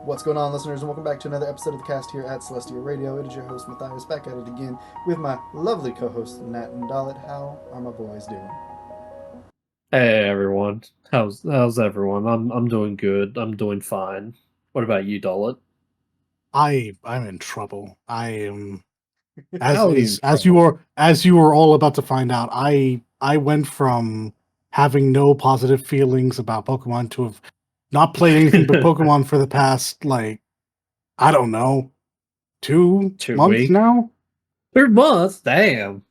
What's going on, listeners, and welcome back to another episode of the cast here at Celestia Radio. It is your host, Matthias, back at it again with my lovely co hosts, Nat and Dalit. How are my boys doing? Hey everyone, how's everyone? I'm doing good. I'm doing fine. What about you, Dolit? I'm in trouble. I am How are you in trouble? as you were all about to find out. I went from having no positive feelings about Pokemon to have not played anything but Pokemon for the past I don't know, two Two months week, now. 3 months. Damn.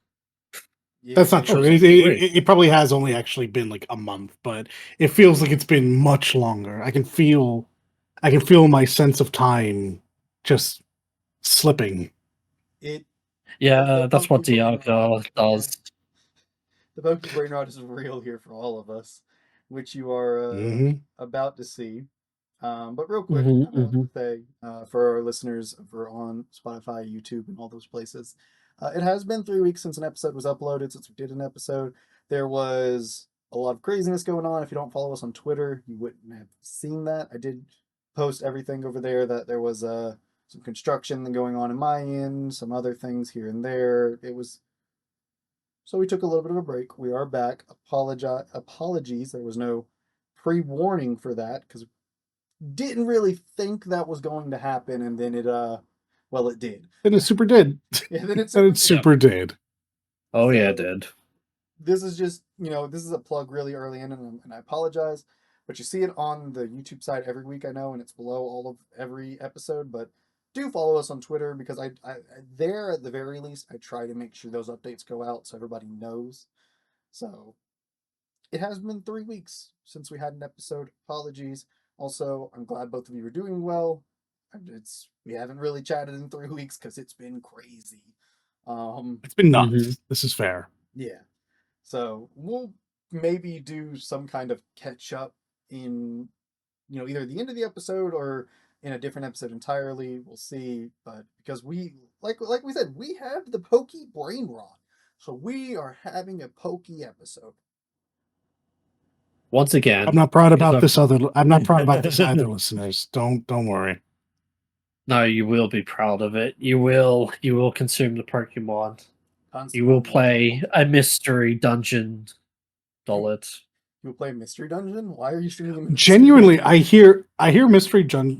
Yeah, That's not it, Oh, true. so quick. It probably has only actually been like a month, but it feels like it's been much longer. I can feel my sense of time just slipping. it the Yeah, that's Pokey what Brain Rot. Dialga Yeah, does. the Pokey Brain Rot is real here for all of us, which you are Hmm. about to see. But real quick, Hmm. I want Hmm. to say for our listeners over on Spotify, YouTube, and all those places, it has been 3 weeks since an episode was uploaded, since we did an episode. There was a lot of craziness going on. If you don't follow us on Twitter, you wouldn't have seen that. I did post everything over there that there was some construction going on in my end, some other things here and there. It was so we took a little bit of a break. We are back. Apologies. There was no pre-warning for that because didn't really think that was going to happen, and then well, it did. And it super did. And then it And super it did. Yep. super did. Oh yeah, it So did. this is just, this is a plug really early in, and I apologize, but you see it on the YouTube side every week, I know, and it's below all of every episode, but do follow us on Twitter because I there at the very least I try to make sure those updates go out so everybody knows. So it has been 3 weeks since we had an episode. Apologies. Also, I'm glad both of you are doing well. It's we haven't really chatted in 3 weeks because it's been crazy. It's been Hmm. nuts. This is fair. Yeah. So we'll maybe do some kind of catch up in either the end of the episode or in a different episode entirely. We'll see. But because we like we said, we have the pokey brain rot. So we are having a pokey episode. Once again, I'm not proud because about I'm. this other. I'm not proud about this either, listeners. Don't worry. No, you will be proud of it. You will. You will consume the Pokemon. You will Consume play a mystery dungeon, You Dolit. you play Mystery Dungeon? Why are you streaming a Mystery Genuinely, Dungeon? I hear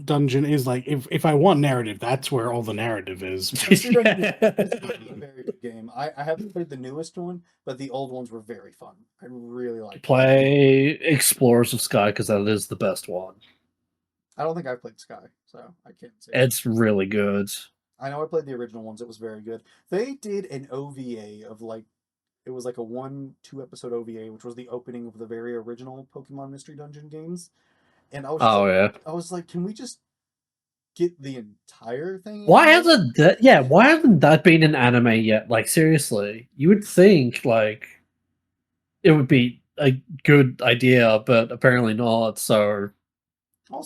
Dungeon is like if I want narrative, that's where all the narrative is. Mystery Dungeon is a very good game. I haven't played the newest one, but the old ones were very fun. I really liked them. Play Explorers of Sky because that is the best one. I don't think I've played Sky, so I can't say for It's really good. I know I played the original ones. It was very good. They did an OVA of like it was like a 1-2 episode OVA, which was the opening of the very original Pokemon Mystery Dungeon games. And Oh yeah. I was like, can we just get the entire thing Why anime? hasn't that? Yeah, why hasn't that been an anime yet? Like seriously, you would think like it would be a good idea, but apparently not. So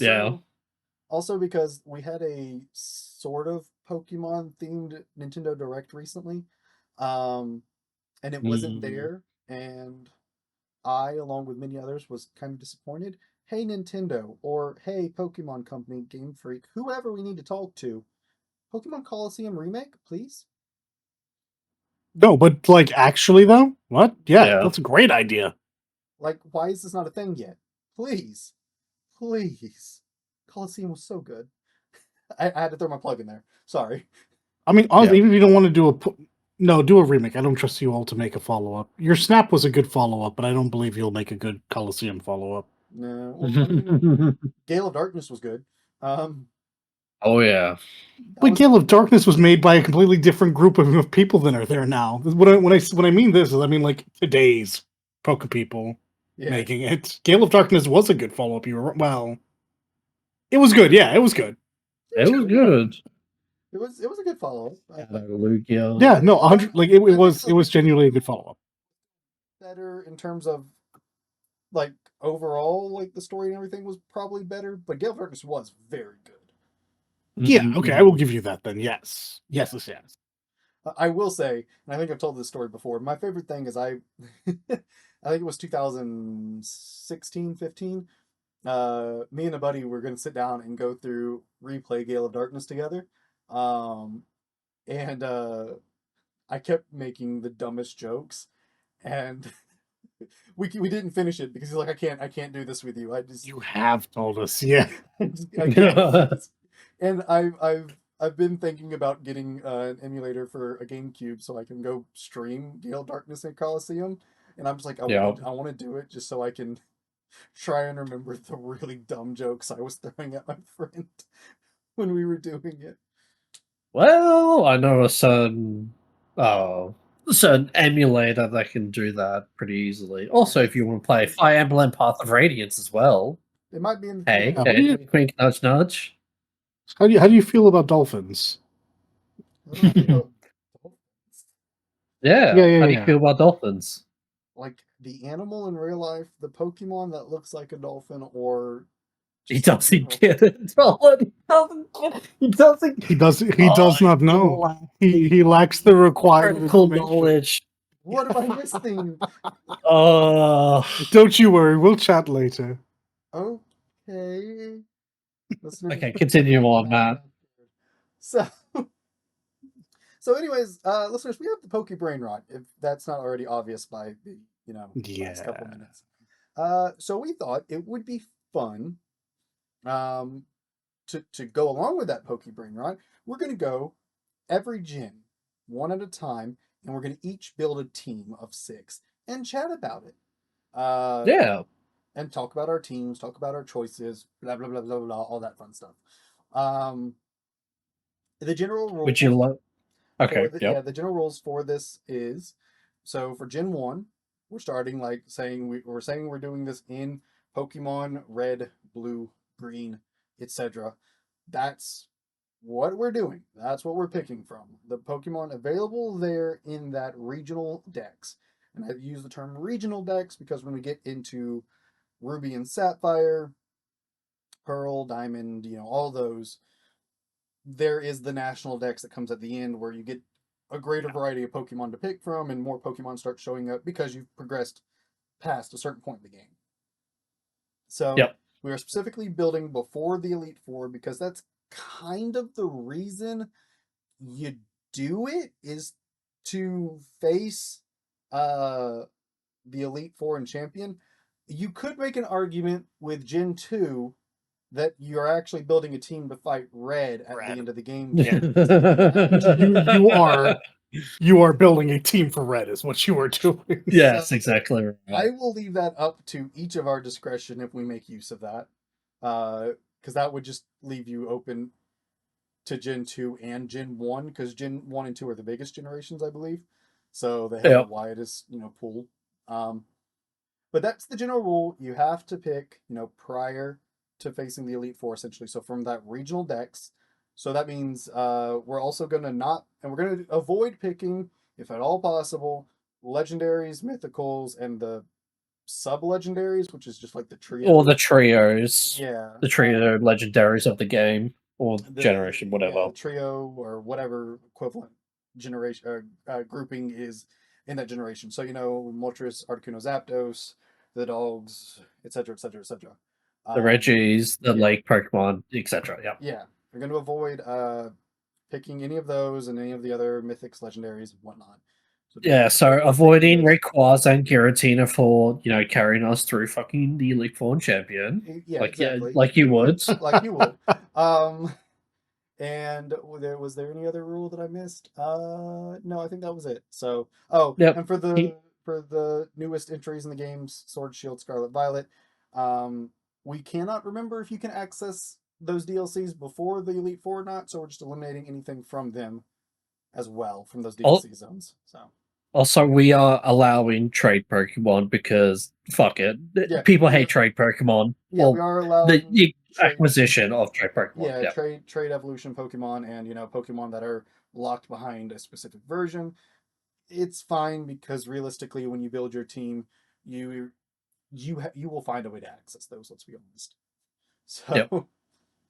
yeah. Also, because we had a sort of Pokemon themed Nintendo Direct recently, um, and it wasn't Mm. there, and I, along with many others, was kind of disappointed. Hey Nintendo, or hey Pokemon Company, Game Freak, whoever we need to talk to, Pokemon Coliseum remake, please. No, but like actually though, what? Yeah, Yeah. that's a great idea. Like, why is this not a thing yet? Please, please. Coliseum was so good. I had to throw my plug in there. Sorry. I mean, Yeah. honestly, even if you don't want to do no, do a remake. I don't trust you all to make a follow up. Your Snap was a good follow up, but I don't believe you'll make a good Coliseum follow up. No, well, I mean, Gale of Darkness was good. Um, Oh yeah. I But was Gale of Darkness was made by a completely different group of people than are there now. When I mean this is I mean like today's Poke people yeah, making it. Gale of Darkness was a good follow up. You were well, it was good. Yeah, it was good. it It was was good. good. It was a good follow up. Hello, Lugia. Yeah, no, 100. Like I think it the was genuinely a good follow up. better in terms of like overall, like the story and everything was probably better, but Gale of Darkness was very good. Yeah, Mhm, okay, I mhm. will give you that then. Yes, Yeah, yes. I will say, and I think I've told this story before. My favorite thing is I think it was 2016, 15. me and a buddy were going to sit down and go through replay Gale of Darkness together. Um, and I kept making the dumbest jokes, and we didn't finish it because he's like, I can't do this with you. You have told us, yeah. I can't do this. And I've been thinking about getting an emulator for a GameCube so I can go stream Gale Darkness in Coliseum. And I'm just like, Yeah. I want to do it just so I can try and remember the really dumb jokes I was throwing at my friend when we were doing it. Well, I know a certain emulator that can do that pretty easily. Also, if you want to play Fire Emblem Path of Radiance as well. It might be in the Hey, PS4. hey, wink, wink, nudge, nudge. How do you feel about dolphins? I don't know how to feel about dolphins. Yeah, Yeah, how do you yeah. feel about dolphins? Like the animal in real life, the Pokemon that looks like a dolphin, or He just in doesn't general. get it. He doesn't get it. He doesn't. He does Oh, not know. He lacks the required critical information. knowledge. What am I missing? Don't you worry, we'll chat later. Okay. Listeners, Okay, continue on, Matt. So, so anyways, listeners, we have the Poke Brain Rot, if that's not already obvious by the last couple Yeah. minutes. So we thought it would be fun, to go along with that Poke Brain Rot. We're gonna go every gen, one at a time, and we're gonna each build a team of 6 and chat about it. Yeah. And talk about our teams, talk about our choices, blah blah blah blah blah, all that fun stuff. Um, the general rules. Would you like? Okay. Yep. The general rules for this is, so for Gen 1, we're starting like saying we're saying we're doing this in Pokemon Red, Blue, Green, etc. That's what we're doing. That's what we're picking from. The Pokemon available there in that regional dex. And I use the term regional dex because when we get into Ruby and Sapphire, Pearl, Diamond, all those, there is the national dex that comes at the end where you get a greater variety of Pokemon to pick from and more Pokemon start showing up because you've progressed past a certain point in the game. So Yep. we are specifically building before the Elite Four because that's kind of the reason you do it, is to face the Elite Four and Champion. You could make an argument with Gen 2 that you're actually building a team to fight Red at the end of the game. You are building a team for Red, is what you are doing. Yes, So, exactly right. I will leave that up to each of our discretion if we make use of that, because that would just leave you open to Gen 2 and Gen 1, because Gen 1 and 2 are the biggest generations, I believe. So they have the Yep. widest, pool. But that's the general rule. You have to pick, prior to facing the Elite Four, essentially. So from that regional dex. So that means we're also going to we're going to avoid picking, if at all possible, legendaries, mythicals, and the sub-legendaries, which is just like the trio. Or the trios. Yeah. The trio legendaries of the game. Or The generation, whatever. Yeah, the trio or whatever equivalent generation grouping is in that generation. So Moltres, Articuno, Zapdos, the dogs, etc., etc., etc. The Reggies, the yeah. lake Pokemon, etc. Yeah. Yeah, you're going to avoid picking any of those and any of the other mythics, legendaries, and whatnot. Yeah, so avoiding Rayquaza and Giratina for carrying us through fucking the Elite Four champion. Yeah, exactly. Like you would. Like you would. And was there any other rule that I missed? No, I think that was it. So, Yep. and for the newest entries in the games, Sword, Shield, Scarlet, Violet, we cannot remember if you can access those DLCs before the Elite Four or not. So we're just eliminating anything from them as well, from those DLC zones. So. Also, we are allowing trade Pokemon because fuck it. Yeah, People hate trade Pokemon. Yeah, we are allowing the acquisition of trade Pokemon. Yeah, trade evolution Pokemon and Pokemon that are locked behind a specific version. It's fine because realistically, when you build your team, you will find a way to access those. Let's be honest. So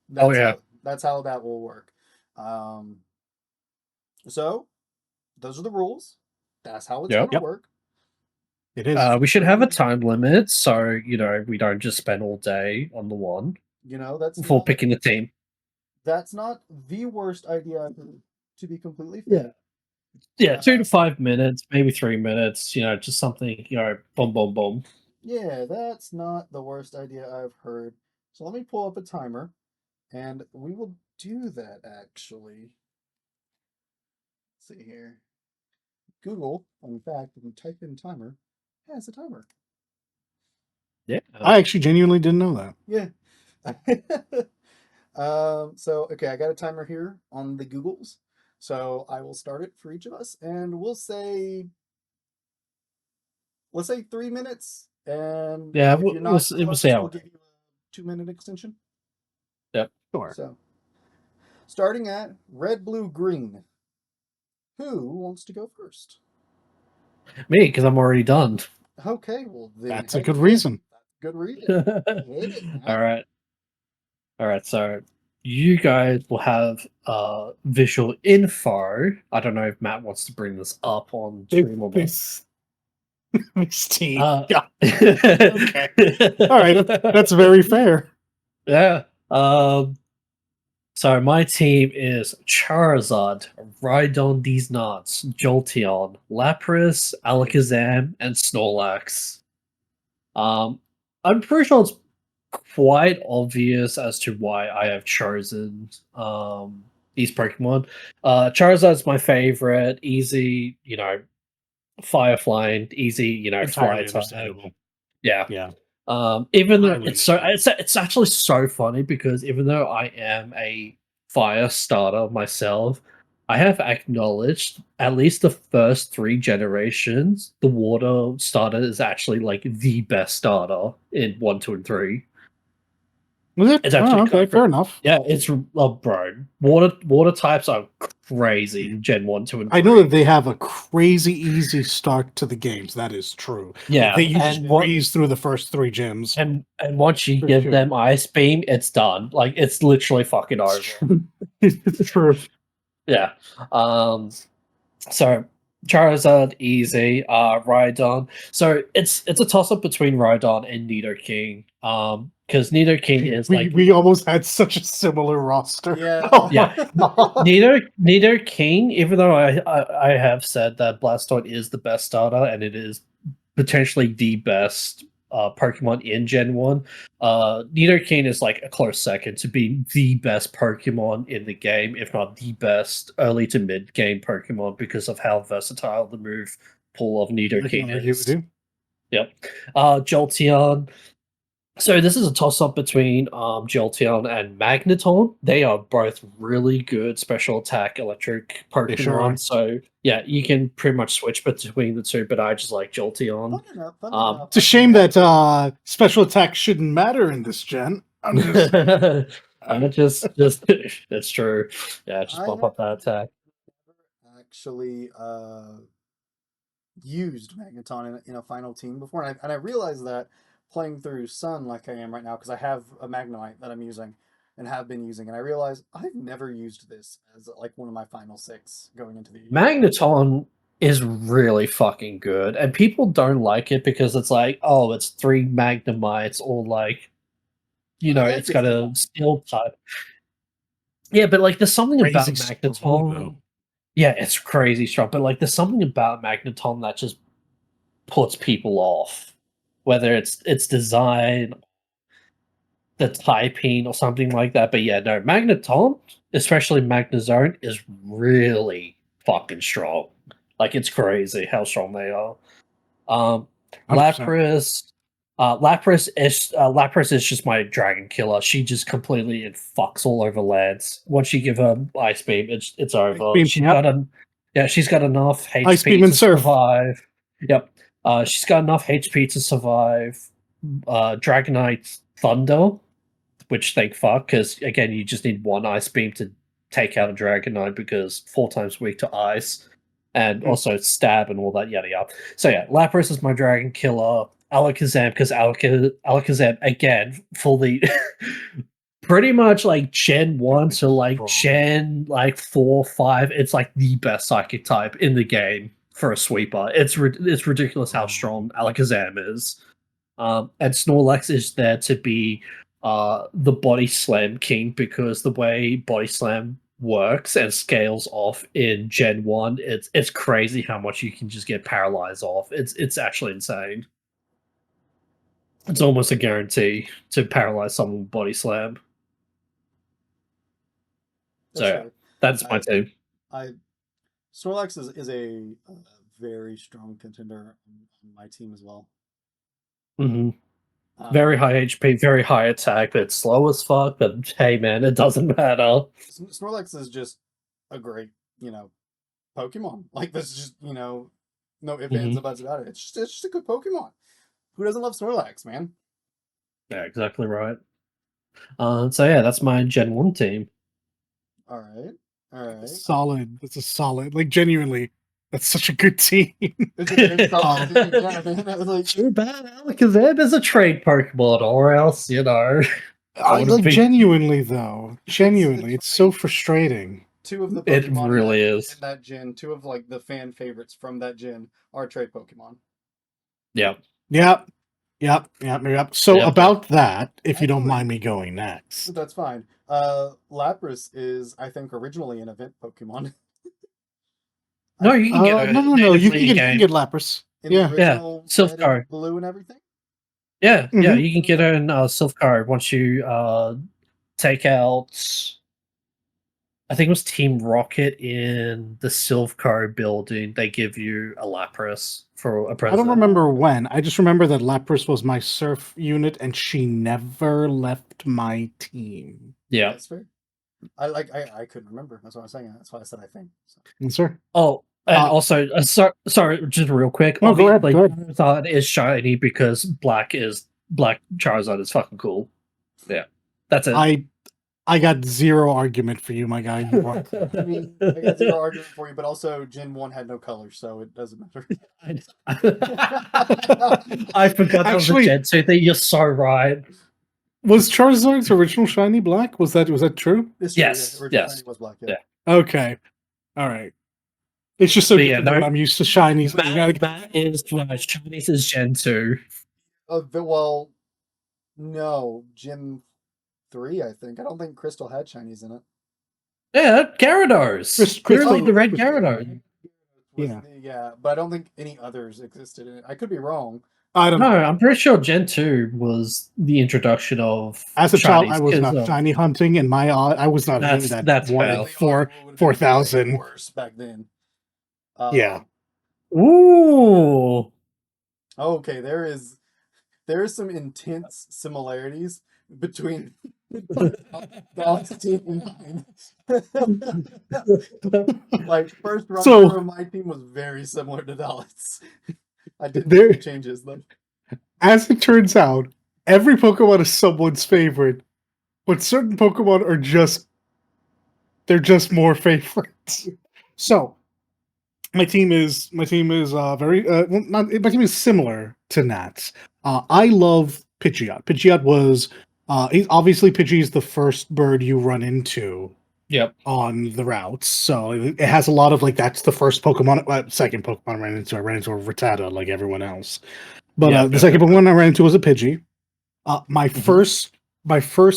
that's how that will work. So those are the rules. That's how it's going to work. It is. We should have a time limit, so we don't just spend all day on the one That's before not picking the team. that's not the worst idea I've heard, to be completely fair. Yeah, 2 to 5 minutes, maybe 3 minutes. Just something. Boom, boom, boom. Yeah, that's not the worst idea I've heard. So let me pull up a timer, and we will do that actually. Let's see here. Google, in fact, if you type in timer, has a timer. Yeah. I actually genuinely didn't know that. Yeah. So okay, I got a timer here on the Googles. So I will start it for each of us, and let's say 3 minutes. And Yeah, if you're we'll not see close, how. we'll give you a 2-minute extension. Yep. Sure. So starting at red, blue, green. Who wants to go first? Me, because I'm already done. Okay, well then That's a heck good yeah. reason. Good reason. Hit it, All man. right. So you guys will have visual info. I don't know if Matt wants to bring this up on stream or not. This team. Yeah. Okay. All right. That's very fair. Yeah. So my team is Charizard, Rhydon These Nuts, Jolteon, Lapras, Alakazam, and Snorlax. I'm pretty sure it's quite obvious as to why I have chosen these Pokemon. Charizard's my favorite, easy, fire flying, easy, fly Entirely type. understandable. Yeah. Yeah. Even though Highly it's actually so funny because even though I am a fire starter myself, I have acknowledged at least the first 3 generations, the water starter is actually like the best starter in 1, 2, and 3. Was it? It's actually Okay, fair enough. Yeah, it's bro. Water types are crazy in Gen 1, 2, and 3. I know that they have a crazy easy start to the games. That is true. Yeah, You just breeze through the first 3 gyms. And once you give them Ice Beam, it's done. Like it's literally fucking over. It's true. Yeah. So Charizard easy. Rhydon. So it's a toss up between Rhydon and Nidoking. Because Nidoking is we almost had such a similar roster. Yeah. Oh Yeah. Nidoking, even though I have said that Blastoise is the best starter and it is potentially the best Pokemon in Gen 1. Nidoking is like a close second to being the best Pokemon in the game, if not the best early to mid game Pokemon because of how versatile the move pool of Nidoking is. Yep. Jolteon. So this is a toss-up between Jolteon and Magneton. They are both really good special attack electric Pokemon. Sure so yeah, you can pretty much switch between the two, but I just like Jolteon. Fun enough. It's a shame that special attack shouldn't matter in this gen. I'm just That's true. Yeah, just bump up that attack. Actually used Magneton in a final team before, and I realized that playing through Sun like I am right now because I have a Magnemite that I'm using and have been using, and I realized I've never used this as like one of my final 6 going into the Magneton is really fucking good, and people don't like it because it's like, oh, it's 3 Magnemites, or like, it's got a steel type. Yeah, but like, there's something about Magneton. Yeah, it's crazy strong, but like, there's something about Magneton that just puts people off, whether it's design, the typing, or something like that. But yeah, no, Magneton, especially Magnezone, is really fucking strong. Like, it's crazy how strong they are. 100%. Lapras is just my dragon killer. She just completely fucks all over lands. Once you give her Ice Beam, it's over. Beam, She's yep. she's got enough HP Ice Beam and to Surf. survive. Yep. She's got enough HP to survive Dragonite Thunder, which thank fuck, because again, you just need 1 Ice Beam to take out a Dragonite because 4 times weak to ice, and also stab and all that yada yada. So yeah, Lapras is my dragon killer. Alakazam, because Alakazam again fully pretty much like Gen 1 to like Gen like 4, 5. It's like the best psychic type in the game. for a sweeper. It's ridiculous how strong Alakazam is. And Snorlax is there to be the body slam king, because the way body slam works and scales off in Gen 1, it's crazy how much you can just get paralyzed off. It's actually insane. It's almost a guarantee to paralyze someone with body slam. So that's my team. Snorlax is a very strong contender on my team as well. Mm-hmm. Very high HP, very high attack, but it's slow as fuck. But hey, man, it doesn't matter. Snorlax is just a great, Pokemon. Like, that's just, no ifs, ands, or buts about it. It's just a good Pokemon. Who doesn't love Snorlax, man? Yeah, exactly right. So yeah, that's my Gen 1 team. All right. Solid. That's a solid. Like, genuinely, that's such a good team. It's a great solid team. Yeah, man. I was like, too bad Alakazam is a trade Pokemon, or else, Genuinely, though. Genuinely, it's so frustrating. Two of the Pokemon it really is in that gen, two of like the fan favorites from that gen are trade Pokemon. Yep. So about that, if you don't mind me going next. That's fine. Lapras is, I think, originally an event Pokemon. No, you can get no. You can get Lapras. In the original Silphcar, blue and everything. Yeah, you can get her in Silphcar once you take out. I think it was Team Rocket in the Silphcar building. They give you a Lapras for a present. I don't remember when. I just remember that Lapras was my Surf unit, and she never left my team. Yeah, that's fair. I couldn't remember. That's what I was saying. That's why I said I think. So. Yes, sir. Oh, and also, sorry, just real quick. No, go ahead. Charizard is shiny because Black Charizard is fucking cool. Yeah, that's it. I got zero argument for you, my guy. I mean, I got zero argument for you, but also Gen 1 had no color, so it doesn't matter. I forgot that was a Gen 2 thing. You're so right. Was Charizard's original shiny black? Was that true? Yes. Shiny was black, yeah. Okay. All right. It's just so different when I'm used to shinies. Shinies is Gen 2. Well, no, Gen 3, I think. I don't think Crystal had shinies in it. Yeah, Gyarados. Crystal, the red Gyarados. Yeah, but I don't think any others existed in it. I could be wrong. I don't know. I'm pretty sure Gen 2 was the introduction of. As a child, I was not shiny hunting, and I was not hitting that 4,000 worse back then. Yeah. Ooh. Okay, there is some intense similarities between Dog's team and mine. Like, first run of my team was very similar to Dallas. I did make changes though. As it turns out, every Pokemon is someone's favorite, but certain Pokemon are just more favorites. So my team is very my team is similar to Nat's. I love Pidgeot. Pidgeot was obviously Pidgey is the first bird you run into. Yep. On the routes, so it has a lot of that's the first Pokemon, second Pokemon I ran into. I ran into a Rattata like everyone else, but the second Pokemon I ran into was a Pidgey. My first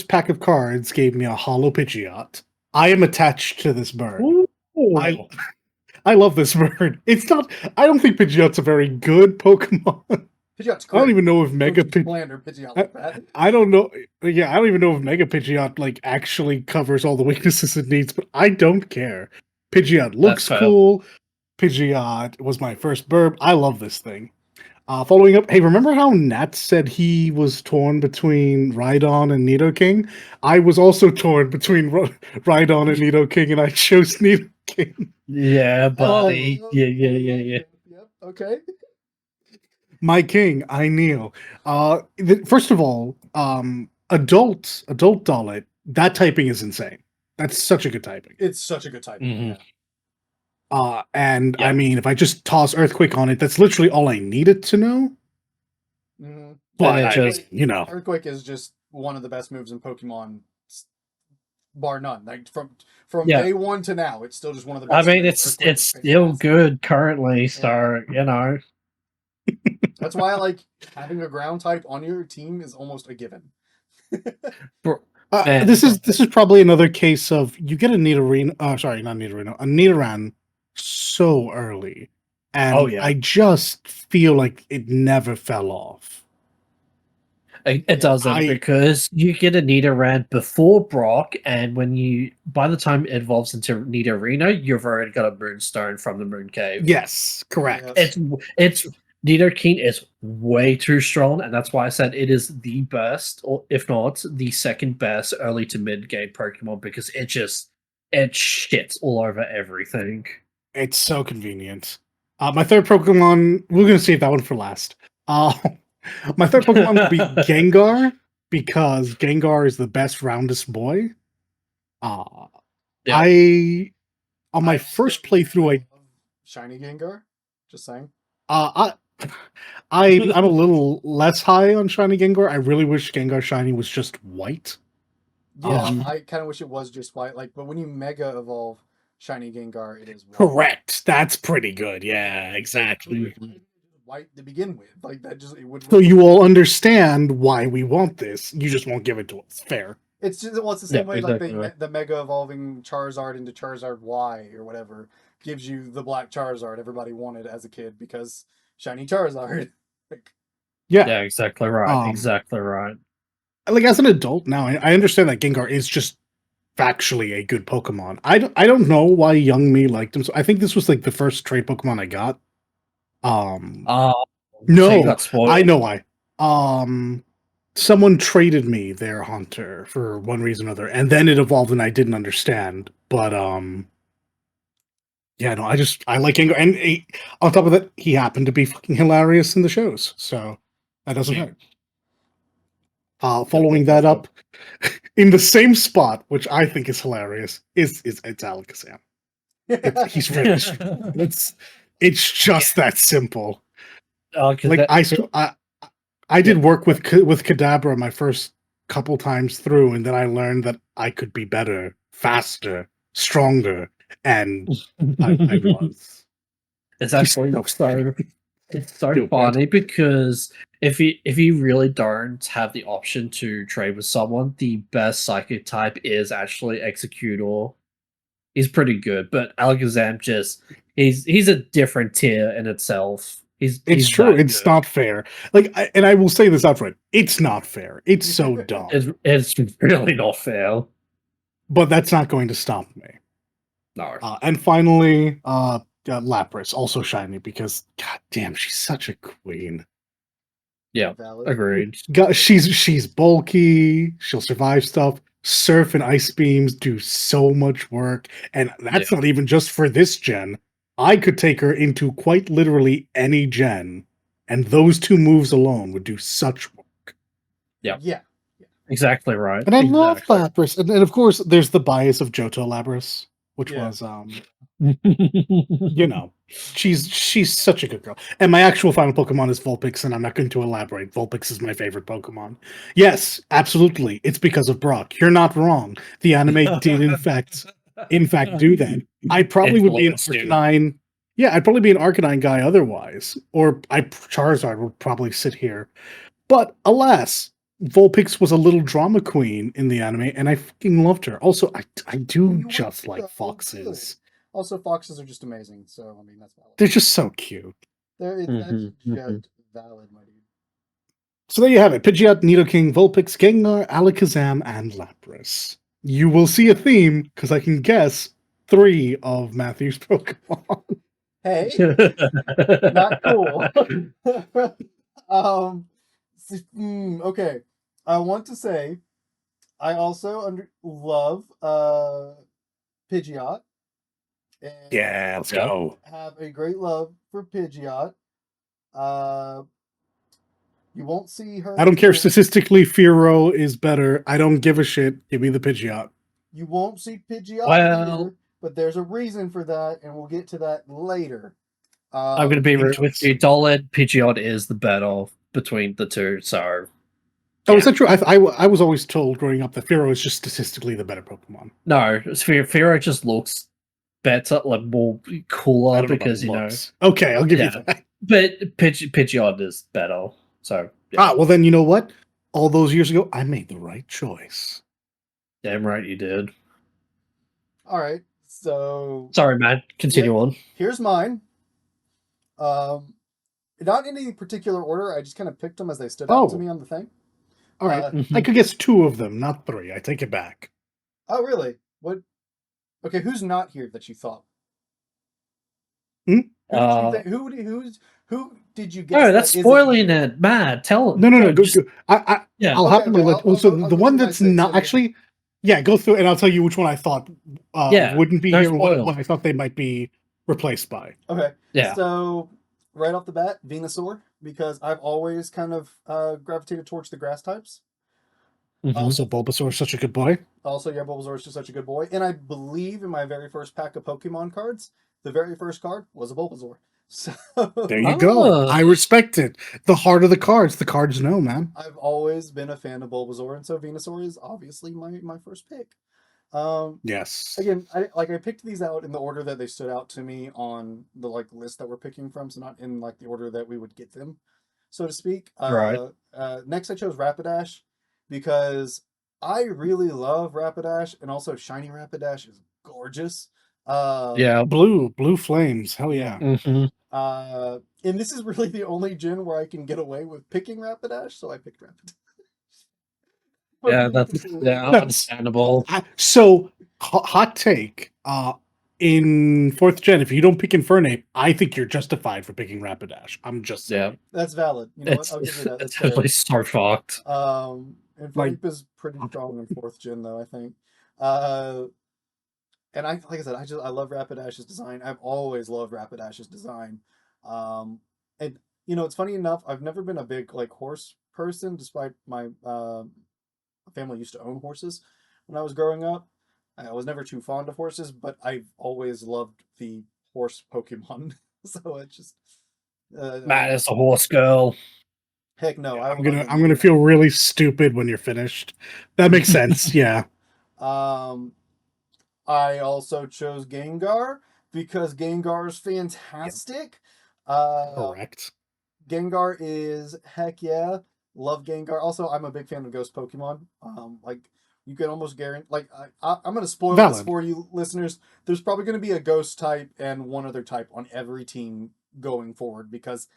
pack of cards gave me a Holo Pidgeot. I am attached to this bird. I love this bird. It's not. I don't think Pidgeot's a very good Pokemon. Pidgeot's great. I don't even know if Mega Pidgeot like that. I don't know. Yeah, I don't even know if Mega Pidgeot actually covers all the weaknesses it needs, but I don't care. Pidgeot looks cool. Pidgeot was my first burb. I love this thing. Following up, hey, remember how Nat said he was torn between Rhydon and Nidoking? I was also torn between Rhydon and Nidoking, and I chose Nidoking. Yeah, buddy. Yeah. Yep. Okay. My king, I kneel. First of all, adult Dalit, that typing is insane. That's such a good typing. It's such a good typing. Mm-hmm. And I mean, if I just toss Earthquake on it, that's literally all I needed to know. Mm-hmm. But Earthquake is just one of the best moves in Pokemon bar none. Like from Yeah. day one to now, it's still just one of the I best. mean, or it's quickest still fixes. good currently, so you know. That's why I like having a ground type on your team is almost a given. Man, this is probably another case of you get a Nidorino. Sorry, not Nidorino. A Nidoran so early, and Oh, yeah. I just feel like it never fell off. It doesn't, because you get a Nidoran before Brock, and by the time it evolves into Nidorino, you've already got a Moonstone from the Moon Cave. Yes, correct. It's Nidoking is way too strong, and that's why I said it is the best, or if not the second best early to mid game Pokemon, because it shits all over everything. It's so convenient. My third Pokemon, we're gonna save that one for last. My third Pokemon would be Gengar, because Gengar is the best roundest boy. Yeah. On my first playthrough, Shiny Gengar. Just saying. I'm a little less high on Shiny Gengar. I really wish Gengar Shiny was just white. Yeah, I kind of wish it was just white. Like, but when you Mega Evolve Shiny Gengar, it is white. Correct. That's pretty good. Yeah, exactly. White to begin with, like that just it would. So you all understand why we want this. You just won't give it to us. Fair. It's just it's the same way exactly like the Mega Evolving Charizard into Charizard Y or whatever gives you the black Charizard everybody wanted as a kid because shiny Charizard. Like, yeah, exactly right. Exactly right. Like as an adult now, I understand that Gengar is just factually a good Pokemon. I don't know why young me liked him. So I think this was like the first trade Pokemon I got. So No, got spoiled. I know why. Someone traded me their Haunter for one reason or another, and then it evolved, and I didn't understand. But yeah, no, I like Gengar, and on top of that, he happened to be fucking hilarious in the shows, so that doesn't hurt. Following that up, in the same spot, which I think is hilarious, it's Alakazam. He's really strong. It's just that simple. Like I did work with Kadabra my first couple times through, and then I learned that I could be better, faster, stronger, and I was. It's actually it's so funny because if you really don't have the option to trade with someone, the best psychic type is actually Executor. He's pretty good, but Alakazam he's a different tier in itself. It's true. It's not fair. Like, and I will say this outright: it's not fair. It's so dumb. It's really not fair. But that's not going to stop me. No. And finally, Lapras, also shiny because, god damn, she's such a queen. Yeah, agreed. She's bulky. She'll survive stuff. Surf and Ice Beams do so much work, and that's not even just for this gen. I could take her into quite literally any gen, and those two moves alone would do such work. Yeah. Exactly right. And I love Lapras. And of course, there's the bias of Johto Lapras, which was, you know, she's such a good girl. And my actual final Pokemon is Vulpix, and I'm not going to elaborate. Vulpix is my favorite Pokemon. Yes, absolutely. It's because of Brock. You're not wrong. The anime did, in fact, do that. I probably would be an Arcanine. Yeah, I'd probably be an Arcanine guy otherwise. Or Charizard would probably sit here. But alas, Vulpix was a little drama queen in the anime, and I fucking loved her. Also, I do just like foxes. Also, foxes are just amazing. So, I mean, that's valid. They're just so cute. That's just valid, my dude. So there you have it. Pidgeot, Nidoking, Vulpix, Gengar, Alakazam, and Lapras. You will see a theme, because I can guess 3 of Matthew's Pokemon. Hey, not cool. Okay. I want to say, I also love Pidgeot. And yeah, let's go. Have a great love for Pidgeot. You won't see her. I don't care statistically, Fearow is better. I don't give a shit. Give me the Pidgeot. You won't see Pidgeot here, but there's a reason for that, and we'll get to that later. I'm going to be with you. Doled Pidgeot is the better between the two, so Oh, is that true? I was always told growing up that Fearow is just statistically the better Pokemon. No, Fearow just looks better, like more I cooler don't know about because looks. Okay, I'll give you yeah. that. But Pidgeot is better. So Ah, well then you know what? All those years ago, I made the right choice. damn right you did. All right, so Sorry, man. Continue on. here's mine. Not in any particular order. I just kind of picked them as they stood out to Oh, me on the thing. all right. I Mhm. could guess 2 of them, not 3. I take it back. Oh, really? What? Okay, who's not here that you thought? Hmm? Who did you think? Who did you guess Oh, that's that isn't spoiling here? it, Matt. Tell No, no, no. just Go. yeah. I'll Okay, happily let. I'll So go. I'll the go one through my that's 6. not actually, yeah, go through and I'll tell you which one I thought Yeah, wouldn't be no here, and spoil. what I thought they might be replaced by. Okay. Yeah. So right off the bat, Venusaur, because I've always kind of gravitated towards the grass types. Mhm. Also, Bulbasaur is such a good boy. Also, yeah, Bulbasaur is just such a good boy. And I believe in my very first pack of Pokemon cards, the very first card was a Bulbasaur. So There you go. Oh. I respect it. The heart of the cards know, man. I've always been a fan of Bulbasaur, and so Venusaur is obviously my first pick. Yes. Again, I picked these out in the order that they stood out to me on the list that we're picking from, so not in the order that we would get them, so to speak. Right. Next I chose Rapidash because I really love Rapidash, and also shiny Rapidash is gorgeous. Yeah. Blue flames. Hell yeah. Mm-hmm. And this is really the only gen where I can get away with picking Rapidash, so I picked Rapidash. Yeah, that's understandable. So hot take. In 4th gen, if you don't pick Infernape, I think you're justified for picking Rapidash. I'm just saying. Yeah. That's valid. You know what? I'll give you that. That's It's fair. definitely so fucked. Infernape is pretty strong in 4th gen, though, I think. And like I said, I love Rapidash's design. I've always loved Rapidash's design. And it's funny enough, I've never been a big horse person, despite my family used to own horses when I was growing up. I was never too fond of horses, but I've always loved the horse Pokemon. So it's just Matt is a horse girl. heck no, Yeah, I will not I'm gonna feel really stupid when you're finished. That makes sense. Yeah. I also chose Gengar because Gengar is fantastic. Correct. Gengar is heck yeah. Love Gengar. Also, I'm a big fan of Ghost Pokemon. You can almost guarantee. I'm going to spoil this Valid. for you, listeners. There's probably going to be a Ghost type and one other type on every team going forward because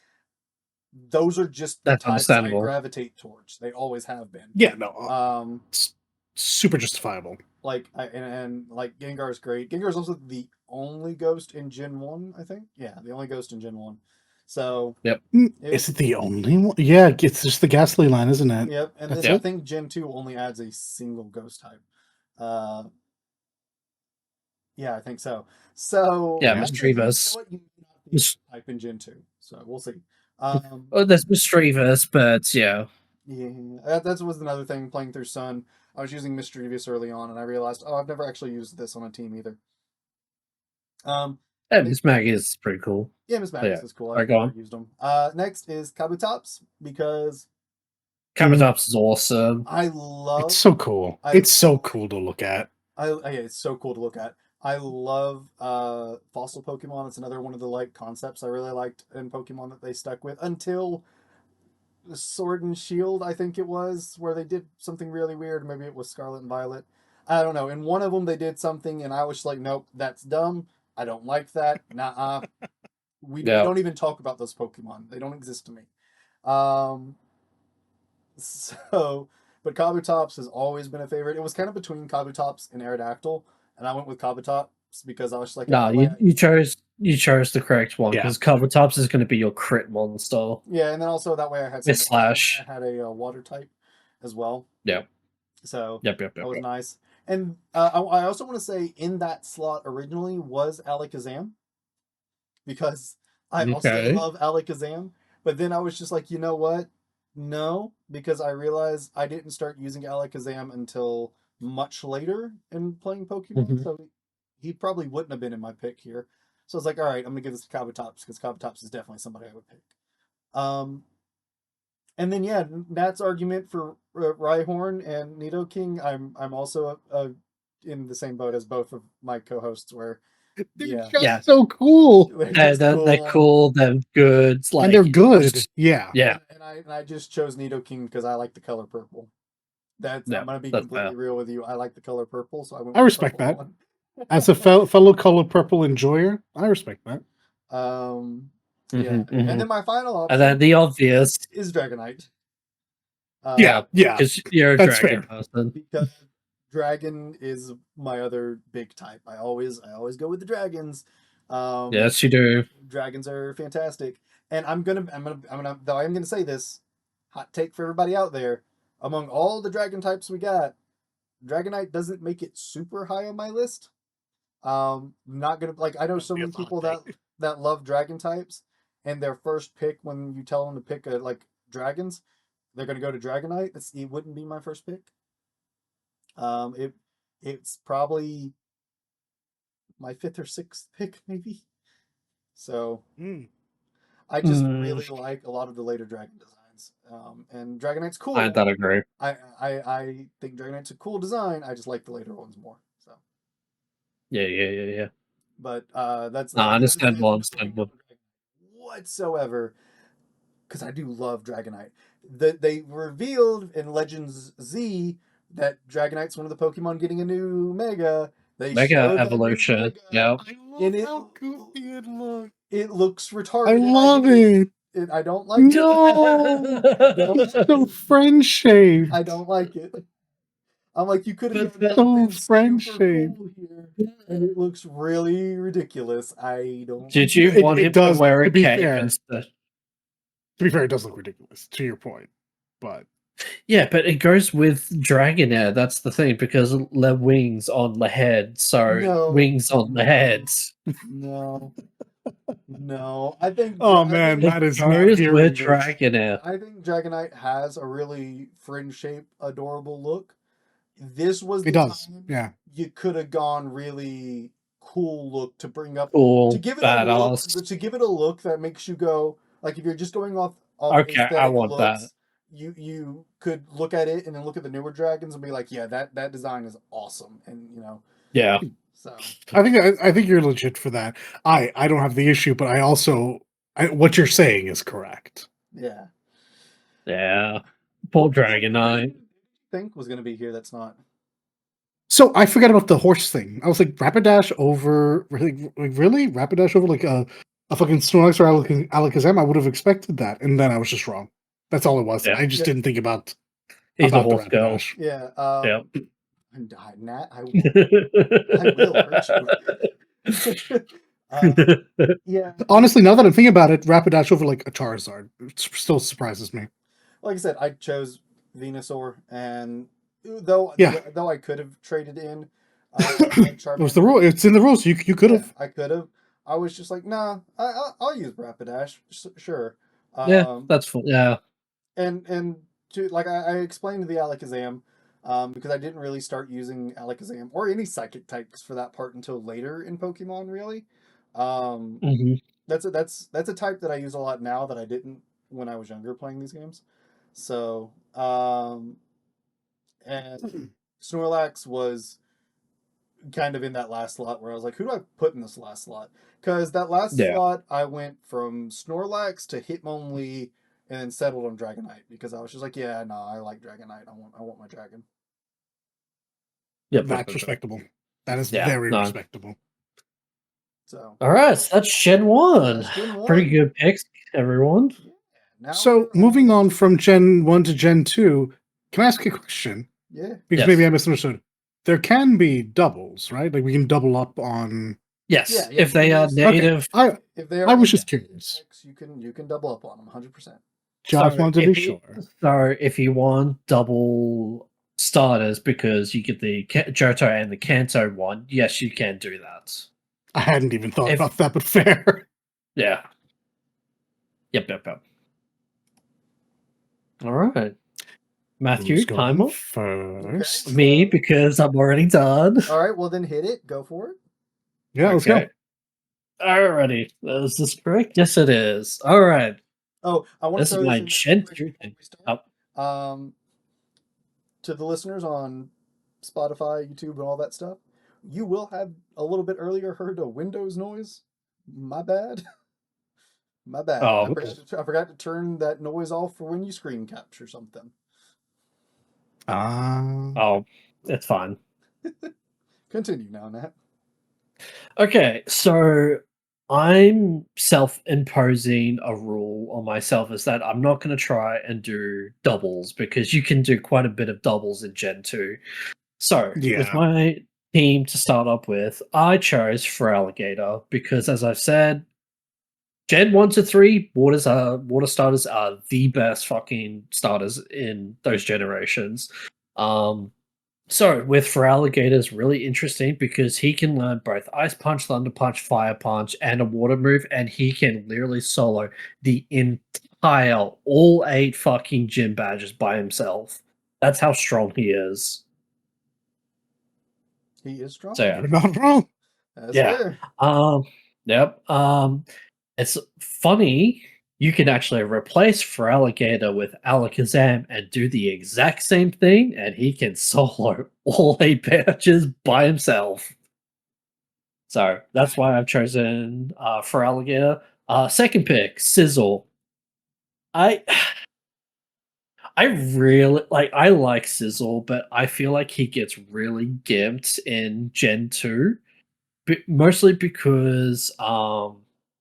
those are just the That's types I understandable. gravitate towards. They always have been. Yeah, no. It's super justifiable. Gengar is great. Gengar is also the only ghost in Gen 1, I think. Yeah, the only ghost in Gen 1. So Yep. Is it the only one? Yeah, it's just the Ghastly line, isn't it? Yep, and That's then I it? think Gen 2 only adds a single ghost type. Yeah, I think so. So Yeah, actually, Mischievous. you may not be a type in Gen 2. So we'll see. Oh, there's Mischievous, but yeah. Yeah, that was another thing playing through Sun. I was using Mischievous early on, and I realized, I've never actually used this on a team either. Yeah, Miss Maggie is pretty cool. Yeah, Miss Maggie is cool. I've go never on. used them. Next is Kabutops because Kabutops is awesome. I love. It's so cool. It's so cool to look at. It's so cool to look at. I love fossil Pokemon. It's another one of the concepts I really liked in Pokemon that they stuck with until Sword and Shield, I think it was, where they did something really weird. Maybe it was Scarlet and Violet. I don't know. In one of them, they did something, and I was like, nope, that's dumb. I don't like that. Nah, we don't even talk about those Pokemon. They don't exist to me. But Kabutops has always been a favorite. It was kind of between Kabutops and Aerodactyl, and I went with Kabutops because I was like, no, you chose the correct one because Kabutops is going to be your crit monster. Yeah, and then also that way I had Slash. I had a water type as well. Yep. So yep. That was nice. And I also want to say in that slot originally was Alakazam because I also love Alakazam. But then I was just like, you know what? No, because I realized I didn't start using Alakazam until much later in playing Pokemon. So he probably wouldn't have been in my pick here. So I was like, all right, I'm going to give this to Kabutops because Kabutops is definitely somebody I would pick. And then, yeah, Nat's argument for Rhyhorn and Nidoking, I'm also in the same boat as both of my co-hosts. Where They're yeah, just so cool. they're Yeah, just they're cool. They're good. Like, And they're good. Yeah. Yeah, and I just chose Nidoking because I like the color purple. I'm yeah, gonna be that's completely fair. real with you. I like the color purple, so I went I with the respect purple that. one. As a fellow color purple enjoyer, I respect that. Yeah, and then my final And then option the obvious, is Dragonite. Yeah, because you're a that's dragon fair. person. Because dragon is my other big type. I always go with the dragons. Yes, you do. Dragons are fantastic, and though I'm gonna say this hot take for everybody out there. Among all the dragon types we got, Dragonite doesn't make it super high on my list. Not gonna like I know so many people that love dragon types, and their first pick when you tell them to pick a like dragons, they're gonna go to Dragonite. It wouldn't be my first pick. It's probably my fifth or sixth pick, maybe. So I just really like a lot of the later dragon designs. And Dragonite's cool. I don't agree. I think Dragonite's a cool design. I just like the later ones more. So Yeah. but that's No, there's no understandable. whatsoever because I do love Dragonite. They revealed in Legends Z that Dragonite's one of the Pokemon getting a new Mega. They Mega showed that new evolution. Mega. Yeah. I And love how goofy it looks. it looks retarded. I love it. I don't like it. No, it's so friend shaped. I don't like it. I'm like, you could have done So something friend super shaped. cool here, and it looks really ridiculous. I don't. Did you want him to wear a cape instead? To be fair, it does look ridiculous, to your point. But yeah, but it goes with Dragonair. That's the thing, because the wings on the head. So wings on the heads. No. I think. Oh man, that is not goes hearing with this. Dragonair. I think Dragonite has a really fringe shape, adorable look. This was the time you could have gone really cool look to bring up cool, to give it badass. a look to give it a look that makes you go like if you're just going off Okay, aesthetic I want looks, that. You could look at it and then look at the newer dragons and be like, yeah, that design is awesome, and yeah. So I think you're legit for that. I don't have the issue, but I also what you're saying is correct. Yeah. Poor Dragonite. Think was going to be here. That's not. So I forgot about the horse thing. I was like, Rapidash over really Rapidash over like a fucking Snorlax or Alakazam. I would have expected that, and then I was just wrong. That's all it was. I just didn't think about. He's a horse girl. Yeah. Nat, I will hurt you. Yeah. Honestly, now that I'm thinking about it, Rapidash over like a Charizard still surprises me. Like I said, I chose Venusaur, and though I could have traded in. It was the rule. It's in the rules. You could have. I could have. I was just like, nah. I'll use Rapidash. Sure. That's fun. Yeah. And to like I explained the Alakazam. Because I didn't really start using Alakazam or any psychic types for that part until later in Pokemon, really. That's a type that I use a lot now that I didn't when I was younger playing these games. So, and Snorlax was kind of in that last slot where I was like, who do I put in this last slot? Because that last slot, I went from Snorlax to Hitmonlee and then settled on Dragonite because I was just like, yeah, no, I like Dragonite. I want my dragon. Yep, that's respectable. That is very respectable. So all right, so that's Gen 1. Pretty good picks, everyone. So moving on from Gen 1 to Gen 2, can I ask a question? Yeah. Because maybe I misunderstood. There can be doubles, right? Like we can double up on. Yes, if they are native. Okay. I was just curious. You can double up on them 100%. Just wanted to be sure. So if you want double starters because you get the Johto and the Kanto one, yes, you can do that. I hadn't even thought about that, but fair. Yeah. Yep. All right. Matthew, time up first. Okay. Me, because I'm already done. All right, well then hit it. Go for it. Yeah, let's go. Alrighty. Is this correct? Yes, it is. All right. Oh, I want to throw this is my Gen 2 thing. to the listeners on Spotify, YouTube, and all that stuff, you will have a little bit earlier heard a Windows noise. My bad. My bad. Oh, I forgot to turn that noise off for when you screen capture something. oh, it's fine. Continue now, Nat. Okay, so I'm self-imposing a rule on myself is that I'm not going to try and do doubles because you can do quite a bit of doubles in Gen 2. So, with Yeah. my team to start up with, I chose for Alligator because, as I've said, Gen 1 to 3 water starters are the best fucking starters in those generations. So with Feraligatr is really interesting because he can learn both Ice Punch, Thunder Punch, Fire Punch, and a water move, and he can literally solo the entire all 8 fucking gym badges by himself. That's how strong he is. He is strong. So You're not wrong. That's yeah. fair. Yep. It's funny. You can actually replace Feraligatr with Alakazam and do the exact same thing, and he can solo all 8 badges by himself. So that's why I've chosen Feraligatr. Second pick, Sizzle. I really I like Sizzle, but I feel like he gets really gimped in Gen 2. Mostly because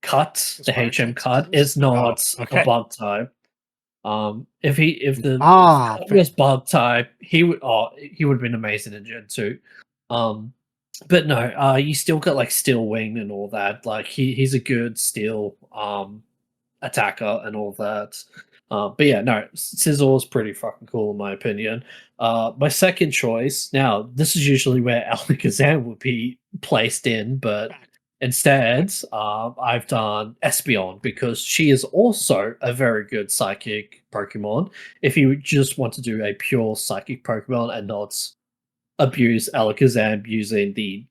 Cut, the HM Cut, is not a bug type. If the Cut was bug type, he would have been amazing in Gen 2. But no, you still got like Steel Wing and all that. Like he's a good steel attacker and all that. But yeah, no, Sizzle is pretty fucking cool in my opinion. My second choice, now this is usually where Alakazam would be placed in, but instead, I've done Espeon because she is also a very good psychic Pokemon. If you just want to do a pure psychic Pokemon and not abuse Alakazam using the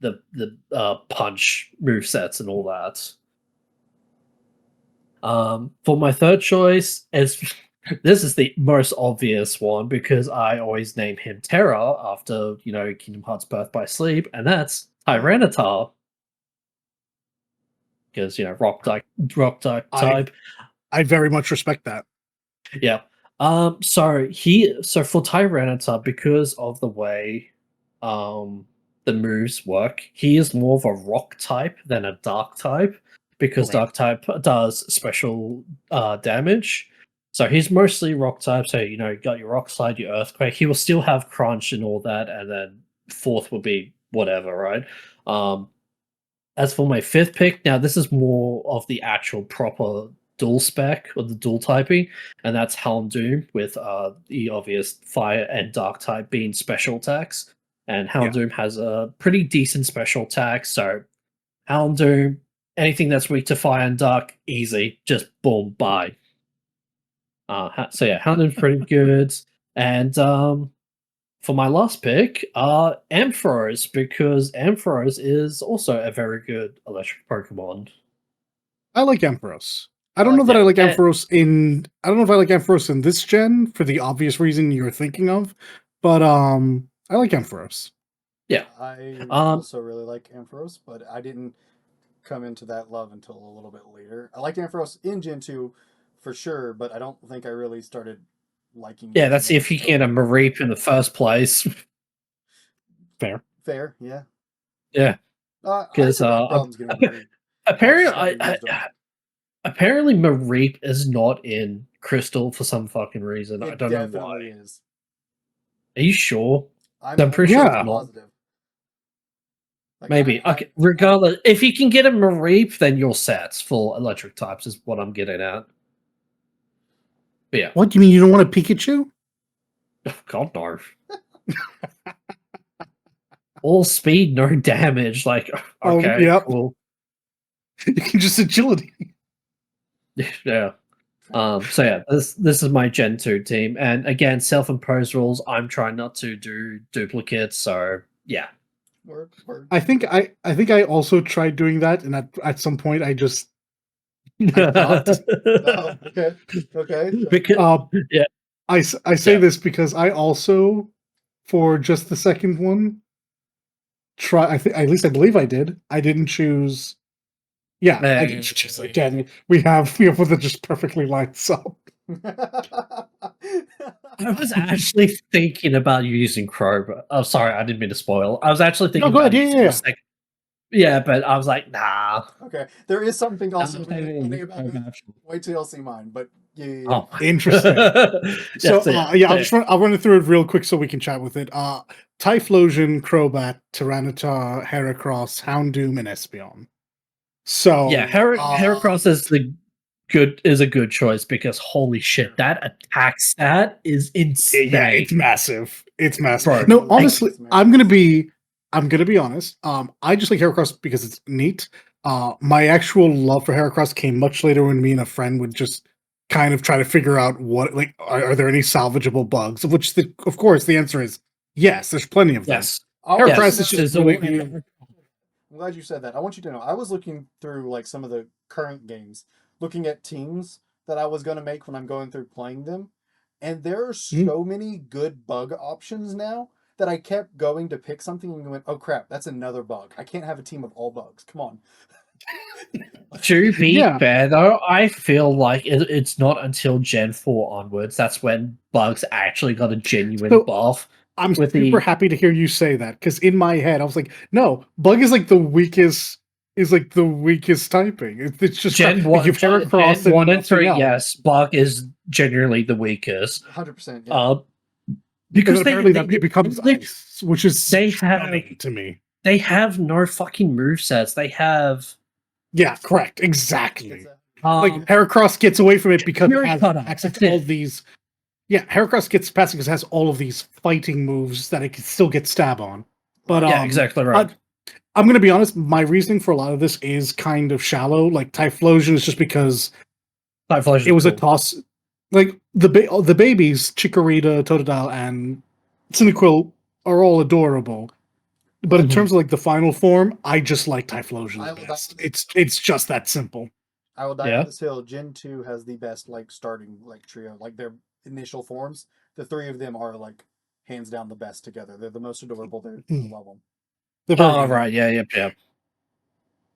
punch movesets and all that. For my third choice is this is the most obvious one because I always name him Terra after Kingdom Hearts Birth by Sleep, and that's Tyranitar. Because rock type. I very much respect that. Yeah. So for Tyranitar, because of the way the moves work, he is more of a rock type than a dark type because dark type does special damage. So he's mostly rock type. So you got your rock slide, your earthquake. He will still have crunch and all that, and then fourth will be whatever, right? As for my fifth pick, now this is more of the actual proper dual spec or the dual typing, and that's Houndoom with the obvious fire and dark type being special attacks. And Houndoom has a pretty decent special attack, so Houndoom, anything that's weak to fire and dark, easy, just boom, bye. So yeah, Houndoom's pretty good. And for my last pick, Ampharos, because Ampharos is also a very good electric Pokemon. I like Ampharos. I don't know if I like Ampharos in this gen for the obvious reason you're thinking of, but I like Ampharos. Yeah. I also really like Ampharos, but I didn't come into that love until a little bit later. I liked Ampharos in Gen 2 for sure, but I don't think I really started liking. Yeah, that's if you get a Mareep in the first place. Fair, yeah. Yeah, because apparently, apparently Mareep is not in Crystal for some fucking reason. I don't know why. Is. Are you sure? I'm pretty sure it's positive. Like maybe. Okay. Regardless, if you can get a Mareep, then you're set for electric types. Is what I'm getting at. But yeah. What do you mean you don't want a Pikachu? God no. All speed, no damage. Like okay, cool. You can just agility. Yeah. So yeah, this is my Gen 2 team, and again, self-imposed rules. I'm trying not to do duplicates, so yeah. Word. I think I also tried doing that, and at some point I just okay. Because, yeah, I say this because I also for just the second one. At least I believe I did. I didn't choose. Yeah, I didn't choose again. We have one that just perfectly lines up. I was actually thinking about using Crowbar. Oh, sorry, I didn't mean to spoil. I was actually thinking go about ahead. using Yeah. the second. Yeah, but I was like, nah. Okay, there is something also I'm funny thinking about this. Crowbar. Wait till y'all see mine, but yeah. Oh, Interesting. So Yes, I'll run it through it real quick so we can chat with it. Typhlosion, Crobat, Tyranitar, Heracross, Houndoom, and Espeon. So yeah, Heracross is a good choice because holy shit, that attack stat is insane. yeah, it's massive. It's massive. Bro, No, honestly, man. I'm gonna be honest. I just like Heracross because it's neat. My actual love for Heracross came much later when me and a friend would just kind of try to figure out what like are there any salvageable bugs? Of which of course the answer is yes. There's plenty of them. yes. Heracross Yes, is just there's really I'm glad you said that. I want you to know I was looking through like some of the current games, looking at teams that I was going to make when I'm going through playing them, and there are so many good bug options now that I kept going to pick something and went, "Oh crap, that's another bug. I can't have a team of all bugs. Come on." To be Yeah. fair, though, I feel like it's not until Gen 4 onwards that's when bugs actually got a genuine So, buff. I'm with super happy to hear you say that because in my head I was like, no, bug is like the weakest typing. It's just Gen like, 1, you've Heracross Gen 1 and nothing 3, else. yes, bug is generally the weakest. 100%. Yeah. And Because then apparently that it becomes ice, which is they stunning to me. They have no fucking movesets. They have Yeah, correct, exactly. like Like Heracross gets away from it because it has Cutter, access that's to all it. these. Yeah, Heracross gets past it because it has all of these fighting moves that it can still get stab on. But yeah, exactly right. I'm gonna be honest. My reasoning for a lot of this is kind of shallow. Like Typhlosion is just because Typhlosion it was cool. a toss. Like the babies, Chikorita, Totodile, and Cyndaquil are all adorable. But in terms of like the final form, I just like Typhlosion the best. It's just that simple. I will die on this hill. Gen 2 has the best like starting like trio, like their initial forms. The three of them are like hands down the best together. They're the most adorable. I love them. Oh right, yeah.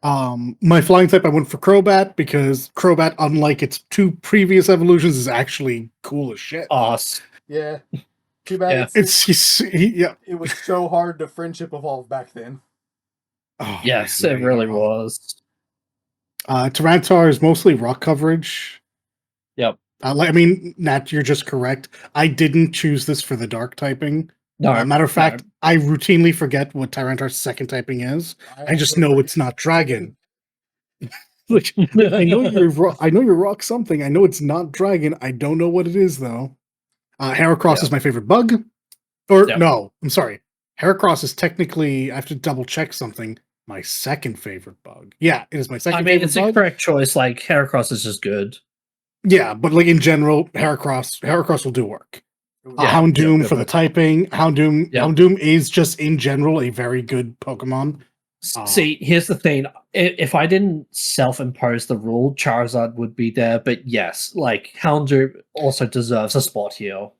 My flying type, I went for Crobat because Crobat, unlike its two previous evolutions, is actually cool as shit. Awesome. Yeah. Too bad. Yeah. It was so hard to friendship evolve back then. Oh, yes, man, it really was. Tyranitar is mostly rock coverage. Yep. I mean, Nat, you're just correct. I didn't choose this for the dark typing. No, matter of fact, I routinely forget what Tyranitar's second typing is. I just know it's not dragon. Like, I know you're rock something. I know it's not dragon. I don't know what it is though. Heracross is my favorite bug. Or no, I'm sorry. Heracross is technically, I have to double check something, my second favorite bug. Yeah, it is my second favorite it's bug. a correct choice. Like Heracross is just good. Yeah, but like in general, Heracross will do work. Houndoom for the typing. Houndoom is just in general a very good Pokemon. See, here's the thing. If I didn't self-impose the rule, Charizard would be there. But yes, like Houndoom also deserves a spot here.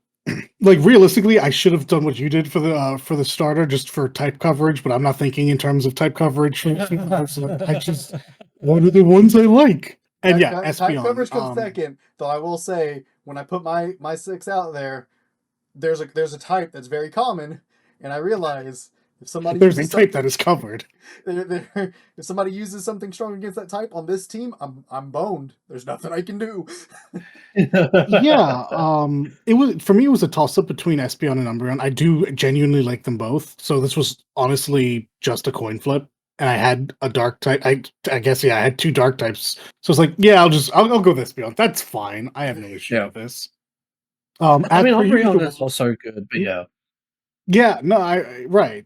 Like realistically, I should have done what you did for the starter, just for type coverage. But I'm not thinking in terms of type coverage. I just one of the ones I like. And type coverage comes second. Though I will say, when I put my 6 out there, there's a type that's very common, and I realize if somebody there's a type that is covered. If somebody uses something strong against that type on this team, I'm boned. There's nothing I can do. Yeah, it was for me. It was a toss up between Espeon and Umbreon. I do genuinely like them both, so this was honestly just a coin flip. And I had a dark type. I guess I had two dark types. So it's like, yeah, I'll go with Espeon. That's fine. I have no issue with this. I mean, Umbreon is also good, but yeah. Yeah, no, right.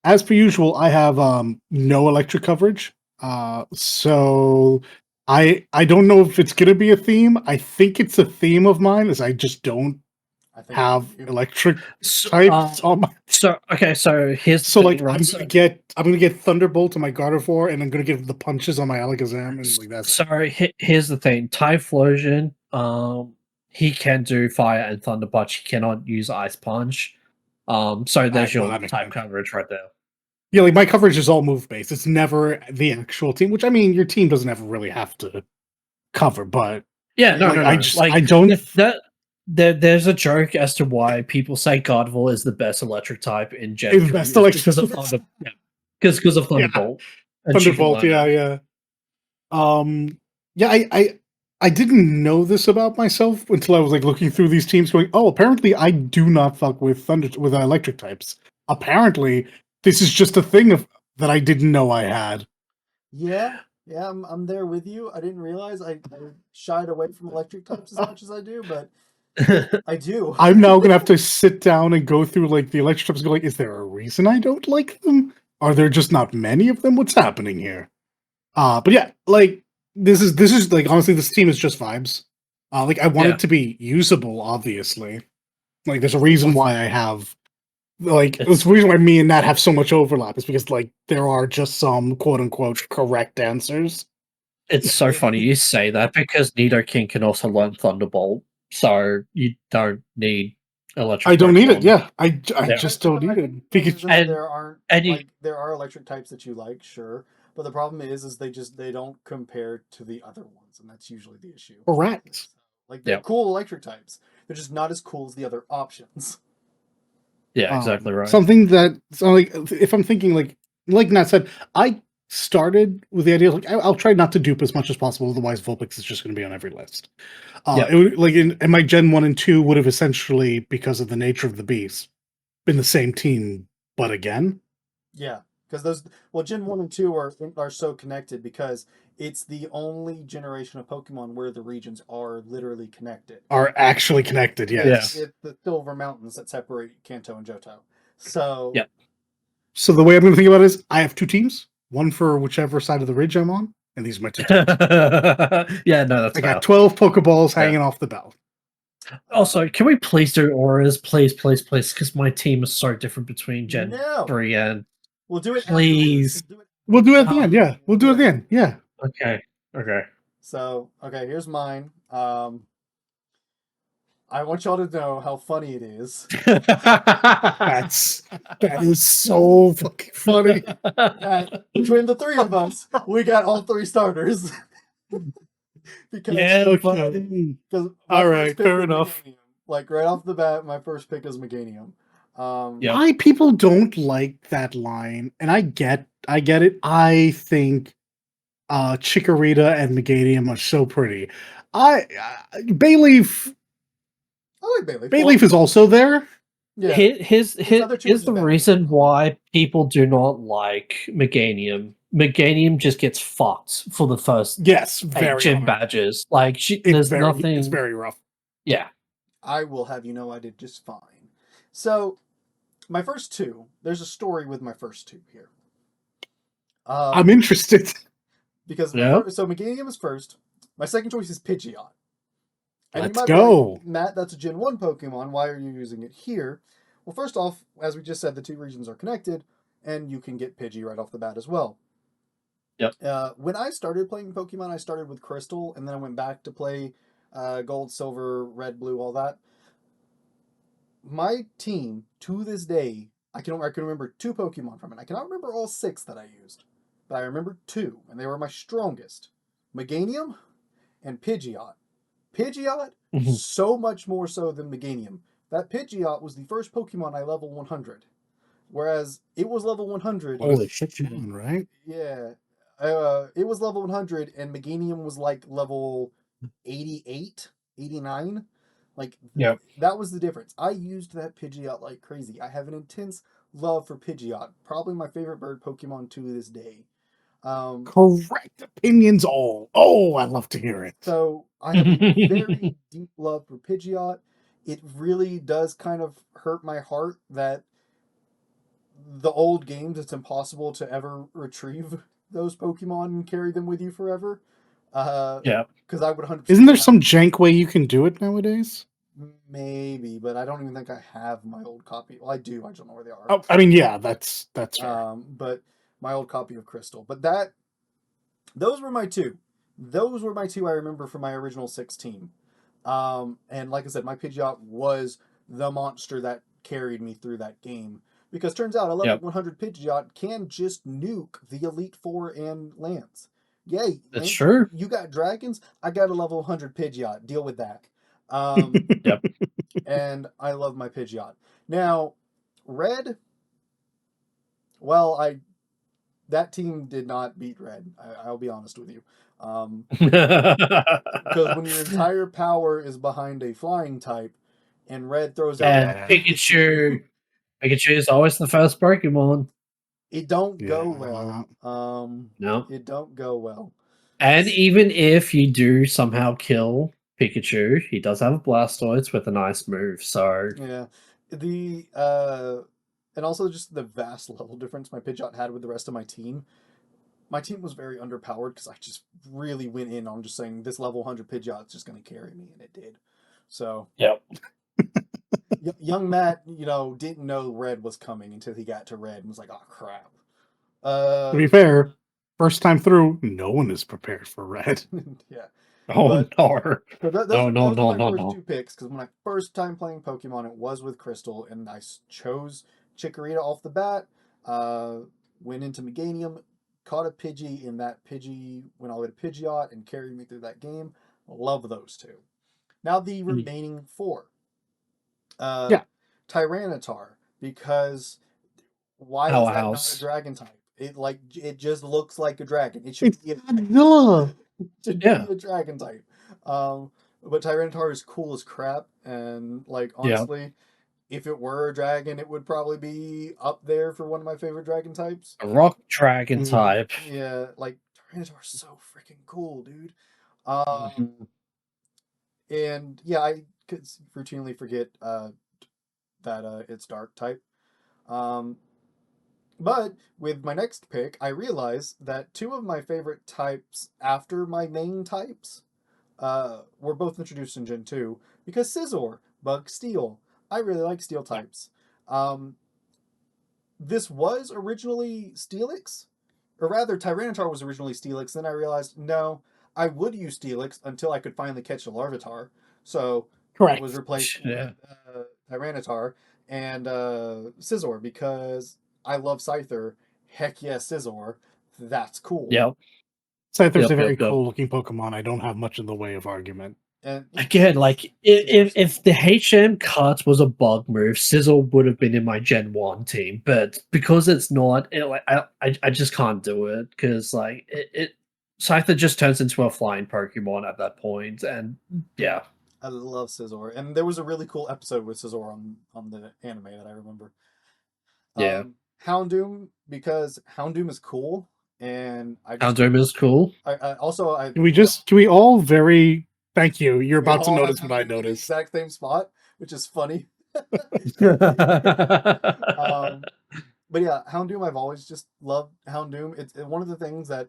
As per usual, I have no electric coverage. So I don't know if it's gonna be a theme. I think it's a theme of mine, as I just don't have electric types on my. So here's like I'm gonna get Thunderbolt on my Gardevoir, and I'm gonna get the punches on my Alakazam, and like that's. Sorry, here's the thing. Typhlosion, he can do Fire and Thunder Punch. He cannot use Ice Punch. So there's well, your that makes type sense. coverage right there. Yeah, like my coverage is all move based. It's never the actual team, which I mean, your team doesn't ever really have to cover, but Yeah, no, like no, I no. just Like I don't. there's a joke as to why people say Godville is the best electric type in Gen It's 3. best It's electric. because of Thunder, yeah, because of Yeah, Thunderbolt, and she can Thunderbolt. learn Yeah, it. yeah. Yeah, I didn't know this about myself until I was like looking through these teams, going, "Oh, apparently I do not fuck with electric types. Apparently, this is just a thing that I didn't know I had." Yeah, yeah, I'm there with you. I didn't realize I shied away from electric types as much as I do, but I do. I'm now gonna have to sit down and go through like the electric types and go like, "Is there a reason I don't like them? Are there just not many of them? What's happening here?" But yeah, like this is like honestly, this team is just vibes. Like I want Yeah. it to be usable, obviously. Like there's a reason why I have like there's a reason why me and Nat have so much overlap is because like there are just some quote unquote correct answers. It's so funny you say that because Nidoking can also learn Thunderbolt, so you don't need electric I don't need it. Pokemon. Yeah, I Yeah. just don't need it The because reason And there aren't you like there are electric types that you like, sure, but the problem is they don't compare to the other ones, and that's usually the issue. correct. Like they're yeah, cool electric types, they're just not as cool as the other options. yeah, exactly right. Something that so like if I'm thinking like Nat said, I started with the idea of, like I'll try not to dupe as much as possible, otherwise Vulpix is just going to be on every list. Yeah. It would, like in my Gen 1 and 2 would have essentially, because of the nature of the beast, been the same team, but again. Yeah, because Gen 1 and 2 are so connected because it's the only generation of Pokemon where the regions are literally connected. Are actually connected, yes. It's the Silver Mountains that separate Kanto and Johto. So Yeah. So the way I'm going to think about it is I have two teams, one for whichever side of the ridge I'm on, and these are my two teams. Yeah, no, that's I fair. got 12 Pokeballs Yeah. hanging off the belt. Also, can we please do auras? Please, please, please, because my team is so different between Gen No. 3 and We'll do it please. We'll do it at the end, yeah. We'll do it at the end, yeah. Okay. Okay. So, okay, here's mine. I want y'all to know how funny it is. That is so fucking funny. That between the three of us, we got all three starters. Because Yeah, Okay. because All right, fair enough. Meganium. Like right off the bat, my first pick is Meganium. Yep. Why people don't like that line, and I get it. I think Chikorita and Meganium are so pretty. Bayleaf I like Bayleaf. Bayleaf is also there. Yeah. Here's other two are here's just the bad. reason why people do not like Meganium. Meganium just gets fucked for the first Yes, 8 very gym hard. badges. Like there's nothing. It's very rough. Yeah. I will have you know I did just fine. So my first two, there's a story with my first two here. I'm interested. Because Yeah. so Meganium is first. My second choice is Pidgeot. And Let's you might go. be like, Matt, that's a Gen 1 Pokemon. Why are you using it here? Well, first off, as we just said, the two regions are connected, and you can get Pidgey right off the bat as well. Yep. When I started playing Pokemon, I started with Crystal, and then I went back to play Gold, Silver, Red, Blue, all that. My team, to this day, I can remember two Pokemon from it. I cannot remember all 6 that I used, but I remember 2, and they were my strongest. Meganium and Pidgeot. Pidgeot, so much more so than Meganium. That Pidgeot was the first Pokemon I level 100. Whereas it was level 100. Holy shit, right? Yeah. It was level 100, and Meganium was like level 88, 89. Like, Yep. that was the difference. I used that Pidgeot like crazy. I have an intense love for Pidgeot. Probably my favorite bird Pokemon to this day. Correct opinions all. Oh, I love to hear it. So I have a very deep love for Pidgeot. It really does kind of hurt my heart that the old games, it's impossible to ever retrieve those Pokemon and carry them with you forever. Yeah. Because I would 100%. Isn't there some jank way you can do it nowadays? Maybe, but I don't even think I have my old copy. Well, I do. I don't know where they are. Oh, I mean, yeah, that's fair. But my old copy of Crystal. But those were my two. Those were my two I remember from my original 6 team. And like I said, my Pidgeot was the monster that carried me through that game. Because turns out a level 100 Pidgeot can just nuke the Elite Four and Lance. Yay, It's Lance, true. you got dragons? I got a level 100 Pidgeot. Deal with that. Yep. And I love my Pidgeot. Now, Red, well, that team did not beat Red. I'll be honest with you. Because when your entire power is behind a flying type, and Red throws out And Pikachu is always the first Pokemon. it don't go well. No. It don't go well. And even if you do somehow kill Pikachu, he does have a Blastoise with a nice move. So Yeah, and also just the vast level difference my Pidgeot had with the rest of my team. My team was very underpowered because I just really went in on just saying this level 100 Pidgeot is just going to carry me, and it did. So yep. young Matt, didn't know Red was coming until he got to Red and was like, "Oh crap." To be fair, first time through, no one is prepared for Red. Yeah. Oh But, no. those are my first No. two picks because when I first time playing Pokemon, it was with Crystal, and I chose Chikorita off the bat. Went into Meganium, caught a Pidgey, and that Pidgey went all the way to Pidgeot and carried me through that game. Love those two. Now the remaining four. Yeah. Tyranitar, because why is that not a Powerhouse. dragon type? It just looks like a dragon. It should be Godzilla. be a dragon type. But Tyranitar is cool as crap, and honestly, if it were a dragon, it would probably be up there for one of my favorite dragon types. A rock dragon type. Yeah, Tyranitar is so freaking cool, dude. And yeah, I could routinely forget that it's dark type. But with my next pick, I realized that two of my favorite types after my main types were both introduced in Gen 2 because Scizor, Bug, Steel. I really like Steel types. This was originally Steelix, or rather, Tyranitar was originally Steelix. Then I realized, no, I would use Steelix until I could finally catch the Larvitar. So it was replaced with Tyranitar and Scizor because I love Scyther. Heck yeah, Scizor. That's cool. Yep. Scyther's a very cool looking Pokemon. I don't have much in the way of argument. And again, if the HM cut was a bug move, Sizzle would have been in my Gen 1 team, but because it's not, I just can't do it because Scyther just turns into a flying Pokemon at that point, and yeah. I love Scizor, and there was a really cool episode with Scizor on the anime that I remember. Yeah. Houndoom, because Houndoom is cool, and Houndoom is cool. Can we all very thank you. You're about to notice what I noticed. Exact same spot, which is funny. But yeah, Houndoom, I've always just loved Houndoom. It's one of the things that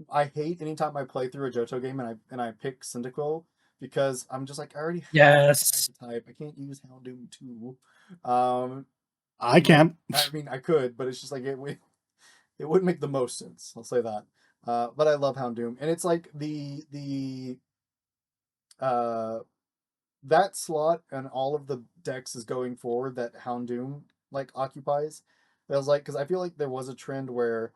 I hate anytime I play through a Johto game and I pick Cyndaquil because I'm just like, I already have a type. I can't use Houndoom too. I can't. I mean, I could, but it's just like it wouldn't make the most sense. I'll say that. But I love Houndoom, and it's like that slot and all of the decks is going forward that Houndoom occupies. That was because I feel like there was a trend where,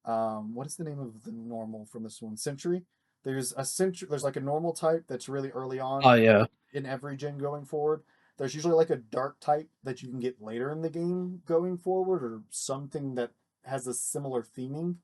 what is the name of the normal from this one? Century. There's a century. There's a normal type that's really early on. Oh yeah. In every gen going forward, there's usually a dark type that you can get later in the game going forward, or something that has a similar theming.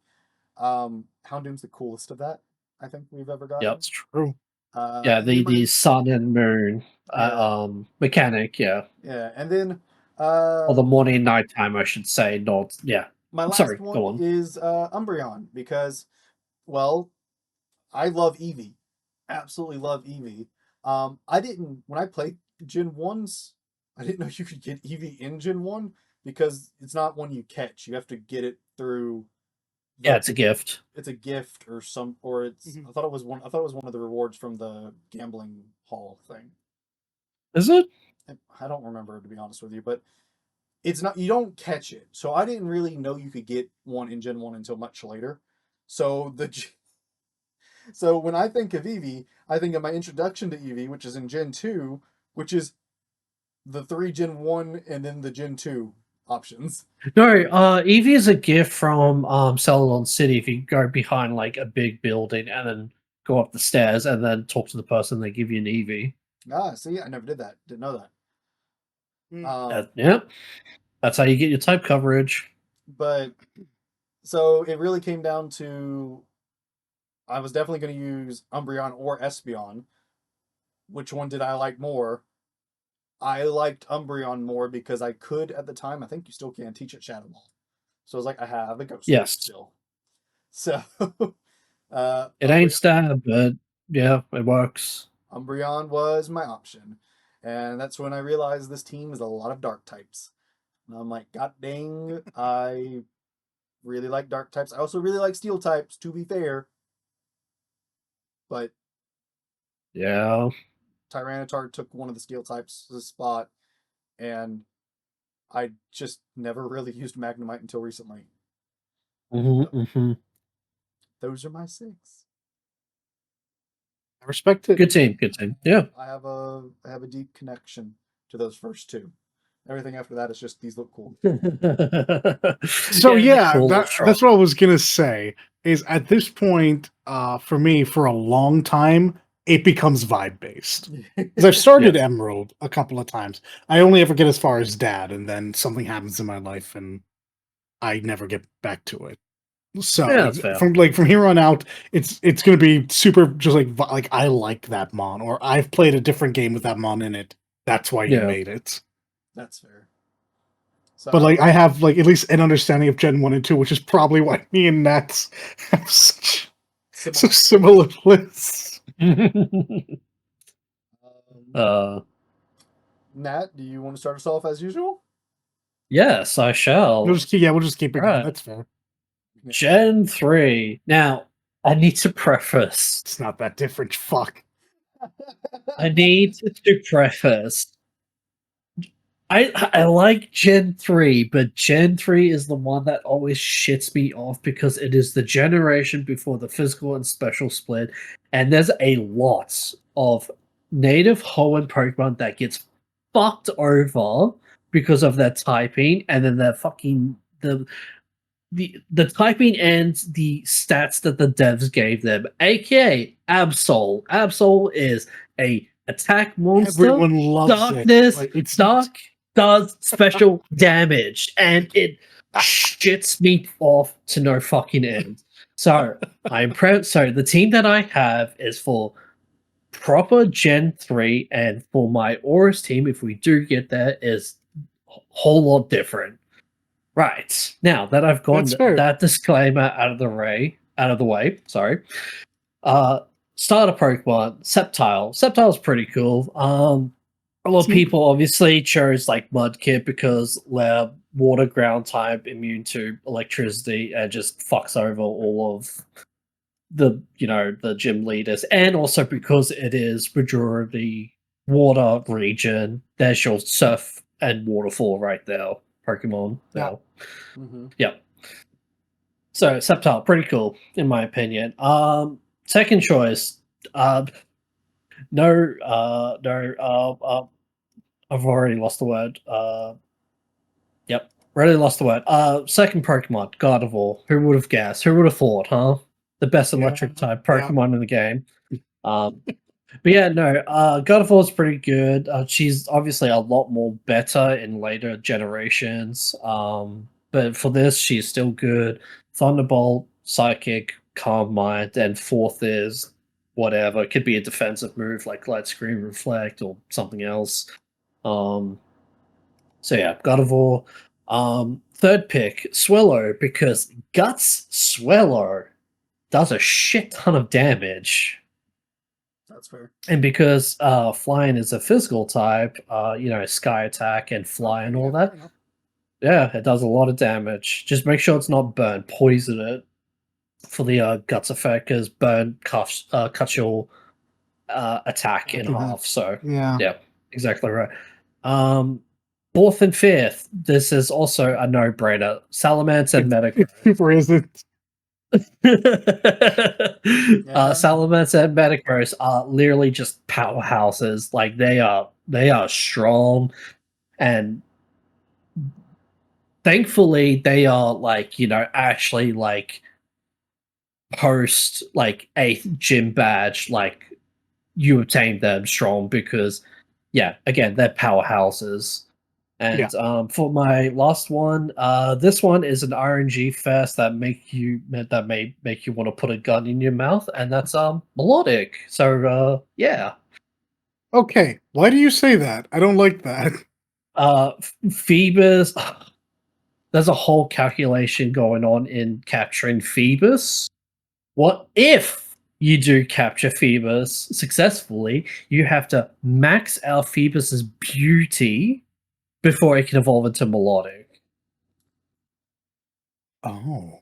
Houndoom's the coolest of that I think we've ever gotten. Yeah, it's true. Yeah, the sun and moon, Mekanik, yeah. Yeah, and then or the morning and nighttime, I should say. Not yeah. My last one is Umbreon because, well, I love Eevee, absolutely love Eevee. When I played Gen 1s, I didn't know you could get Eevee in Gen 1 because it's not one you catch. You have to get it through. Yeah, it's a gift. It's a gift or it's. I thought it was one of the rewards from the gambling hall thing. Is it? I don't remember, to be honest with you, but it's not. You don't catch it, so I didn't really know you could get one in Gen 1 until much later. So when I think of Eevee, I think of my introduction to Eevee, which is in Gen 2, which is the 3 Gen 1 and then the Gen 2 options. No, Eevee is a gift from Celadon City. If you go behind like a big building and then go up the stairs and then talk to the person, they give you an Eevee. Ah, see, I never did that. Didn't know that. Yeah, that's how you get your type coverage. But so it really came down to I was definitely going to use Umbreon or Espeon. Which one did I like more? I liked Umbreon more because I could at the time. I think you still can teach it Shadow Ball. So I was like, I have a Ghost Yes. still. So it ain't stab, but yeah, it works. Umbreon was my option. And that's when I realized this team is a lot of dark types. And I'm like, God dang, I really like dark types. I also really like steel types, to be fair. But yeah, Tyranitar took one of the steel types' spot, and I just never really used Magnemite until recently. Those are my 6. I respect it. Good team. Yeah. I have a deep connection to those first 2. Everything after that is just these look cool. So yeah, cool that's what I was gonna say. Is at this point, for me, for a long time, it becomes vibe based. Because I've started Emerald a couple of times. I only ever get as far as Dad, and then something happens in my life, and I never get back to it. So that's fair. from here on out, it's gonna be super just like I like that mon, or I've played a different game with that mon in it. That's why you made it. That's fair. So, but like I have like at least an understanding of Gen 1 and 2, which is probably why me and Nats have such similar lists. Nat, do you want to start us off as usual? Yes, I shall. We'll just keep it going. That's fair. Gen 3. Now, I need to preface. It's not that different. Fuck. I need to preface. I like Gen 3, but Gen 3 is the one that always shits me off because it is the generation before the physical and special split, and there's a lot of native Hoenn Pokemon that gets fucked over because of their typing, and then their fucking the typing and the stats that the devs gave them, aka Absol. Absol is a attack monster. Everyone loves darkness, it. It's dark does special damage, and it shits me off to no fucking end. So I'm proud. So the team that I have is for proper Gen 3, and for my Aurus team, if we do get there, is a whole lot different. Right. Now that I've gotten that disclaimer out of the way, sorry. Starter Pokemon, Sceptile. Sceptile's pretty cool. A lot of people obviously chose like Mudkip because they're water ground type, immune to electricity, and just fucks over all of the gym leaders, and also because it is majority water region. There's your surf and waterfall right there. Pokemon. Yeah. Yep. So Sceptile, pretty cool in my opinion. Second choice, no, I've already lost the word. Yep, already lost the word. Second Pokemon, Gardevoir. Who would have guessed? Who would have thought? Huh? The best electric type Pokemon in the game. But yeah, no, Gardevoir is pretty good. She's obviously a lot more better in later generations. But for this, she's still good. Thunderbolt, Psychic, Calm Mind, and fourth is whatever. It could be a defensive move like Light Screen Reflect or something else. So yeah, Gardevoir. Third pick, Swellow, because Guts Swellow does a shit ton of damage. That's fair. And because flying is a physical type, sky attack and fly and all that. Yeah, it does a lot of damage. Just make sure it's not burn. Poison it for the guts effect, because burn cuts your attack in half. So yeah, exactly right. Fourth and fifth, this is also a no-brainer. Salamence and Metagross. Super isn't. Salamence and Metagross are literally just powerhouses. Like they are strong, and thankfully they are like actually like post like 8th gym badge, like you obtain them strong because again they're powerhouses. And for my last one, this one is an RNG fest that may make you want to put a gun in your mouth, and that's melodic. So yeah. Okay, why do you say that? I don't like that. Phoebus, there's a whole calculation going on in capturing Phoebus. What if you do capture Phoebus successfully? You have to max out Phoebus's beauty before it can evolve into melodic. Oh,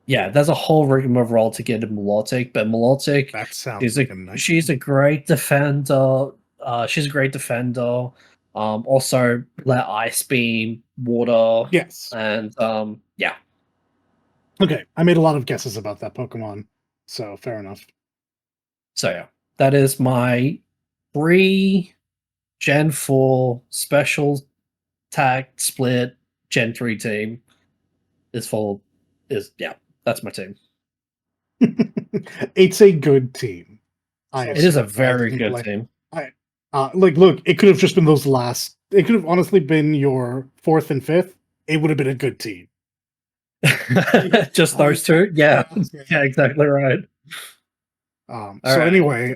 Yeah, there's a whole rigmarole to get a melodic, but melodic that sounds like a nice. she's a great defender. She's a great defender. Also let ice beam, water. Yes. And yeah. Okay, I made a lot of guesses about that Pokemon, so fair enough. So yeah, that is my 3 Gen 4 special tag split Gen 3 team. That's my team. It's a good team. It is a very good team. Look, it could have just been those last. It could have honestly been your 4th and 5th. It would have been a good team. Just those two? Yeah, yeah, exactly right. Anyway,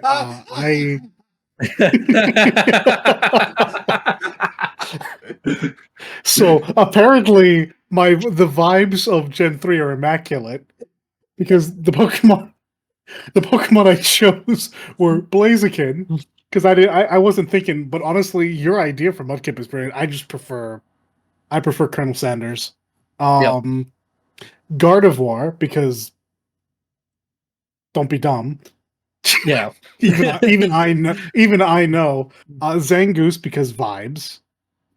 so apparently the vibes of Gen 3 are immaculate because the Pokemon I chose were Blaziken because I wasn't thinking, but honestly, your idea for Mudkip is brilliant. I prefer Colonel Sanders. Gardevoir because don't be dumb. Yeah. even I know. Zangoose because vibes.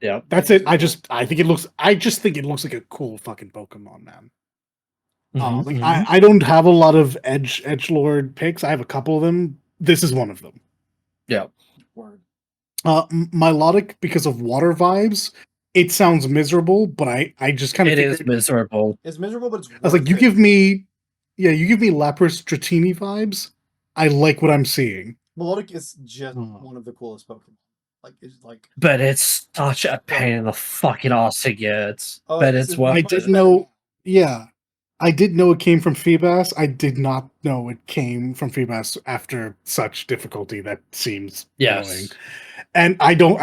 Yeah. That's it. I just think it looks like a cool fucking Pokemon, man. I don't have a lot of edgelord picks. I have a couple of them. This is one of them. Yeah. Milotic because of water vibes. It sounds miserable, but I just kind of is miserable. It's miserable, but it's I was like, you give me Lapras Dratini vibes. I like what I'm seeing. Melodic is just one of the coolest Pokemon. But it's such a pain in the fucking ass to get. But it's what I didn't know. Yeah, I did know it came from Feebas. I did not know it came from Feebas after such difficulty. That seems annoying. And I don't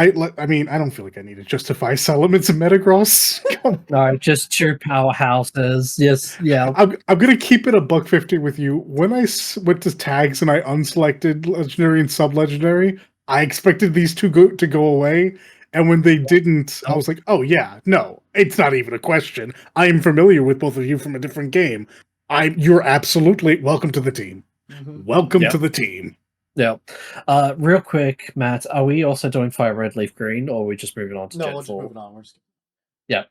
feel like I need to justify Salamence and Metagross. No, just 2 powerhouses. Yes, yeah. I'm gonna keep it $150 with you. When I went to tags and I unselected legendary and sub-legendary, I expected these two to go away, and when they didn't, I was like, "Oh yeah, no, it's not even a question. I am familiar with both of you from a different game. You're absolutely welcome to the team. Welcome to the team." Yeah. Real quick, Matt, are we also doing Fire Red, Leaf Green, or are we just moving on to Gen 4? No, we're just moving on. Yeah.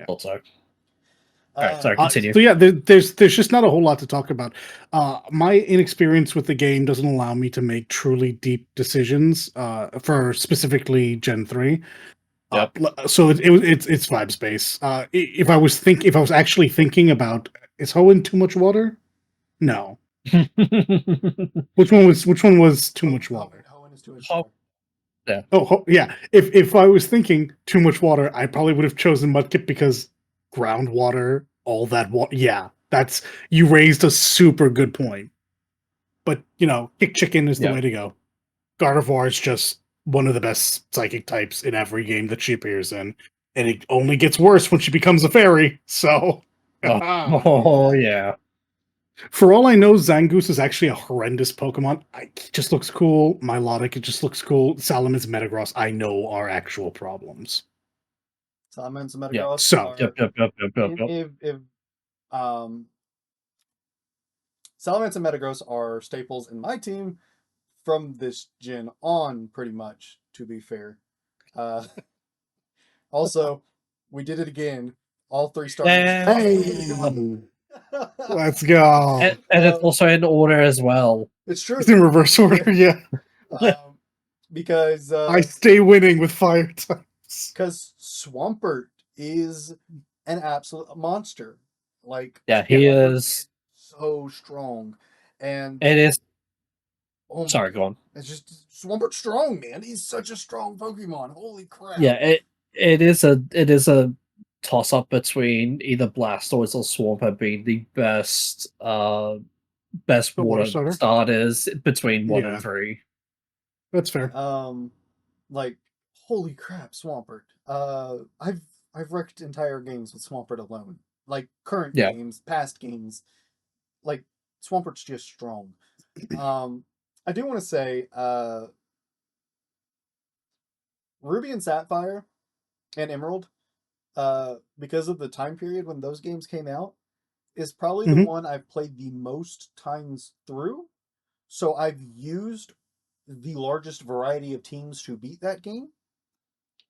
Also. Alright, sorry, continue. So yeah, there's just not a whole lot to talk about. My inexperience with the game doesn't allow me to make truly deep decisions for specifically Gen 3. So it's vibe space. If I was actually thinking about, is Hoenn too much water? No. Which one was too much water? Hoenn is too much water. Yeah. Yeah. If I was thinking too much water, I probably would have chosen Mudkip because groundwater, all that water. Yeah, you raised a super good point. But Kick Chicken is the way to go. Gardevoir is just one of the best psychic types in every game that she appears in, and it only gets worse when she becomes a fairy. So, yeah. For all I know, Zangoose is actually a horrendous Pokemon. It just looks cool. Milotic, it just looks cool. Salamence, Metagross, I know are actual problems. Salamence and Metagross. So, if Salamence and Metagross are staples in my team from this gen on, pretty much, to be fair. Also, we did it again. All 3 stars. Let's go. And it's also in order as well. It's true. It's in reverse order, yeah. Because I stay winning with fire types. because Swampert is an absolute monster. Like, Yeah, he Swampert is. so strong, and It is. oh my Sorry, god, go on. it's just Swampert's strong, man. He's such a strong Pokemon. Holy crap! Yeah, it is a toss up between either Blastoise or Swampert being the best The water water starter? starters between 1 and Yeah. 3. That's fair. Like, holy crap, Swampert. I've wrecked entire games with Swampert alone. Like current Yeah. games, past games. Like, Swampert's just strong. I do want to say, Ruby and Sapphire and Emerald, because of the time period when those games came out, is probably the Mhm. one I've played the most times through. So I've used the largest variety of teams to beat that game.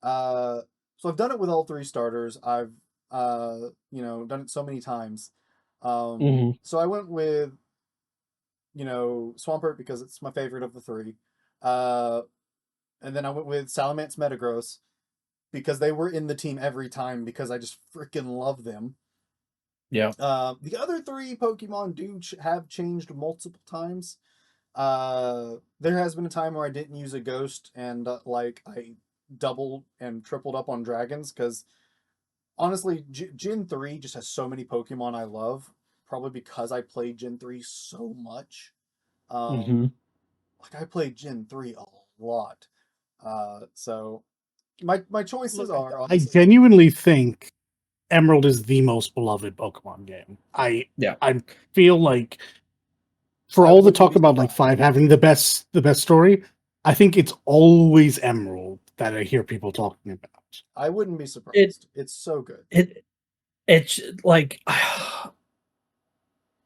So I've done it with all three starters. I've done it so many times. hmm So I went with Swampert because it's my favorite of the three. Uh, and then I went with Salamence Metagross because they were in the team every time because I just freaking love them. Yeah. The other three Pokemon do have changed multiple times. There has been a time where I didn't use a ghost and I doubled and tripled up on dragons because honestly, Gen 3 just has so many Pokemon I love, probably because I played Gen 3 so much. hmm Like I played Gen 3 a lot. So my choices Look, are I honestly genuinely think Emerald is the most beloved Pokemon game. Yeah. I feel like for I all the wouldn't talk be about like surprised. 5 having the best story, I think it's always Emerald that I hear people talking about. I wouldn't be It surprised. It's so good. it's like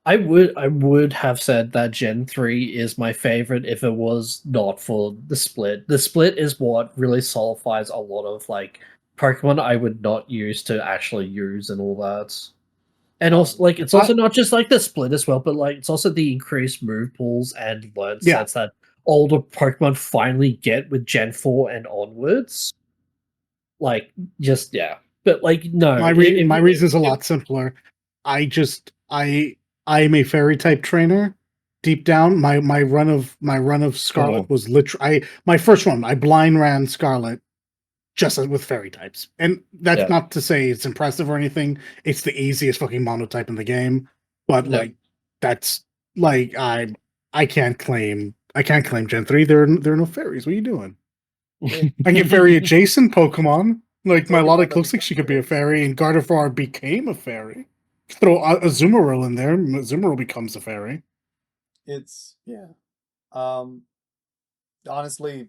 I would have said that Gen 3 is my favorite if it was not for the split. The split is what really solidifies a lot of like Pokemon I would not use to actually use and all that. And also, like, it's I also not just like the split as well, but like it's also the increased move pools and learn Yeah, sets that older Pokemon finally get with Gen 4 and onwards. Like, just yeah. But like, no, my reason is a lot simpler. I'm a fairy type trainer. Deep down, my run of Scarlet oh, was literally my first one. I blind ran Scarlet just with fairy types, and that's yeah, not to say it's impressive or anything. It's the easiest fucking monotype in the game, but yeah. like that's like I can't claim Gen 3. There are no fairies. What are you doing? It, I can get fairy adjacent Pokemon. Like my Pokemon Logic that looks like become she could be a fairies. fairy, and Gardevoir became a fairy. Throw a Azumarill in there, Azumarill becomes a fairy. It's yeah. Um, Honestly,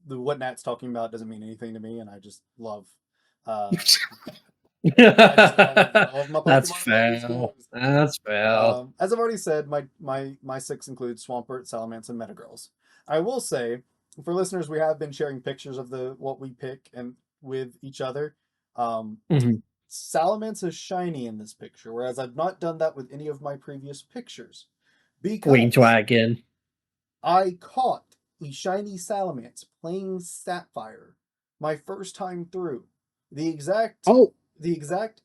what Nat's talking about doesn't mean anything to me, and I just love. Uh, I just love all of my That's Pokemon in all these fair. games. That's fair. As I've already said, my six includes Swampert, Salamence, and Metagross. I will say, for listeners, we have been sharing pictures of the what we pick and with each other. Um, Mhm. Salamence is shiny in this picture, whereas I've not done that with any of my previous pictures Queen because Dragon. I caught a shiny Salamence playing Sapphire my first time through. The exact Oh, the exact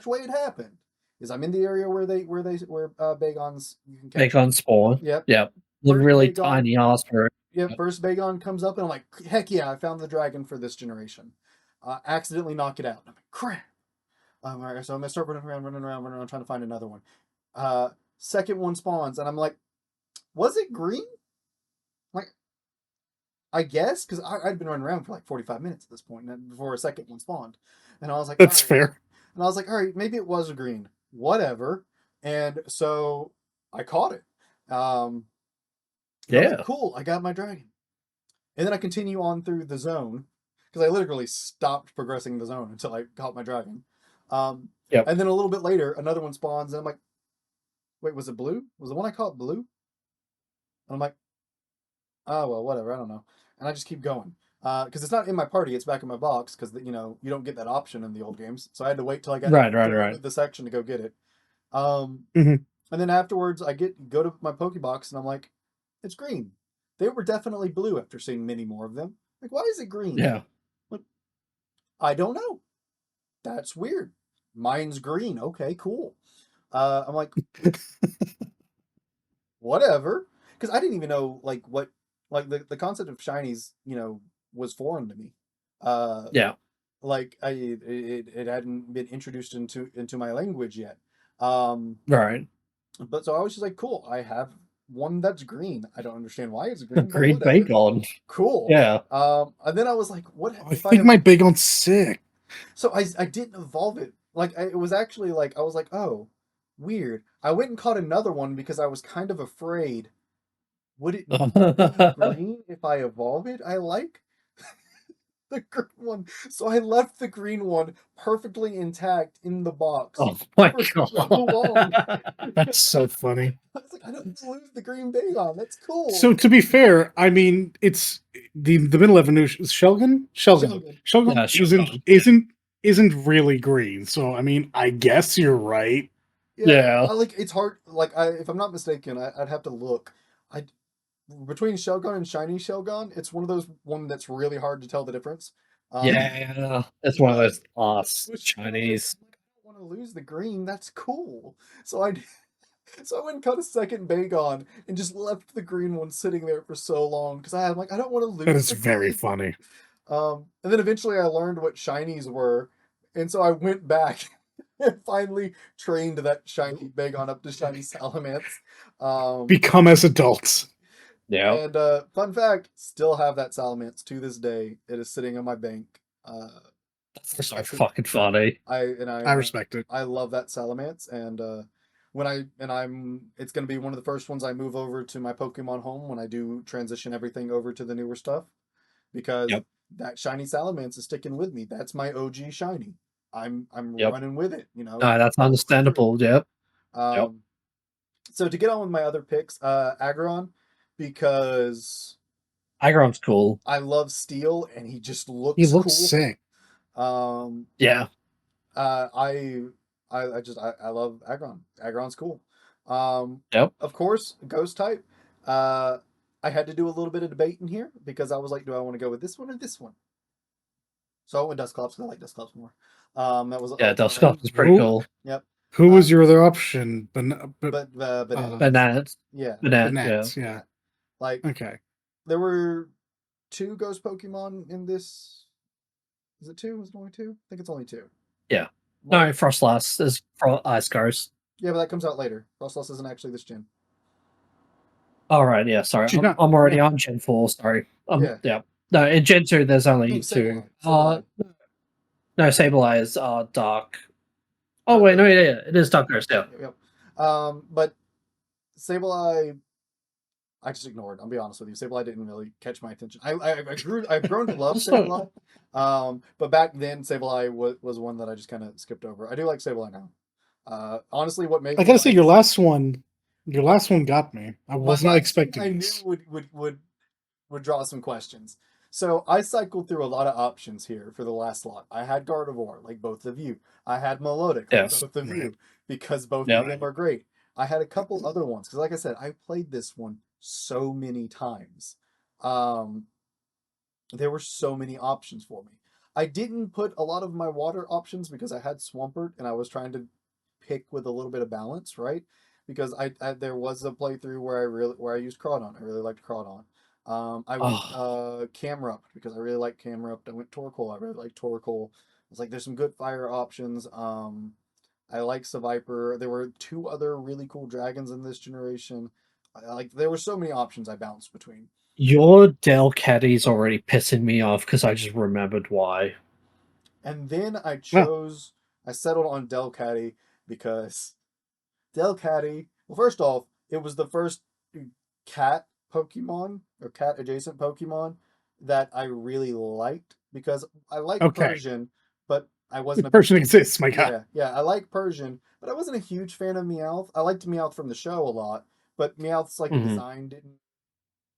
way it happened is I'm in the area where Bagons you can catch Big them. on Spawn. Yep. Yep. The First really Bagon tiny ass for Yep, first Bagon comes up and I'm like, heck yeah, I found the dragon for this generation. Accidentally knock it out. I'm like, crap. All right, so I'm gonna start running around, trying to find another one. Uh, Second one spawns, and I'm like, was it green? Like, I guess because I'd been running around for like 45 minutes at this point before a second one spawned, and I was like, all that's right, fair. maybe it was a green, whatever. And so I caught it, and I'm like, Yeah. cool, I got my dragon. And then I continue on through the zone because I literally stopped progressing the zone until I caught my dragon. Um, Yep. and then a little bit later, another one spawns, and I'm like, wait, was it blue? Was the one I caught blue? And I'm like, oh well, whatever, I don't know. And I just keep going because it's not in my party; it's back in my box because you don't get that option in the old games. So I had to wait till I got Right, to right, the end right. of the section to go get it. Mhm. And then afterwards, I go to my Pokebox and I'm like, it's green. They were definitely blue after seeing many more of them. Like, why is it green? Yeah. Like, I don't know. That's weird. Mine's green. Okay, cool. I'm like, whatever, because I didn't even know like what like the concept of shinies, was foreign to me. Uh, Yeah. like it hadn't been introduced into my language yet. Um, Right. but so I was just like, cool. I have one that's green. I don't understand why it's A green, but green whatever. bacon. Cool. Yeah. And then I was like, what I if I think my Bagon's sick. So I didn't evolve it. It was actually like I was like, oh, weird. I went and caught another one because I was kind of afraid. Would it not be green if I evolve it? I like the green one. So I left the green one perfectly intact in the box Oh my for so long. god. That's so funny. I was like, I don't want to lose the green Bagon. That's cool. So to be fair, I mean, it's the middle evolution. Shelgon, Shelgon, Shogun. Shelgon Yeah, isn't Shogun. isn't really green. So I mean, I guess you're right. Yeah, Yeah. I like it's hard. Like if I'm not mistaken, I'd have to look. I Between Shogun and Shiny Shogun, it's one of those one that's really hard to tell the difference. Yeah. It's one of But those I lost was trying to. Chinese. I'm like, I don't want to lose the green. That's cool. So I so I went and cut a second Bagon and just left the green one sitting there for so long because I'm like, I don't want to That lose is the very green. funny. And then eventually I learned what shinies were, and so I went back and finally trained that shiny Bagon up to shiny Salamence. Um, Become as adults. Yeah. and fun fact, still have that Salamence to this day. It is sitting in my bank. That's so I think fucking funny. I respect it. I love that Salamence, and it's gonna be one of the first ones I move over to my Pokemon home when I do transition everything over to the newer stuff, because Yep. that shiny Salamence is sticking with me. That's my OG shiny. I'm Yep. running with it, That's all the way through. understandable. Yep. Yep. Um, so to get on with my other picks, Aggron, because Aggron's cool. I love Steel and he just He looks looks cool. sick. Um, Yeah. I I love Aggron. Aggron's cool. Yep. Of course, Ghost type. Uh, I had to do a little bit of debate in here because I was like, do I want to go with this one or this one? So I went Dusclops because I like Dusclops more. That was Yeah, Who Dusclops is pretty who cool. yep. who Uh, was your other option? Bananas. Bananas. Yeah, Banat, yeah. Banats, yeah. yeah. Like Okay. there were two Ghost Pokemon in this. Is it two? Was it only two? I think it's only two. Yeah. No, Well, Frostlass is Ice Ghost. yeah, but that comes out later. Frostlass isn't actually this gen. All right, yeah, sorry. She's I'm, not. I'm already on Gen 4, sorry. Yeah. Yeah. No, in Gen 2 there's only No, two. Sableye. Sableye. No, Sableye is dark. Oh Dark wait, no, Ghost. yeah, it is Dark Ghost, yeah. Yep. But Sableye, I just ignored. I'll be honest with you. Sableye didn't really catch my attention. I've grown to love Also, Sableye. But back then Sableye was one that I just kind of skipped over. I do like Sableye now. Honestly, what made I me gotta say, like your last one got me. I my was not last one expecting I knew this. would draw some questions. So I cycled through a lot of options here for the last lot. I had Gardevoir, like both of you. I had Melodic, like yes. both of Right. you, because both Yeah. of them are great. I had a couple other ones because, like I said, I played this one so many times. Um, there were so many options for me. I didn't put a lot of my water options because I had Swampert and I was trying to pick with a little bit of balance, right? Because there was a playthrough where I used Crawdon. I really liked Crawdon. I went Oh, Camerupt because I really like Camerupt. I went Torkoal. I really like Torkoal. It's like there's some good fire options. I like Seviper. There were two other really cool dragons in this generation. Like there were so many options I bounced between. your Delcatty's already pissing me off because I just remembered why. And then Well, I settled on Delcatty because Delcatty, well, first off, it was the first cat Pokemon or cat adjacent Pokemon that I really liked because I like okay. Persian, but I The wasn't a person exists, my god. yeah, I like Persian, but I wasn't a huge fan of Meowth. I liked Meowth from the show a lot, but Meowth's like Hmm. design didn't.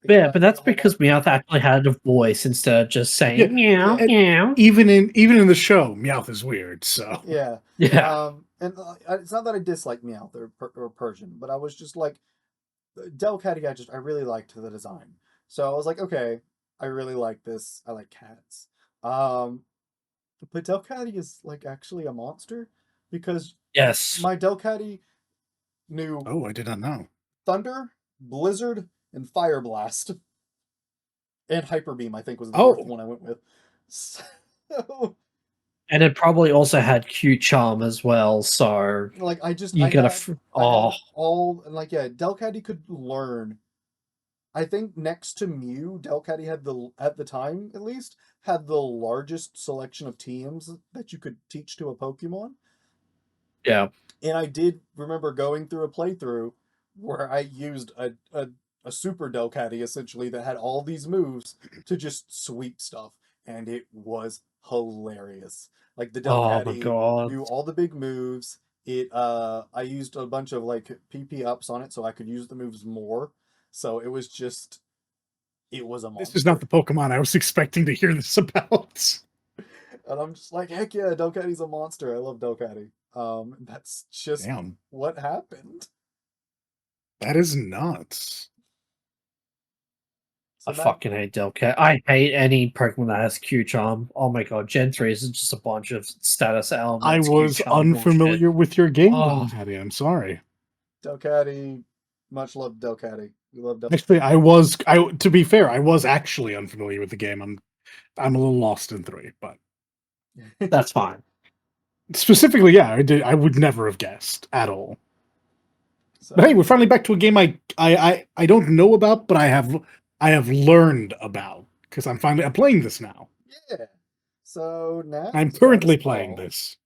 Yeah, but that's because Meowth actually had a voice instead of just saying meow, and meow. Even in the show, Meowth is weird. So Yeah. Yeah. And it's not that I dislike Meowth or Persian, but I was just like, Delcatty, I really liked the design. So I was like, okay, I really like this. I like cats. Um, but Delcatty is like actually a monster because Yes. my Delcatty knew oh, I did not know. Thunder, Blizzard, and Fire Blast. And Hyper Beam, I think, was the Oh. fourth one I went with. So, And it probably also had Q Charm as well, so like, I you gotta. had all, like, yeah, Delcatty could learn. I think next to Mew, Delcatty had at the time at least, had the largest selection of TMs that you could teach to a Pokemon. Yeah. And I did remember going through a playthrough where I used a super Delcatty essentially that had all these moves to just sweep stuff, and it was hilarious. Like the Oh my Delcatty god. knew all the big moves. I used a bunch of like PP ups on it so I could use the moves more. So it was a monster. This is not the Pokemon I was expecting to hear this about. And I'm just like, heck yeah, Delcatty's a monster. I love Delcatty. That's just Damn, what happened. that is nuts. So I fucking hate Delcat. I hate any Pokemon that has Q Charm. Oh my god, Gen 3 is just a bunch of status elements. I was Q-charm unfamiliar with your game, Oh. Delcatty. I'm sorry. Delcatty, much love Delcatty. We love Delcatty. Actually, to be fair, I was actually unfamiliar with the game. I'm a little lost in 3, but That's fine. specifically, yeah, I would never have guessed at all. So, But hey, we're finally back to a game I don't know about, but I have learned about because I'm playing this now. yeah. So now I'm currently playing this.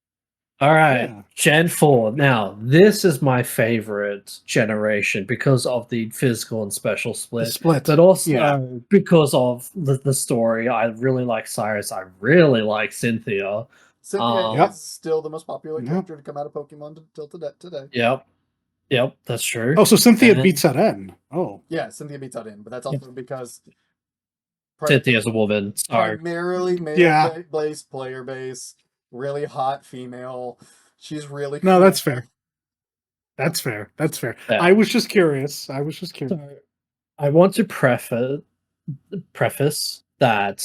All right, Yeah. Gen 4. Now, this is my favorite generation because of the physical and special The split. split, But also yeah. because of the story. I really like Cyrus. I really like Cynthia. Cynthia is still the most popular character to come out of Pokemon until today. Yep, that's true. Oh, so Cynthia beats out N. Oh. Yeah, Cynthia beats out N, but that's also because Cynthia's a woman. Primarily male-based player base, really hot female. She's really cool. No, that's fair. That's fair. Yeah. I was just curious. So, I want to preface that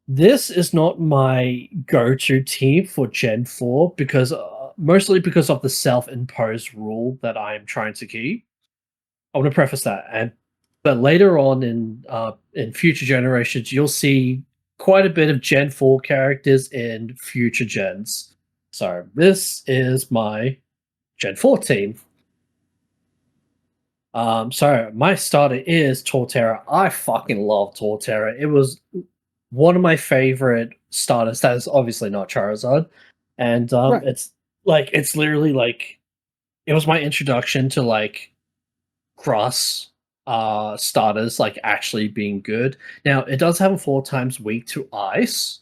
this is not my go-to team for Gen 4 because mostly because of the self-imposed rule that I am trying to keep. I want to preface that, but later on in future generations, you'll see quite a bit of Gen 4 characters in future gens. So this is my Gen 4 team. So my starter is Torterra. I fucking love Torterra. It was one of my favorite starters. That is obviously not Charizard. And it's literally like it was my introduction to like grass starters like actually being good. Now it does have a 4 times weak to ice,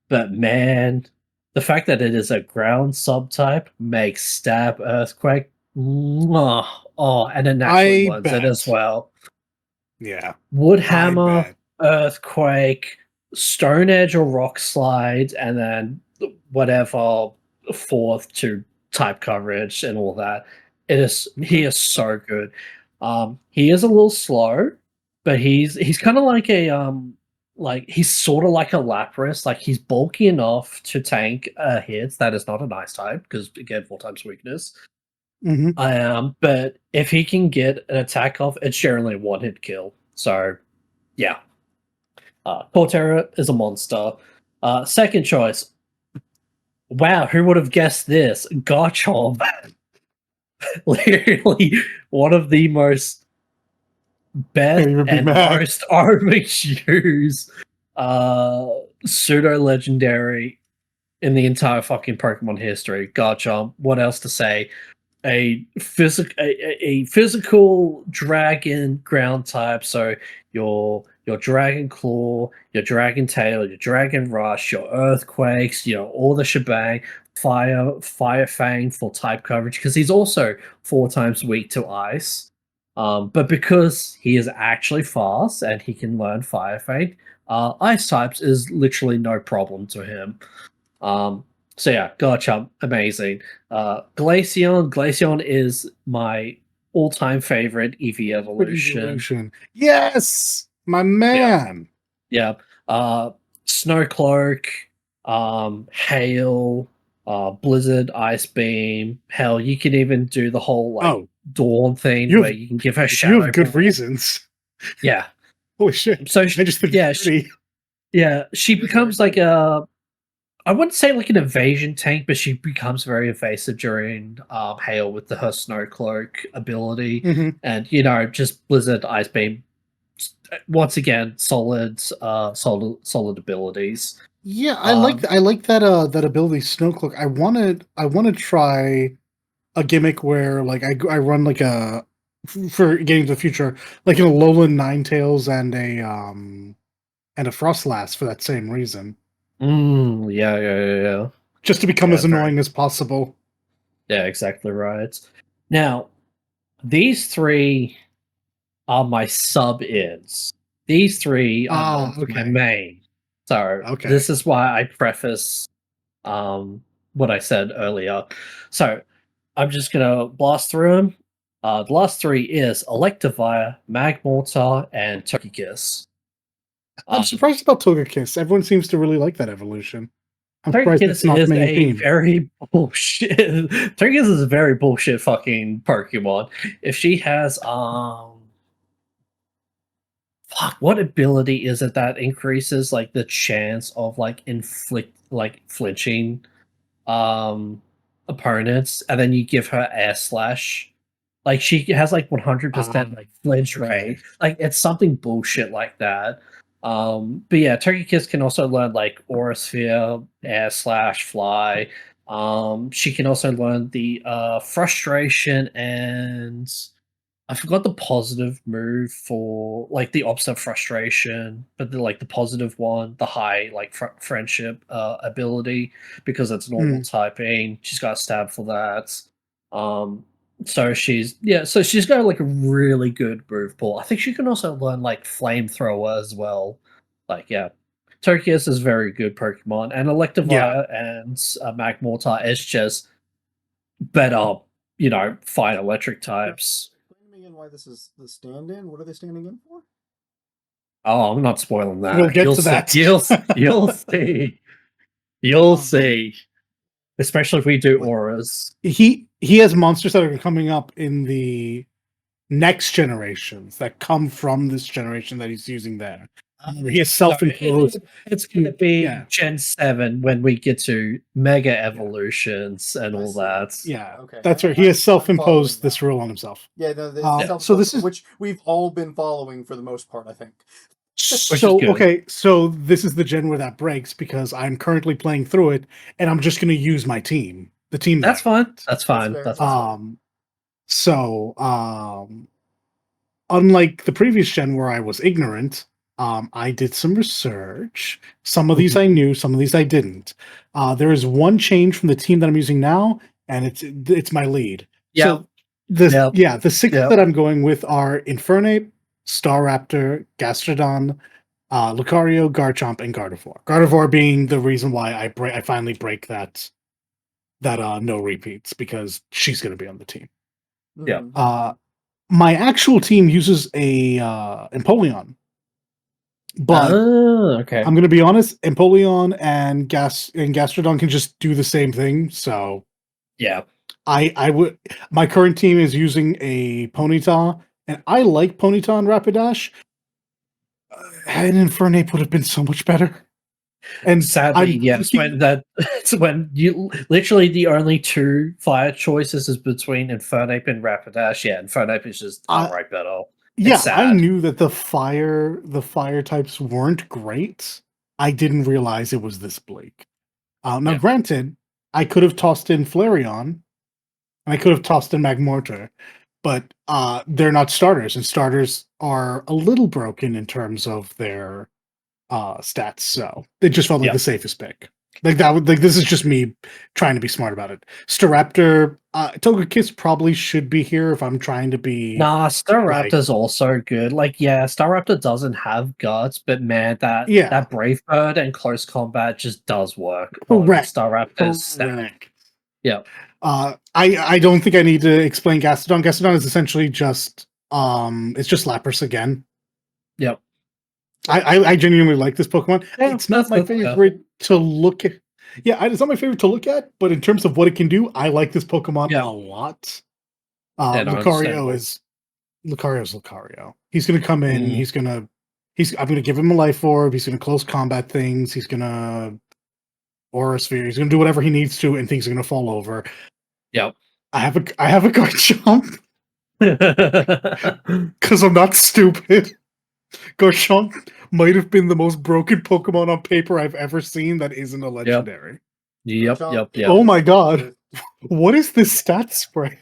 but man, the fact that it is a ground subtype makes stab earthquake. And it naturally learns it as well. Yeah. Wood hammer, earthquake, stone edge or rock slide, and then whatever 4th to type coverage and all that. He is so good. He is a little slow, but he's kind of like he's sort of like a Lapras. Like he's bulky enough to tank hits. That is not a nice type because again 4 times weakness. But if he can get an attack off, it's generally a 1-hit kill. So yeah. Torterra is a monster. Second choice. Wow, who would have guessed this? Garchomp. Literally one of the most best and most overused pseudo legendary in the entire fucking Pokemon history. Garchomp. What else to say? A physical dragon ground type. So your Dragon Claw, your Dragon Tail, your Dragon Rush, your Earthquakes, all the shebang. Fire Fang for type coverage because he's also 4 times weak to ice. But because he is actually fast and he can learn Fire Fang, Ice types is literally no problem to him. So yeah, Garchomp, amazing. Glaceon is my all-time favorite EV evolution. Yes, my man. Yeah. Snowcloak, Hail, Blizzard, Ice Beam. Hell, you can even do the whole like Oh, Dawn thing you where have you can give her you Shadow have good Ball. reasons. Yeah. Holy shit! So I just think yeah, it's pretty. she It is very becomes like pretty. I wouldn't say like an evasion tank, but she becomes very evasive during Hail with her Snow Cloak ability, Mhm. and just Blizzard, Ice Beam. Once again, solid abilities. Yeah, Um, I like that that ability, Snowcloak. I wanna try a gimmick where like I run like a for getting to the future, like a Alolan Ninetales and a Frostlass for that same reason. yeah. Just to become Yeah, as annoying as possible. yeah, exactly right. Now, these three are my sub-ins. These three are Ah, my okay. main. So Okay. this is why I preface what I said earlier. So I'm just gonna blast through them. The last three is Electivire, Magmortar, and Togekiss. I'm Um, surprised about Togekiss. Everyone seems to really like that evolution. I'm surprised it's Togekiss not is main a theme. very bullshit. Togekiss is a very bullshit fucking Pokemon. If she has fuck, what ability is it that increases like the chance of like flinching um opponents, and then you give her air slash? Like she has like 100% like flinch Okay. rate. Like it's something bullshit like that. But yeah, Turkey Kiss can also learn like Aura Sphere, air slash, fly. She can also learn the frustration, and I forgot the positive move for like the opposite frustration, but the positive one, the high like friendship ability, because it's normal Hmm. typing. She's got a stab for that. Um, so she's got like a really good move pool. I think she can also learn like flamethrower as well. Like yeah, Turkius is very good Pokemon, and Yeah. Electivire and Magmortar is just better, fire electric types. Explain to me again why this is the stand-in. What are they standing in for? Oh, I'm not spoiling We'll that. get You'll to see. that. You'll see. You'll Um, see. Especially if we do What? auras. he has monsters that are coming up in the next generations that come from this generation that he's using there. He has No, self-imposed. it's gonna be Yeah, Gen 7 when we get to Mega Evolutions and I all see. that. yeah. Okay, That's right. He has I'm following self-imposed this now. rule on himself. Yeah, no, the Yeah. So self-imposed, this is which we've all been following for the most part, I think. Which is so good. okay. So this is the gen where that breaks because I'm currently playing through it, and I'm just going to use my team, the team that That's I fine. want. That's That's fine. fair. That's That's fine. fair. So unlike the previous gen where I was ignorant, I did some research. Some of these I knew, some of these I didn't. There is one change from the team that I'm using now, and it's my lead. Yeah. So the six Yep. that I'm going with are Infernape, Staraptor, Gastrodon, Lucario, Garchomp, and Gardevoir. Gardevoir being the reason why I finally break that no repeats because she's going to be on the team. Yeah. Mhm. My actual team uses a Empoleon, but Okay. I'm going to be honest, Empoleon and Gastrodon can just do the same thing. So Yeah. I would my current team is using a Ponyta, and I like Ponyta and Rapidash. And Infernape would have been so much better. And Sadly, I'm yes. It's when you literally the only two fire choices is between Infernape and Rapidash. Yeah, Infernape is just I outright better. It's yeah, I sad. knew that the fire types weren't great. I didn't realize it was this bleak. Now, Yeah. granted, I could have tossed in Flareon, and I could have tossed in Magmortar, but they're not starters, and starters are a little broken in terms of their stats. So it just felt like Yeah. the safest pick. Like that would like this is just me trying to be smart about it. Staraptor, Togekiss probably should be here if I'm trying to be Nah, like Staraptor's also good. Like, yeah, Staraptor doesn't have guts, but man, yeah, that Brave Bird and close combat just does work on correct. Staraptor's stat. Correct. Yeah. I don't think I need to explain Gastrodon. Gastrodon is essentially just it's just Lapras again. Yep. I genuinely like this Pokemon. Yeah, It's not my favorite to look at. Yeah, it's not my favorite to look at, but in terms of what it can do, I like this Pokemon Yeah. a lot. Yeah, no, understandable. Lucario's Lucario. He's gonna come in. Mhm. I'm gonna give him a life orb. He's gonna close combat things. He's gonna aura sphere. He's gonna do whatever he needs to, and things are gonna fall over. Yep. I have a Garchomp because I'm not stupid. Garchomp might have been the most broken Pokemon on paper I've ever seen that isn't a legendary. Yep. Oh my god. What is this stat spread?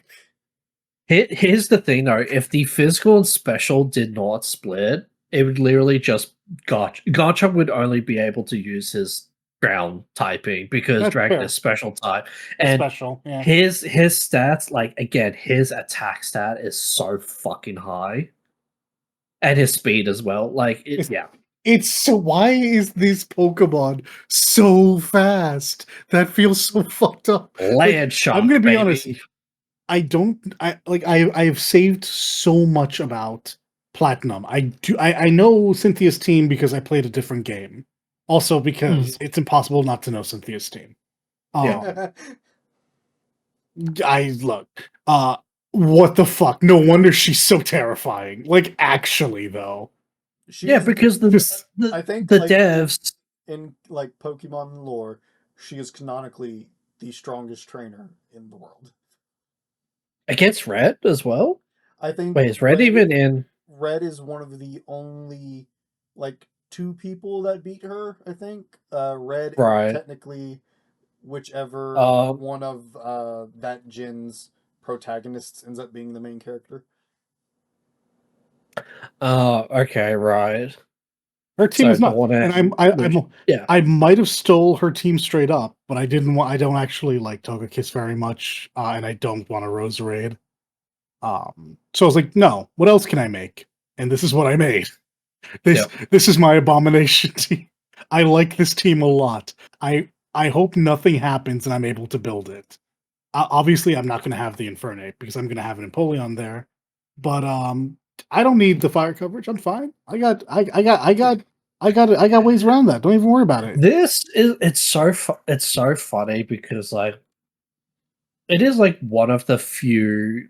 Here's the thing though, if the physical and special did not split, it would literally just Garchomp would only be able to use his ground typing because That's Dragon fair. is special type. And Special, yeah. his stats, like again, his attack stat is so fucking high. And his speed as well. Like yeah. It's so why is this Pokemon so fast? That feels so fucked up. Land shock, I'm gonna be baby. honest. I have saved so much about Platinum. I know Cynthia's team because I played a different game. Also because it's impossible not to know Cynthia's team. Yeah. I look. What the fuck? No wonder she's so terrifying. Like actually though. Yeah, because I think the like, devs in like Pokemon lore, she is canonically the strongest trainer in the world. Against Red as well? I think Wait, is Red even in? Red is one of the only like two people that beat her, I think. Red Right. technically whichever one of that Jin's protagonists ends up being the main character. Oh, okay, right. Her team is not, and yeah. I might have stole her team straight up, but I didn't want. I don't actually like Togekiss very much, and I don't want a Roserade. So I was like, no. What else can I make? And this is what I made. This is my abomination team. I like this team a lot. I hope nothing happens and I'm able to build it. Obviously, I'm not going to have the Infernape because I'm going to have an Empoleon there. But I don't need the fire coverage. I'm fine. I got ways around that. Don't even worry about it. It's so funny because like it is like one of the few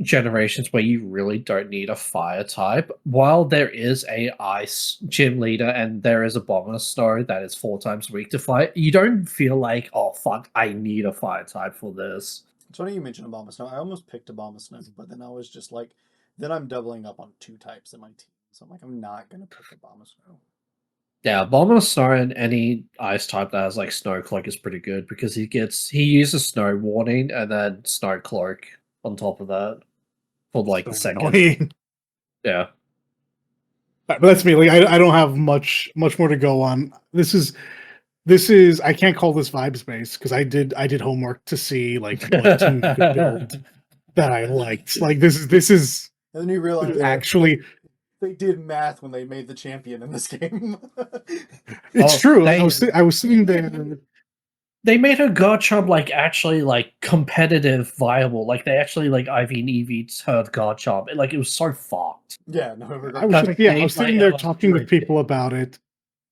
generations where you really don't need a fire type. While there is a ice gym leader and there is a bomber snow that is 4 times weak to fire, you don't feel like, oh fuck, I need a fire type for this. It's funny you mentioned Abomasnow. I almost picked Abomasnow, but then I was just like, then I'm doubling up on 2 types in my team. So I'm like, I'm not gonna pick Abomasnow. Yeah, Bomber and any ice type that has like Snow Cloak is pretty good because he uses Snow Warning and then Snow Cloak on top of that for like the second. Annoying. Yeah. But that's me. Like I don't have much more to go on. This is I can't call this vibes based because I did homework to see like what team you could build that I liked. Like this is and then you realize actually they did math when they made the champion in this game. It's true. I was sitting there. They made her Garchomp like actually like competitive viable. Like they actually like IV and EV'd her Garchomp. Like it was so fucked. Yeah, no, I was sitting there talking with people about it.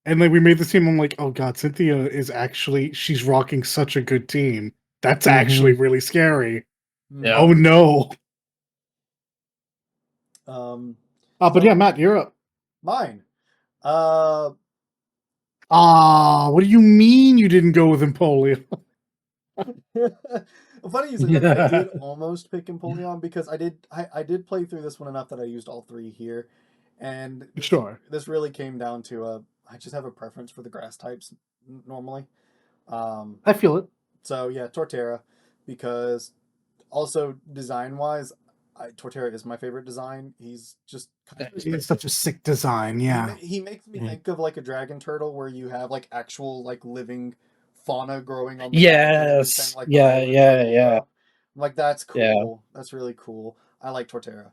And like we made the team, I'm like, oh god, Cynthia is actually she's rocking such a good team. That's actually really scary. Yeah. Oh no. But yeah, Matt, you're up. Mine. What do you mean you didn't go with Empoleon? Funny you said that. I did almost pick Empoleon because I did play through this one enough that I used all 3 here. And this really came down to I just have a preference for the grass types normally. I feel it. So yeah, Torterra, because also design wise, Torterra is my favorite design. He's just he's such a sick design. Yeah, he makes me think of like a dragon turtle where you have like actual like living fauna growing on the back end and saying Yes. like the Yeah. islands Yeah. are Yeah. Laura. I'm like, that's Yeah. cool. That's really cool. I like Torterra.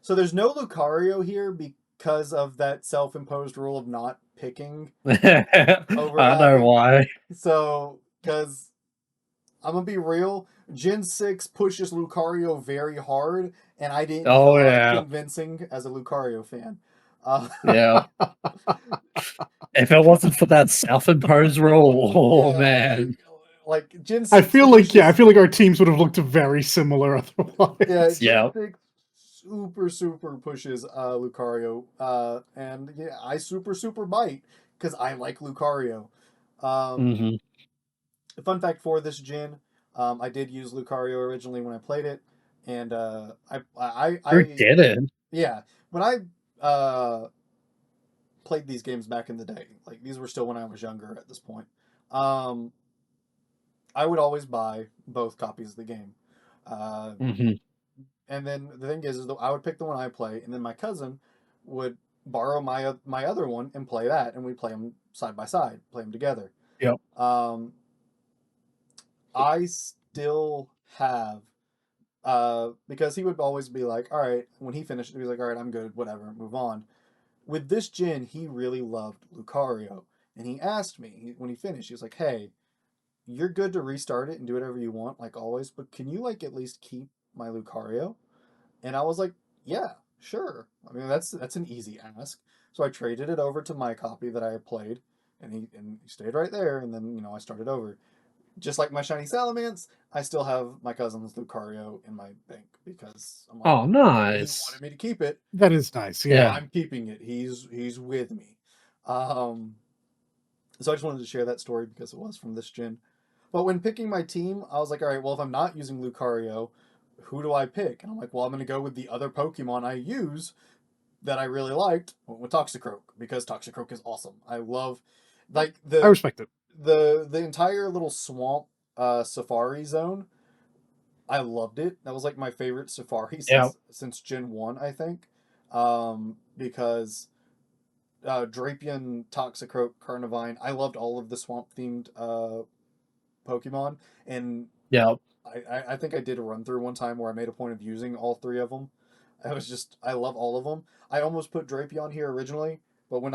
So there's no Lucario here because of that self-imposed rule of not picking I know overlapping. why. So, because I'm gonna be real, Gen 6 pushes Lucario very hard, and I didn't Oh feel yeah. convincing as a Lucario fan. Uh, Yeah. If it wasn't for that self-imposed rule, oh yeah, man. like Gen I 6 feel like I pushes. feel like our teams would have looked very similar Yeah, otherwise. Gen Yeah. 6 super pushes Lucario. And yeah, I super bite because I like Lucario. Um, Hmm. Fun fact for this gen, I did use Lucario originally when I played it, and Who did it? yeah, when I played these games back in the day, like these were still when I was younger at this point. Um, I would always buy both copies of the game. Uh, Hmm. and then the thing is that I would pick the one I play, and then my cousin would borrow my other one and play that, and we play them side by side, play them together. Yep. Um, I still have because he would always be like, all right, when he finished, he was like, all right, I'm good, whatever, move on. With this gen, he really loved Lucario, and he asked me when he finished, he was like, hey, you're good to restart it and do whatever you want, like always, but can you like at least keep my Lucario? And I was like, yeah, sure. I mean, that's an easy ask. So I traded it over to my copy that I had played, and he stayed right there. And then I started over. Just like my shiny Salamence, I still have my cousin's Lucario in my bank because I'm like, Oh, he nice. wanted me to keep it. That is nice. Yeah. Yeah. I'm keeping it. He's with me. Um, so I just wanted to share that story because it was from this gen. But when picking my team, I was like, all right, well, if I'm not using Lucario, who do I pick? And I'm like, well, I'm going to go with the other Pokemon I use that I really liked. I went with Toxicroak because Toxicroak is awesome. I love like I respect it. the entire little swamp safari zone. I loved it. That was like my favorite safari Yeah. since Gen 1, I think. Because Drapion, Toxicroak, Carnivine, I loved all of the swamp themed Pokemon, and Yeah. I think I did a run through one time where I made a point of using all three of them. I love all of them. I almost put Drapion here originally, but when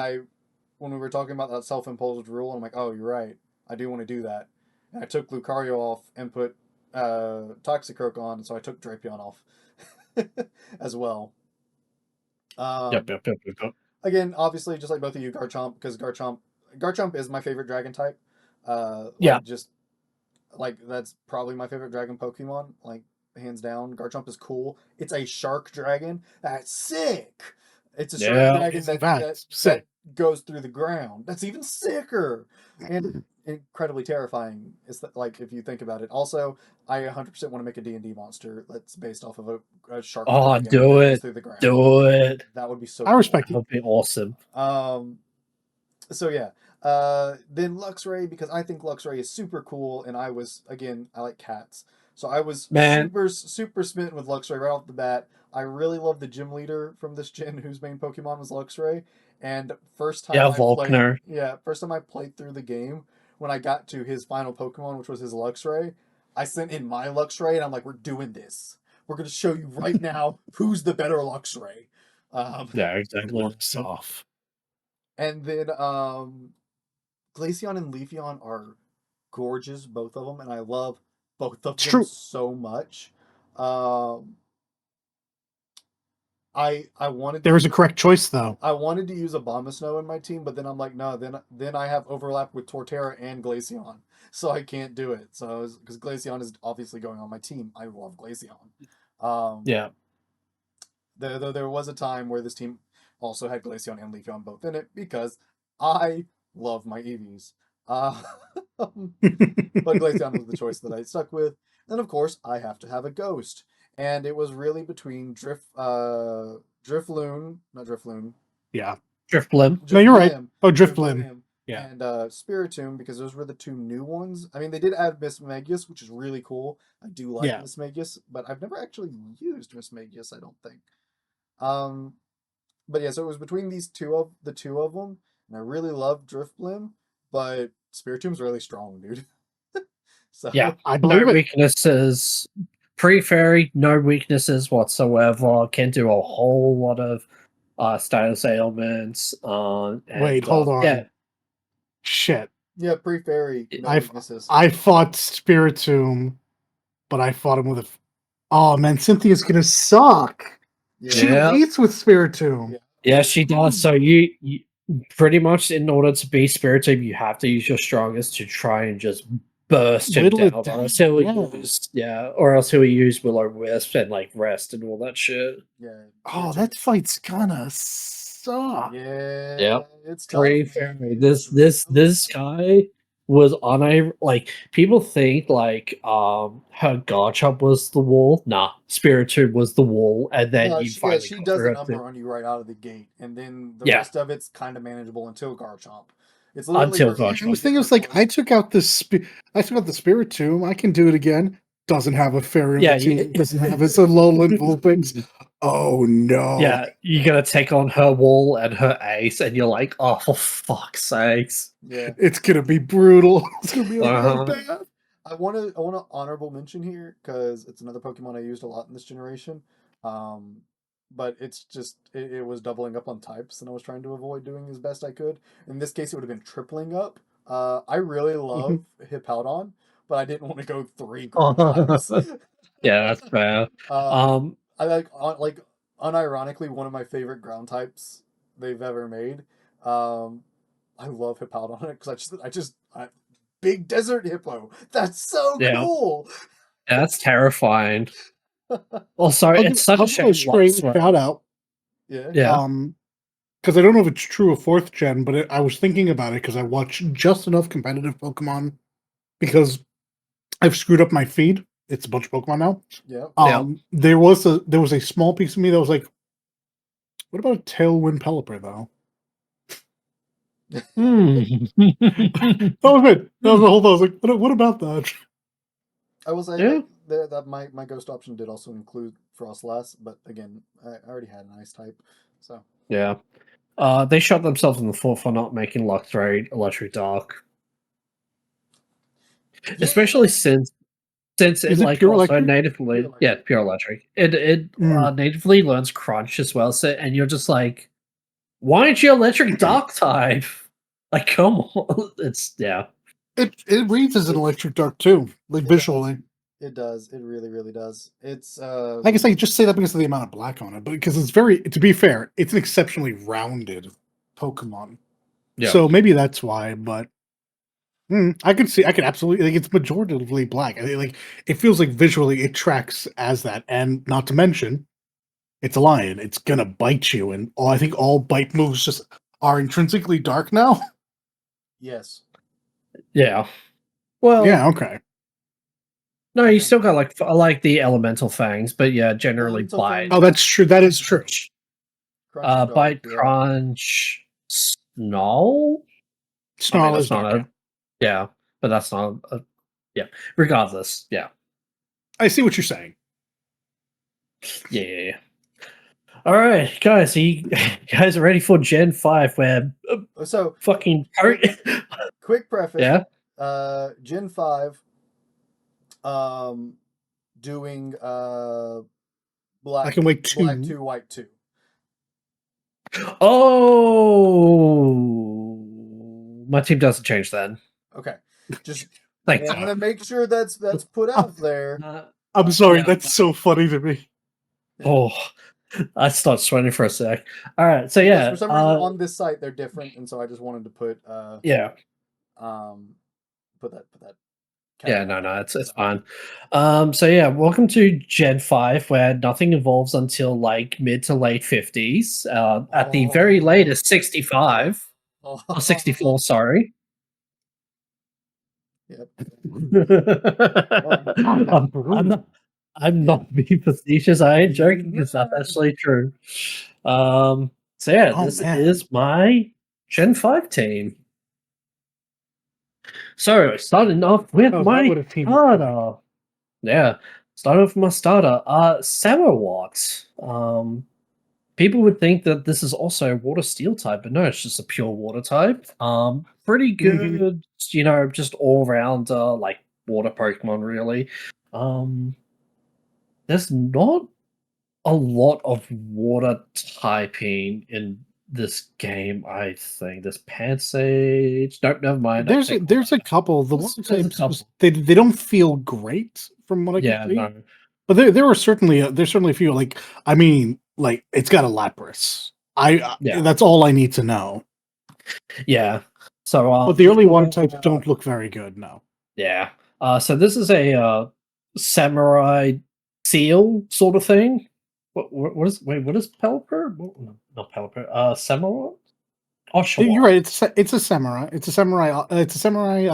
we were talking about that self-imposed rule, I'm like, oh, you're right. I do want to do that. And I took Lucario off and put Toxicroak on, so I took Drapion off as well. Yep. Um, Yep. Yep. Yep. Yep. Again, obviously, just like both of you, Garchomp, because Garchomp is my favorite dragon type. Yeah. Like just like that's probably my favorite dragon Pokemon, like hands down. Garchomp is cool. It's a shark dragon. That's sick. It's a shark Yeah. dragon It's in that fact that sick. goes through the ground. That's even sicker and incredibly terrifying. It's like if you think about it. Also, I 100% want to make a D&D monster that's based off of a shark Oh, dragon do that goes it. through the ground. Do it. That would be so I cool. respect That it. would be awesome. So yeah, then Luxray because I think Luxray is super cool, and I like cats, so I was Man. super smitten with Luxray right off the bat. I really love the gym leader from this gen whose main Pokemon was Luxray, and Yeah. Volkner. first time I played through the game, when I got to his final Pokemon, which was his Luxray, I sent in my Luxray, and I'm like, we're doing this. We're gonna show you right now who's the better Luxray. Um, Yeah. Exactly. Looks off. and then Glaceon and Leafeon are gorgeous, both of them, and I love both of It's them true. so much. Um, I wanted to There is a use correct choice though. I wanted to use Abomasnow in my team, but then I'm like, no, then I have overlap with Torterra and Glaceon, so I can't do it. So because Glaceon is obviously going on my team, I love Glaceon. Um, Yeah. there was a time where this team also had Glaceon and Leafeon both in it because I love my Eevees. Uh, but Glaceon was the choice that I stuck with. And of course, I have to have a ghost. And it was really between Drifloon, not Drifloon, Yeah. Drifblim. No, you're right. Drifblim, Oh, Driftblim. Yeah. and Spiritomb because those were the two new ones. I mean, they did add Miss Magius, which is really cool. I do like Yeah. Miss Magius, but I've never actually used Miss Magius, I don't think. Um, but yeah, so it was between the two of them, and I really loved Drifblim, but Spiritomb's really strong, dude. So Yeah, I no believe it. weaknesses. Pre-fairy, no weaknesses whatsoever. Can do a whole lot of status ailments. Wait, hold on. Yeah, Shit. yeah, pre-fairy, no I weaknesses. I fought Spiritomb, but I fought him with a. Oh man, Cynthia's gonna suck. She Yeah. leads with Spiritomb. Yeah. yeah, she does. So you pretty much, in order to be Spiritomb, you have to use your strongest to try and just burst him Whittle it down. down, Or else he'll yeah. use, or else he'll use Will-O-Wisp and like rest and all that shit. Yeah. Oh, that fight's gonna suck. Yeah. Yep. It's tough. Pretty Man. fair. It's This guy was on a like people think like her Garchomp was the wall. Nah, Spiritomb was the wall, and then No, you she, yeah, finally she got does through a it. number on you right out of the gate, and then the Yeah, rest of it's kind of manageable until Garchomp. It's literally until her I Garchomp. was thinking, it's like I took out the Spiritomb. I can do it again. Doesn't have a fairy on Yeah, the team. Doesn't have his Alolan Vulpix. Oh no! yeah, you gotta take on her wall and her ace, and you're like, oh, for fuck's sakes. Yeah. It's gonna be brutal. It's gonna be a Uh-huh. bloodbath. I want to honorable mention here because it's another Pokemon I used a lot in this generation. But it's just it was doubling up on types, and I was trying to avoid doing as best I could. In this case, it would have been tripling up. I really love Hippowdon, but I didn't want to go 3 ground types. Yeah, that's fair. Um, I like unironically one of my favorite ground types they've ever made. I love Hippowdon because I big desert hippo. That's so yeah, cool. that's terrifying. Also, it's such I'll a give shame. a straight shout out. Yeah. Yeah. Because I don't know if it's true of 4th gen, but I was thinking about it because I watch just enough competitive Pokemon because I've screwed up my feed. It's a bunch of Pokemon now. Yeah. There was a small piece of me that was like, what about a Tailwind Pelipper though? Hmm. That was it. That was the whole thing. I was like, what about that? I will say Yeah. that my ghost option did also include Frostlass, but again, I already had an ice type, so Yeah. They shot themselves in the foot for not making Luxray Electric Dark. Especially since it Is it like pure also electric? natively pure electric. It Mm. natively learns crunch as well, so and you're just like, why aren't you electric dark type? Like, come on. It's It reads as an electric dark too, like It visually. it does. It really, really does. It's I guess I just say that because of the amount of black on it, but because it's very, to be fair, it's an exceptionally rounded Pokemon. Yeah. So maybe that's why, but I could absolutely, like, it's majoritively black. Like, it feels like visually it tracks as that, and not to mention, it's a lion. It's gonna bite you, and I think all bite moves just are intrinsically dark now. yes. Yeah. Well, Yeah, okay. no, you still got like the elemental fangs, but yeah, generally Elemental bite. fangs. Oh, that's true. That is true. Crunch and dark, Bite, yeah. crunch, snarl. Snarl that's is not dark. yeah, but that's not a yeah. Regardless, yeah. I see what you're saying. Yeah. All right, guys, you guys are ready for Gen 5 where So fucking quick preface. yeah. Gen 5 doing Black and White 2. Black 2, White 2. Oh, my team doesn't change then. Okay. Just Thank want to God. make sure that's put out there. I'm sorry, yeah. that's so funny to me. Oh, I start sweating for a sec. All right, so Because yeah, for some reason on this site they're different, and so I just wanted to put yeah. put that Yeah, caveat no, there. it's fine. So yeah, welcome to Gen 5, where nothing evolves until like mid to late 50s. At the very latest, 65 or 64. Sorry. Yep. I'm not being facetious. I ain't joking because that's actually true. So yeah, Oh, this man. is my Gen 5 team. So starting off with Oh, is that my what a team looks like? starter. Yeah. Start off with my starter. Samawat. people would think that this is also a water steel type, but no, it's just a pure water type. Pretty good, just all round like water Pokemon really. There's not a lot of water typing in this game, I think. There's Pansage. Nope, never mind. There's a couple. The There's- water there's a types couple. they don't feel great from what I Yeah, can see. no. But there are certainly there's certainly a few. Like I mean, like it's got a Lapras. Yeah. That's all I need to know. Yeah. So But the early water types don't look very good. No. yeah. So this is a samurai seal sort of thing. What is Pelipper? Not Pelipper. Samurai? Oshawott. You're right. It's a samurai. It's a samurai. It's a samurai.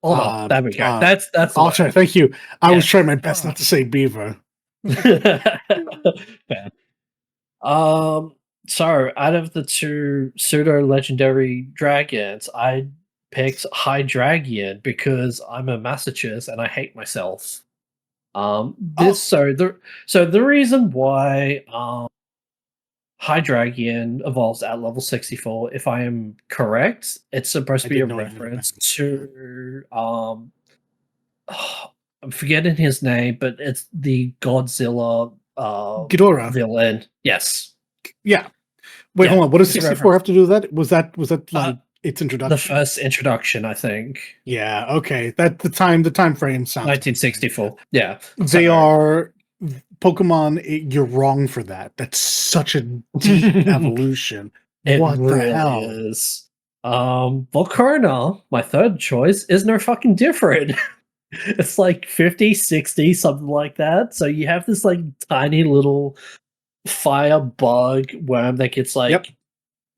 Hold on. There we go. That's the Oh, word. sorry. Thank you. I was Yes. trying my best not to say beaver. Fair. So out of the two pseudo legendary dragons, I picked Hydragian because I'm a masochist and I hate myself. So the reason why Hydragian evolves at level 64, if I am correct, it's supposed to be a reference to I'm forgetting his name, but it's the Godzilla Ghidorah villain. Yes. Yeah. Wait, hold on. What does 64 have to do with that? Was that like its introduction? The first introduction, I think. Yeah. Okay. That the time frame sounds 1964. Yeah. They are Pokemon. You're wrong for that. That's such a deep evolution. What really the hell is? Volcarona, my third choice, is no fucking different. It's like 50, 60, something like that. So you have this like tiny little fire bug worm that gets like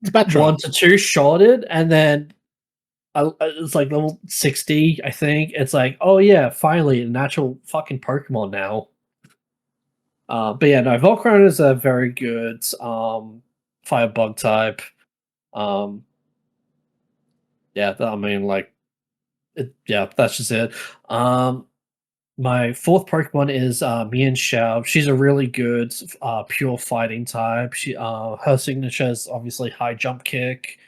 It's Batra. 1 to 2 shotted, and then it's like level 60, I think. It's like, oh yeah, finally a natural fucking Pokemon now. But yeah, no, Volcarona is a very good fire bug type. Yeah, I mean, like, yeah, that's just it. My fourth Pokemon is Mienshao. She's a really good pure fighting type. Her signature is obviously high jump kick.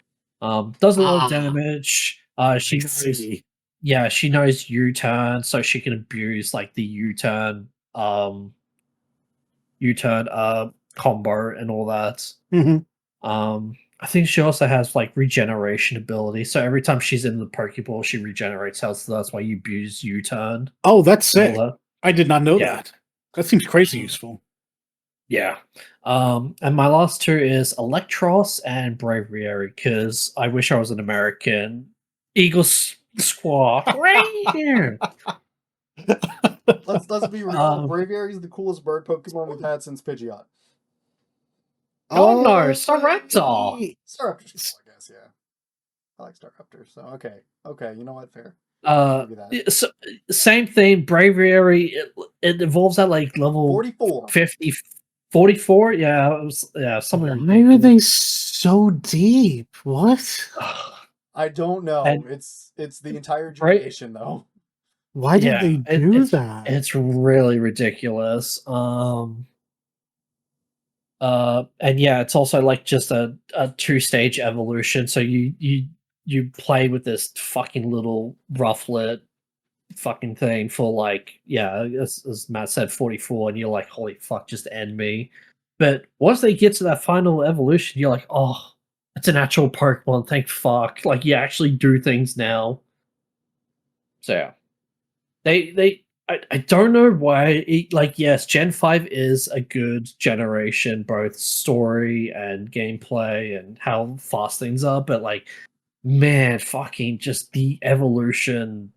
Does a lot of damage. She knows, yeah, she knows U-turn, so she can abuse like the U-turn combo and all that. I think she also has like regeneration ability. So every time she's in the Pokeball, she regenerates health. So that's why you abuse U-turn. Oh, that's sick. I did not know that. That seems crazy useful. Yeah. And my last two is Electros and Braviary, because I wish I was an American. Eagle Squaw. Let's be real. Braviary is the coolest bird Pokemon we've had since Pidgeot. Oh no, Staraptor. Staraptor's cool, I guess, yeah. I like Staraptor, so okay, you know what, fair. So, same thing, Braviary, it evolves at like level 44. 50, 44, something. Why are they so deep? What? I don't know. It's the entire generation, though. Why did they do that? It's really ridiculous. And yeah, it's also like just a 2-stage evolution. So you play with this fucking little rufflet fucking thing for like, as Matt said, 44, and you're like, holy fuck, just end me. But once they get to that final evolution, you're like, oh, it's an actual Pokemon, thank fuck. Like, you actually do things now. So yeah. I don't know why. Yes, Gen 5 is a good generation, both story and gameplay and how fast things are, but like, man, fucking just the evolution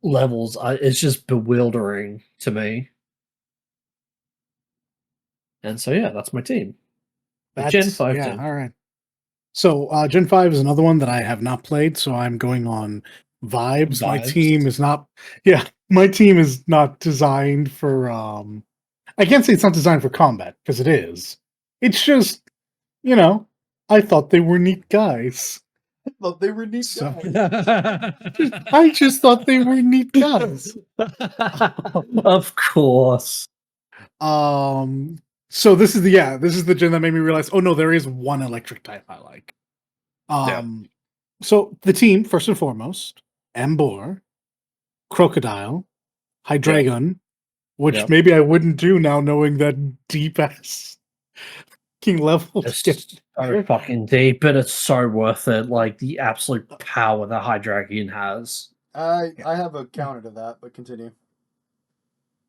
levels it's just bewildering to me. And so yeah, that's my team. Gen 5 team. All right. So Gen 5 is another one that I have not played, so I'm going on vibes. My team is not my team is not designed for I can't say it's not designed for combat, because it is. It's just, I thought they were neat guys. I thought they were neat guys. I just thought they were neat guys. Of course. So this is the gen that made me realize, oh no, there is one electric type I like. So the team, first and foremost, Embor, Crocodile, Hydreigon, which Yep. maybe I wouldn't do now knowing that deep ass king level. It's so fucking deep, but it's so worth it. Like the absolute power that Hydreigon has. I have a counter to that, but continue.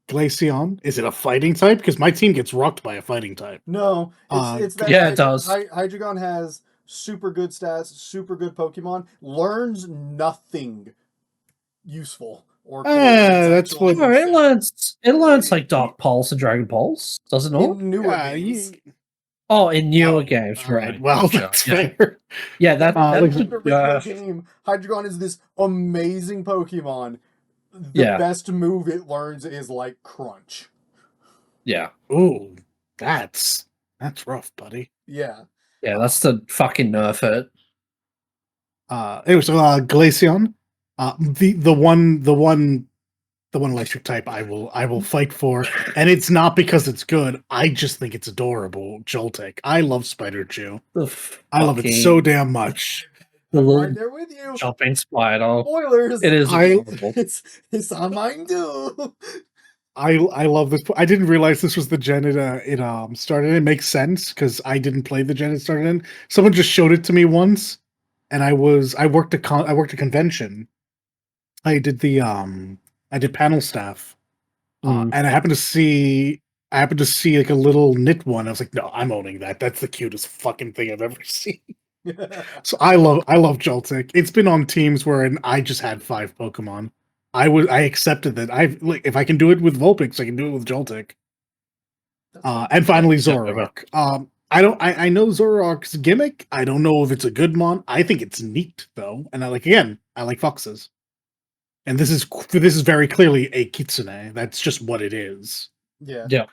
Glaceon, is it a fighting type? Because my team gets rocked by a fighting type. No, it's that yeah, it does. Hydreigon has super good stats, super good Pokemon, learns nothing useful or cool. That's what No, it learns like Dark Pulse and Dragon Pulse, does it not? in newer games. Oh, in newer games, all right? Well, that's fair. Yeah, that the original game, Hydreigon is this amazing Pokemon. The best move it learns is like Crunch. Yeah. Ooh, that's rough, buddy. Yeah. Yeah, that's the fucking nerf it. Anyway, so Glaceon, the one electric type I will fight for, and it's not because it's good. I just think it's adorable. Joltik. I love Spider Chew. I love it so damn much. The little right there with you. Jumping spider. Spoilers. It is adorable. It's on mine too. I love this. I didn't realize this was the gen it started in. It makes sense because I didn't play the gen it started in. Someone just showed it to me once, and I worked a convention. I did panel staff, and I happened to see like a little knit one. I was like, no, I'm owning that. That's the cutest fucking thing I've ever seen. So I love Joltik. It's been on teams where I just had 5 Pokemon. I accepted that. If I can do it with Vulpix, I can do it with Joltik. And finally Zoroark. I know Zoroark's gimmick. I don't know if it's a good mon. I think it's neat though, and I like foxes. And this is very clearly a kitsune. That's just what it is. Yeah. Yeah.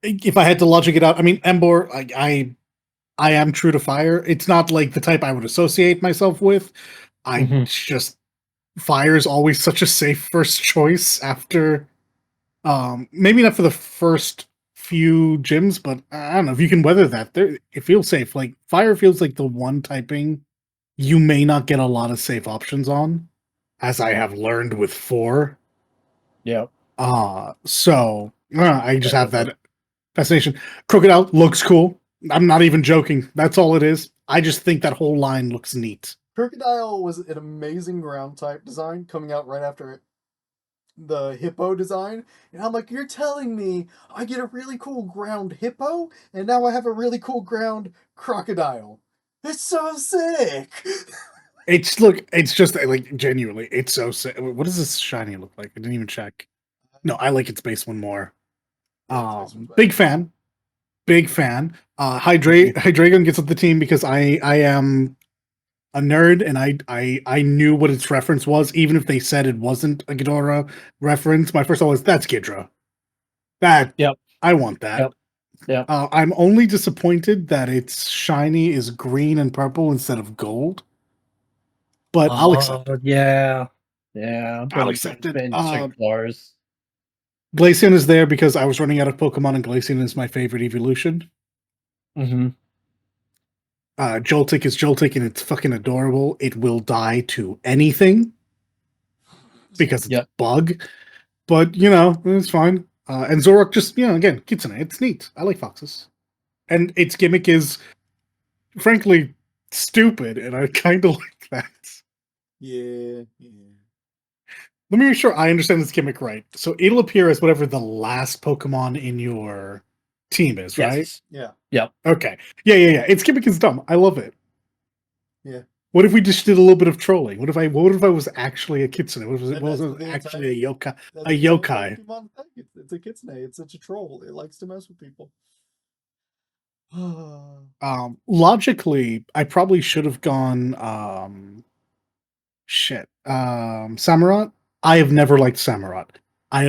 If I had to logic it out, I mean, Embor, I am true to fire. It's not like the type I would associate myself with. Just fire is always such a safe first choice after maybe not for the first few gyms, but I don't know if you can weather that. It feels safe. Like fire feels like the one typing you may not get a lot of safe options on, as I have learned with 4. Yeah. So I just have that fascination. Crocodile looks cool. I'm not even joking. That's all it is. I just think that whole line looks neat. Crocodile was an amazing ground type design coming out right after the hippo design. And I'm like, you're telling me I get a really cool ground hippo, and now I have a really cool ground crocodile. It's so sick. It's just like genuinely, it's so sick. What does this shiny look like? I didn't even check. No, I like its base one more. Big fan. Hydreigon gets up the team because I am a nerd and I knew what its reference was, even if they said it wasn't a Ghidorah reference. My first thought was that's Ghidra. I want that. Yep. I'm only disappointed that its shiny is green and purple instead of gold. But I'll accept it. Yeah. I'll accept it. Glaceon is there because I was running out of Pokemon, and Glaceon is my favorite evolution. Joltik is Joltik, and it's fucking adorable. It will die to anything because it's a bug. But, it's fine. And Zoroark just, again, Kitsune. It's neat. I like foxes. And its gimmick is, frankly, stupid, and I kind of like that. Yeah. Let me make sure I understand this gimmick right. So it'll appear as whatever the last Pokemon in your team is, right? Yeah. Yep. Okay. Yeah. Its gimmick is dumb. I love it. Yeah. What if we just did a little bit of trolling? What if I was actually a kitsune? What if I was actually a yokai? A yokai. It's a kitsune. It's such a troll. It likes to mess with people. Logically, I probably should have gone Samurott. I have never liked Samurott. I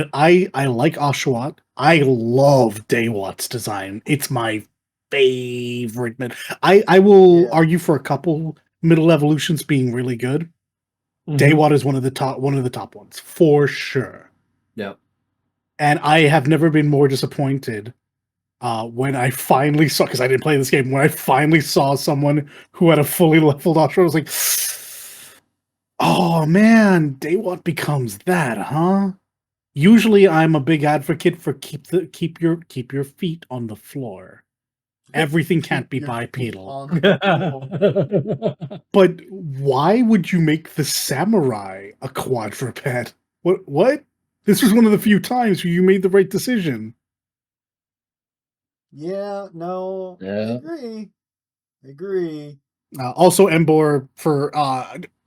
like Oshawott. I love Daywatt's design. It's my favorite. I will argue for a couple middle evolutions being really good. Daywatt is one of the top ones for sure. Yep. And I have never been more disappointed when I finally saw, because I didn't play this game, when I finally saw someone who had a fully leveled Ashra, I was like, oh man, Daywat becomes that, huh? Usually I'm a big advocate for keep your feet on the floor. Everything can't be Keep your feet bipedal. on the floor. But why would you make the samurai a quadruped? What? This was one of the few times where you made the right decision. Yeah, no, I Yeah. agree. I agree. Also, Embor for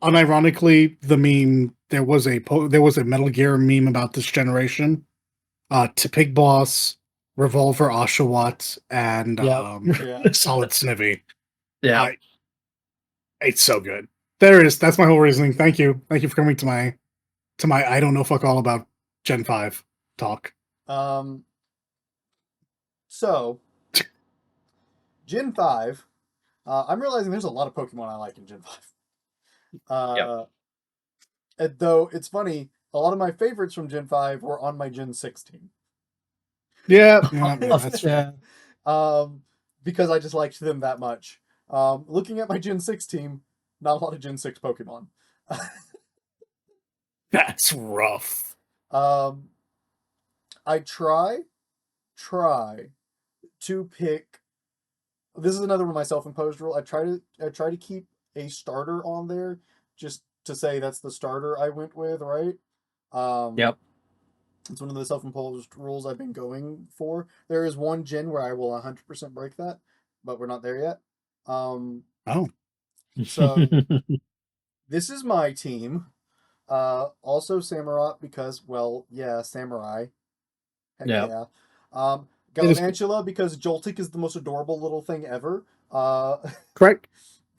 unironically the meme. There was a Metal Gear meme about this generation. To Pig Boss, Revolver Oshawott, and Yep. Yeah. Solid Snivy. Yeah. It's so good. There it is. That's my whole reasoning. Thank you. Thank you for coming to my I don't know fuck all about Gen 5 talk. So Gen 5, I'm realizing there's a lot of Pokemon I like in Gen 5. And though it's funny, a lot of my favorites from Gen 5 were on my Gen 6 team. Yeah, that's Yeah. Because I just liked them that much. Looking at my Gen 6 team, not a lot of Gen 6 Pokemon. that's rough. I try to pick. This is another one of my self-imposed rule. I try to keep a starter on there just to say that's the starter I went with, right? Yep. It's one of the self-imposed rules I've been going for. There is one gen where I will 100% break that, but we're not there yet. Oh. So this is my team. Also Samurott because, well, yeah, Samurai. Heck Yeah. yeah. It is Galvantula because Joltik is the most adorable little thing ever. correct.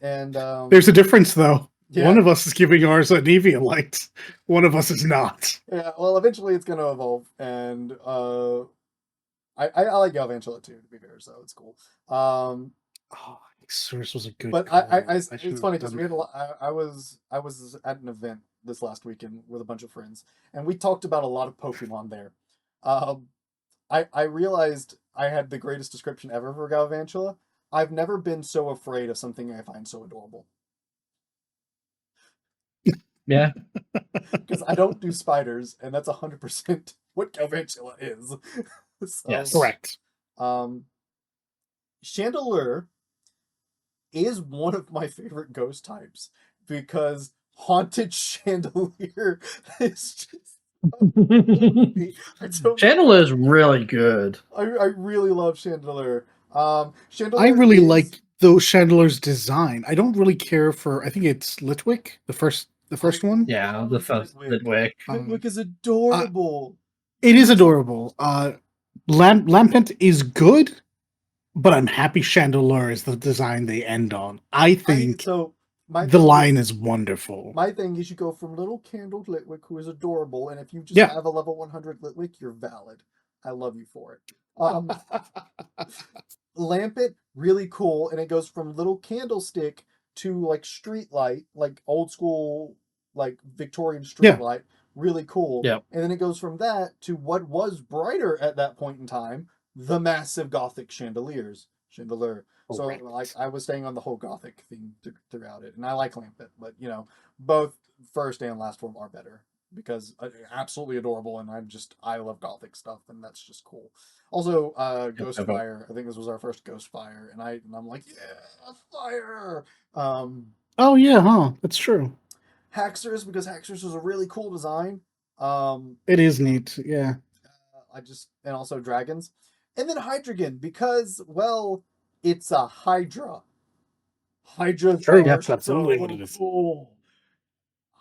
And There's a difference, though. yeah, One of us is giving ours a Deviant. One of us is not. yeah. Well, eventually it's gonna evolve, and I like Galvantula too, to be fair, so it's cool. Oh, Source was a good But call. I I it's should funny have because done. we had I was at an event this last weekend with a bunch of friends, and we talked about a lot of Pokemon there. Um, I realized I had the greatest description ever for Galvantula. I've never been so afraid of something I find so adorable Yeah. because I don't do spiders, and that's 100% what Galvantula is. So, Yes. Correct. Chandelure is one of my favorite ghost types because Haunted Chandelier is just I don't know Channel why. is really good. I really love Chandelier. I Chandelier really is like those Chandeler's design. I don't really care for. I think it's Litwick, the first one. Yeah, the love first Litwick. Litwick. Litwick is Uh, adorable. it is adorable. Lampent is good, but I'm happy Chandelure is the design they end on. I think So my the thing line is is wonderful. my thing is you go from little candled Litwick, who is adorable, and if you just Yeah. have a level 100 Litwick, you're valid. I love you for it. Um, Lampet, really cool, and it goes from little candlestick to like street light, like old school, like Victorian street Yeah. light, really cool. Yep. And then it goes from that to what was brighter at that point in time, the massive Gothic chandelier. So Correct. like I was staying on the whole Gothic theme throughout it, and I like Lampet, but both first and last form are better because absolutely adorable, and I love Gothic stuff, and that's just cool. Also, Ghostfire. I think this was our first Ghostfire, and I'm like, yeah, fire. Um, Oh yeah, huh? That's true. Haxorus because Haxorus was a really cool design. It is neat. Yeah. And also dragons, and then Hydreigon because well, it's a Hydra. Hydras True. are That's absolutely what so it is. cool.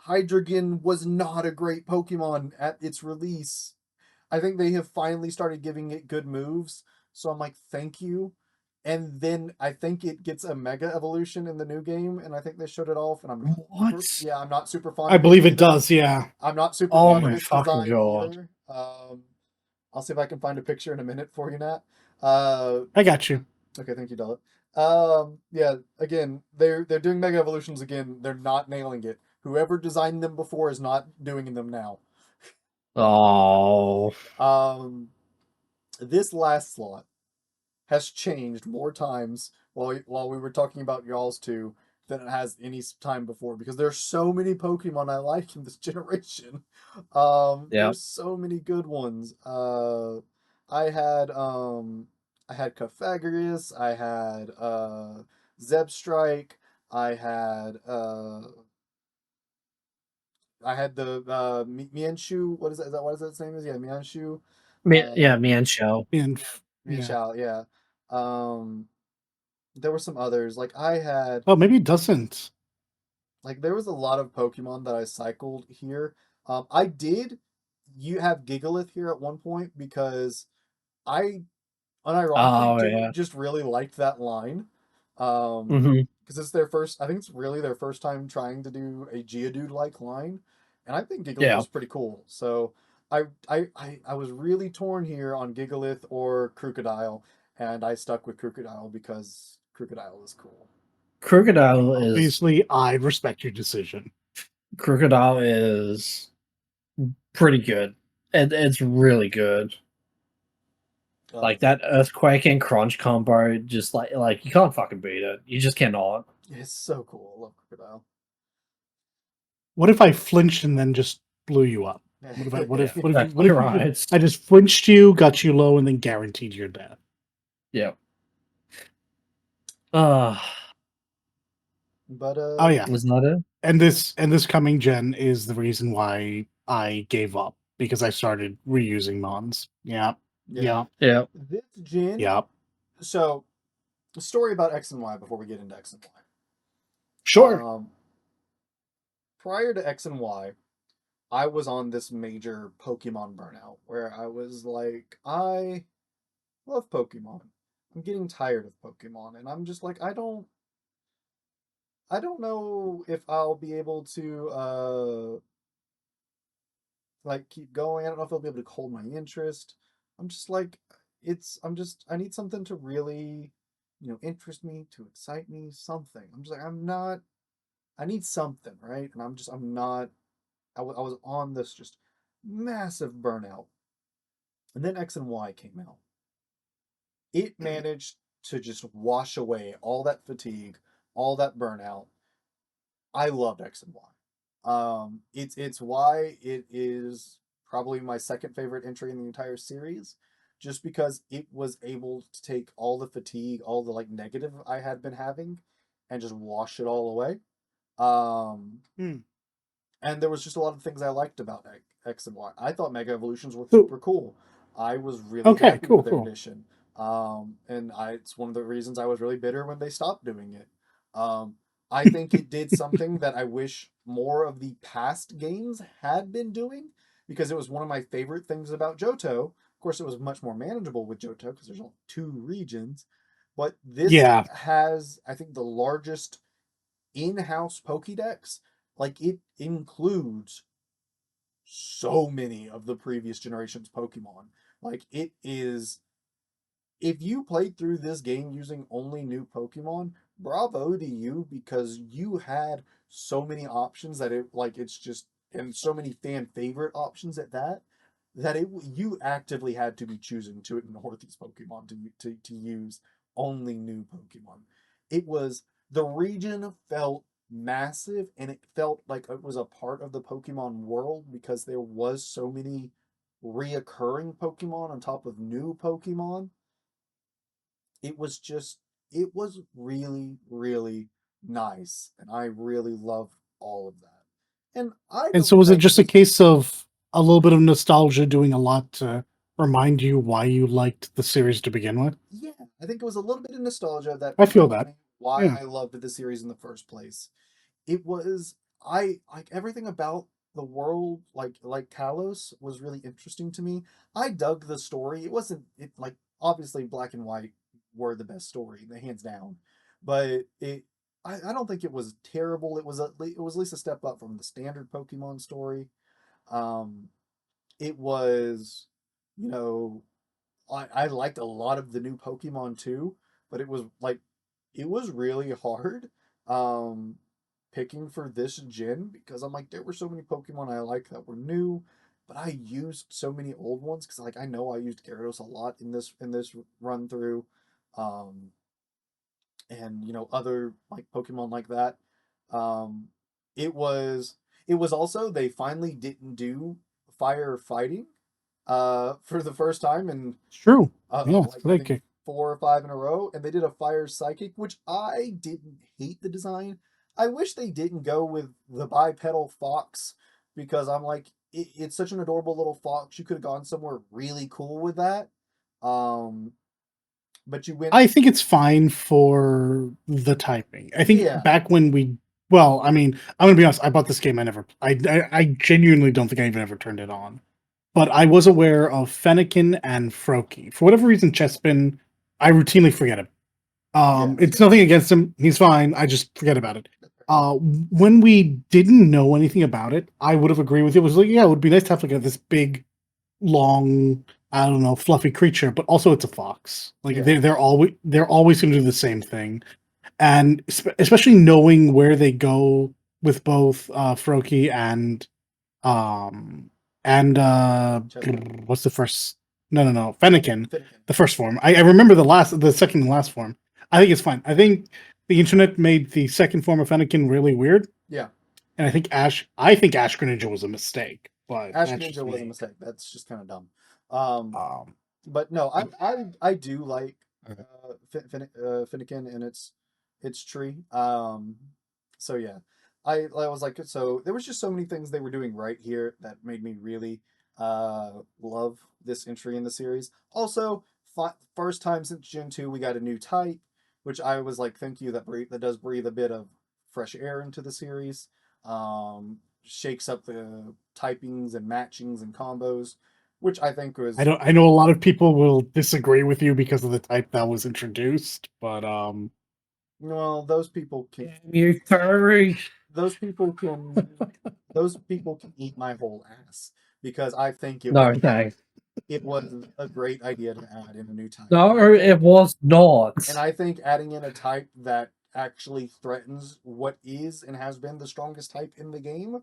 Hydreigon was not a great Pokemon at its release. I think they have finally started giving it good moves. So I'm like, thank you. And then I think it gets a mega evolution in the new game, and I think they showed it off. And What? I'm not super fond I of it believe it either. does. Yeah. I'm not super Oh fond of my its fucking design god. either. I'll see if I can find a picture in a minute for you, Nat. I got you. Okay, thank you, Dullet. Yeah, again, they're doing mega evolutions again. They're not nailing it. Whoever designed them before is not doing them now. Oh, This last slot has changed more times while we were talking about y'all's two than it has any time before because there's so many Pokemon I like in this generation. yeah. There's so many good ones. I had um I had Cofagrigus, I had Zebstrike, I had uh I had the Mienshu. What is that? Is that what is that its name is? Yeah, Mienshu. Yeah, Uh, me and Shell. And yeah. Mienshao. Yeah. Um, there were some others. Like I had, Oh, maybe it doesn't. like there was a lot of Pokemon that I cycled here. I did. You have Gigalith here at one point because I unironically Oh yeah. just really liked that line. Hmm. Because it's their first. I think it's really their first time trying to do a Geodude like line, and I think Gigalith Yeah. was pretty cool. So I was really torn here on Gigalith or Crocodile, and I stuck with Crocodile because Crocodile is cool. Obviously, I respect your decision. Crocodile is pretty good. It's really good. Like Um, that Earthquake and Crunch combo, just like you can't fucking beat it. You just cannot. it's so cool. I love Crocodile. What if I flinched and then just blew you up? What if I? What if? What if? That's What if right. I just flinched you, got you low, and then guaranteed your death? Yeah. Uh But Oh yeah, was that it? and this coming gen is the reason why I gave up because I started reusing mons. Yeah, yeah, yeah, Yeah. this gen. yeah. So, a story about X and Y before we get into X and Y. Sure. Prior to X and Y, I was on this major Pokemon burnout where I was like, I love Pokemon. I'm getting tired of Pokemon, and I'm just like, I don't know if I'll be able to like keep going. I don't know if I'll be able to hold my interest. I'm just like, I need something to really, interest me, to excite me, something. I'm just like, I need something, right? And I'm not. I was on this just massive burnout. And then X and Y came out. It managed to just wash away all that fatigue, all that burnout. I loved X and Y. It's why it is probably my second favorite entry in the entire series, just because it was able to take all the fatigue, all the like negative I had been having, and just wash it all away. Um, Hmm. and there was just a lot of things I liked about X and Y. I thought Mega Evolutions were So super cool. I was really okay, happy cool, with their cool. addition. It's one of the reasons I was really bitter when they stopped doing it. Um, I think it did something that I wish more of the past games had been doing because it was one of my favorite things about Johto. Of course, it was much more manageable with Johto because there's only two regions, but this Yeah, has, I think, the largest in-house Pokédex. Like it includes so many of the previous generation's Pokemon. Like it is, if you played through this game using only new Pokemon, bravo to you because you had so many options that it's just, and so many fan favorite options at that, that you actively had to be choosing to ignore these Pokemon to use only new Pokemon. It was, the region felt massive and it felt like it was a part of the Pokemon world because there was so many reoccurring Pokemon on top of new Pokemon. It was just, it was really, really nice. And I really love all of that. And I and so don't was it think just a this, case of a little bit of nostalgia doing a lot to remind you why you liked the series to begin with? yeah, I think it was a little bit of nostalgia that I feel reminded that. me why Yeah. I loved the series in the first place. It was, I like everything about the world, like Kalos was really interesting to me. I dug the story. It wasn't it like obviously Black and White were the best story, the hands down. But I don't think it was terrible. It was at least a step up from the standard Pokemon story. Um it was, you know, I liked a lot of the new Pokemon too, but it was really hard picking for this gen because I'm like there were so many Pokemon I like that were new but I used so many old ones because like I know I used Gyarados a lot in this run through, um, and other like Pokemon like that. Um, it was it was also they finally didn't do fire fighting for the first time in It's true. Yeah, like I think like 4 or 5 in a row, and they did a fire psychic, which I didn't hate the design. I wish they didn't go with the bipedal fox because I'm like it's such an adorable little fox. You could have gone somewhere really cool with that. Um, but you went, I think it's fine for the typing. I think yeah, back when well, I mean, I'm gonna be honest. I bought this game. I genuinely don't think I even ever turned it on. But I was aware of Fennekin and Froakie. For whatever reason, Chespin, I routinely forget him. yeah, It's nothing against him. He's fine. I just forget about it. When we didn't know anything about it, I would have agreed with you. It was like, yeah, it would be nice to have like this big, long, I don't know, fluffy creature, but also it's a fox. Like yeah, they're always going to do the same thing, and especially knowing where they go with both Froakie um and Chespin, what's the first? No, Fennekin, Finnegan. the first form. I remember the second and last form. I think it's fine. I think the internet made the second form of Fennekin really weird, Yeah, and I think Ash Greninja was a mistake, but Ash that's just Ninja was a me. mistake. That's just kind of dumb. Um, Um, but no, I do like Finnegan and its tree. So yeah, I was like, so there was just so many things they were doing right here that made me really love this entry in the series. Also, first time since Gen 2 we got a new type, which I was like, thank you, that does breathe a bit of fresh air into the series. Shakes up the typings and matchings and combos, which I think I was, don't. I know a lot of people will disagree with you because of the type that was introduced, but well, those people can Damn you, furry. those people can those people can eat my whole ass because I think No, thanks. it was a great idea to add in a new type. No, it was not. And I think adding in a type that actually threatens what is and has been the strongest type in the game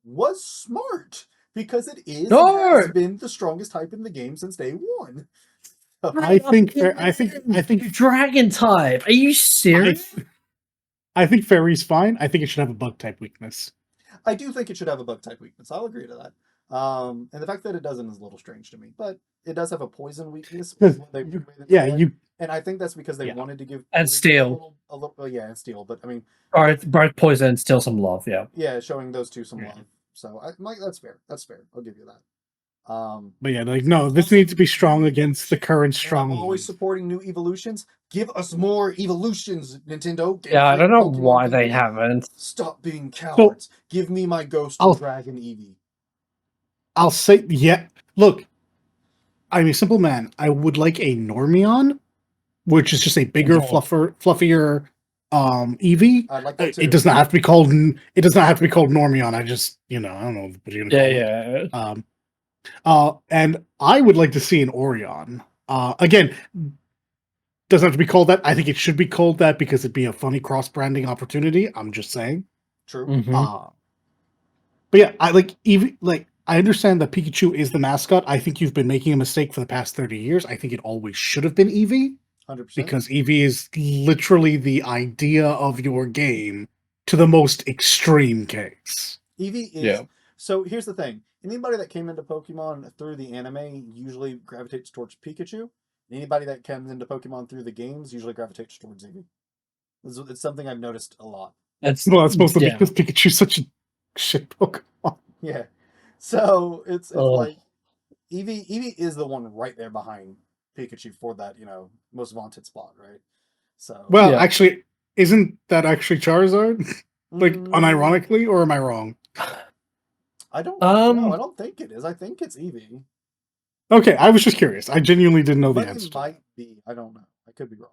was smart because it is and has No! been the strongest type in the game since day one. I think I think Dragon type. Are you I, serious? I think Fairy's fine. I think it should have a bug type weakness. I do think it should have a bug type weakness. I'll agree to that. And the fact that it doesn't is a little strange to me, but it does have a poison weakness. Because yeah, Said. you And I think that's because they yeah. wanted to give And steel. a little, well, yeah, and steel. But I mean, Both poison and still some love, yeah. yeah, showing those two some Yeah. love. So Mike, that's fair. That's fair. I'll give you that. But yeah, like no, this needs to be strong against the current And I'm strong always ones. supporting new evolutions. Give us more evolutions, Nintendo. Game Yeah, I don't Freak, know Pokemon why they Company. haven't. Stop being So cowards. Give me my Ghost I'll Dragon Eevee. I'll say yeah. Look, I'm a simple man. I would like a Normion, which is just a bigger, Oh, fluffier Eevee. I'd like that It too. does not have to be called. It does not have to be called Normion. I just I don't know what you're gonna yeah, call it. yeah. And I would like to see an Orion. Again, doesn't have to be called that. I think it should be called that because it'd be a funny cross branding opportunity. I'm just saying. True. Mm-hmm. But yeah, I like Eevee. Like I understand that Pikachu is the mascot. I think you've been making a mistake for the past 30 years. I think it always should have been Eevee 100%. because Eevee is literally the idea of your game to the most extreme case. Eevee is. Yeah. So here's the thing. Anybody that came into Pokemon through the anime usually gravitates towards Pikachu. Anybody that comes into Pokemon through the games usually gravitates towards Eevee. It's something I've noticed a lot. It's That's mostly yeah. because Pikachu's such a shit Pokemon. Yeah. So it's Oh. like Eevee is the one right there behind Pikachu for that, most vaunted spot, right? So Well, Yeah. actually, isn't that actually Charizard? Like, unironically, or am I wrong? I don't know. I Um don't think it is. I think it's Eevee. Okay, I was just curious. I genuinely didn't know the But answer. it might be. I don't know. I could be wrong.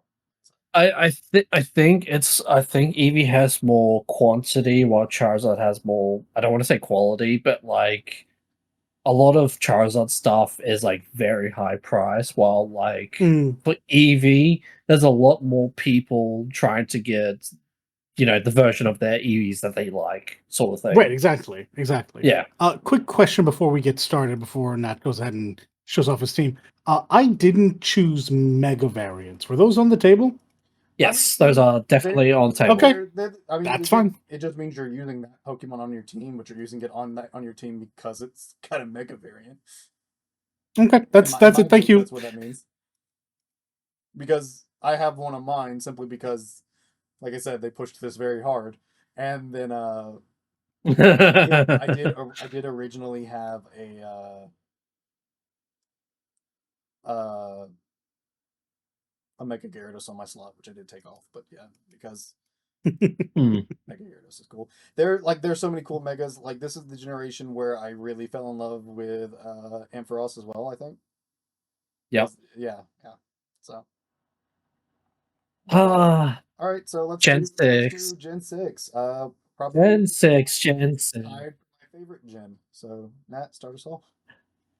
I think Eevee has more quantity while Charizard has more, I don't want to say quality, but like a lot of Charizard stuff is like very high price, while like Mm, for Eevee, there's a lot more people trying to get the version of their Eevees that they like, sort of thing. Right, exactly. Yeah. Quick question before we get started, before Nat goes ahead and shows off his team. I didn't choose mega variants. Were those on the table? Yes, those are definitely on table. Okay. I mean, That's fine. It just means you're using that Pokemon on your team, but you're using it on your team because it's got a mega variant. Okay, that's it. Thank you. That's what that means. Because I have one of mine simply because, like I said, they pushed this very hard, and then I did originally have a Mega Gyarados on my slot, which I did take off. But yeah, because Mega Gyarados is cool. There's so many cool megas. Like this is the generation where I really fell in love with Ampharos as well. I think. Yep. Yeah. So. All right, so let's Gen do 6. Gen 6. Probably Gen 6, Gen 6. My favorite gen. So Nat, start us off.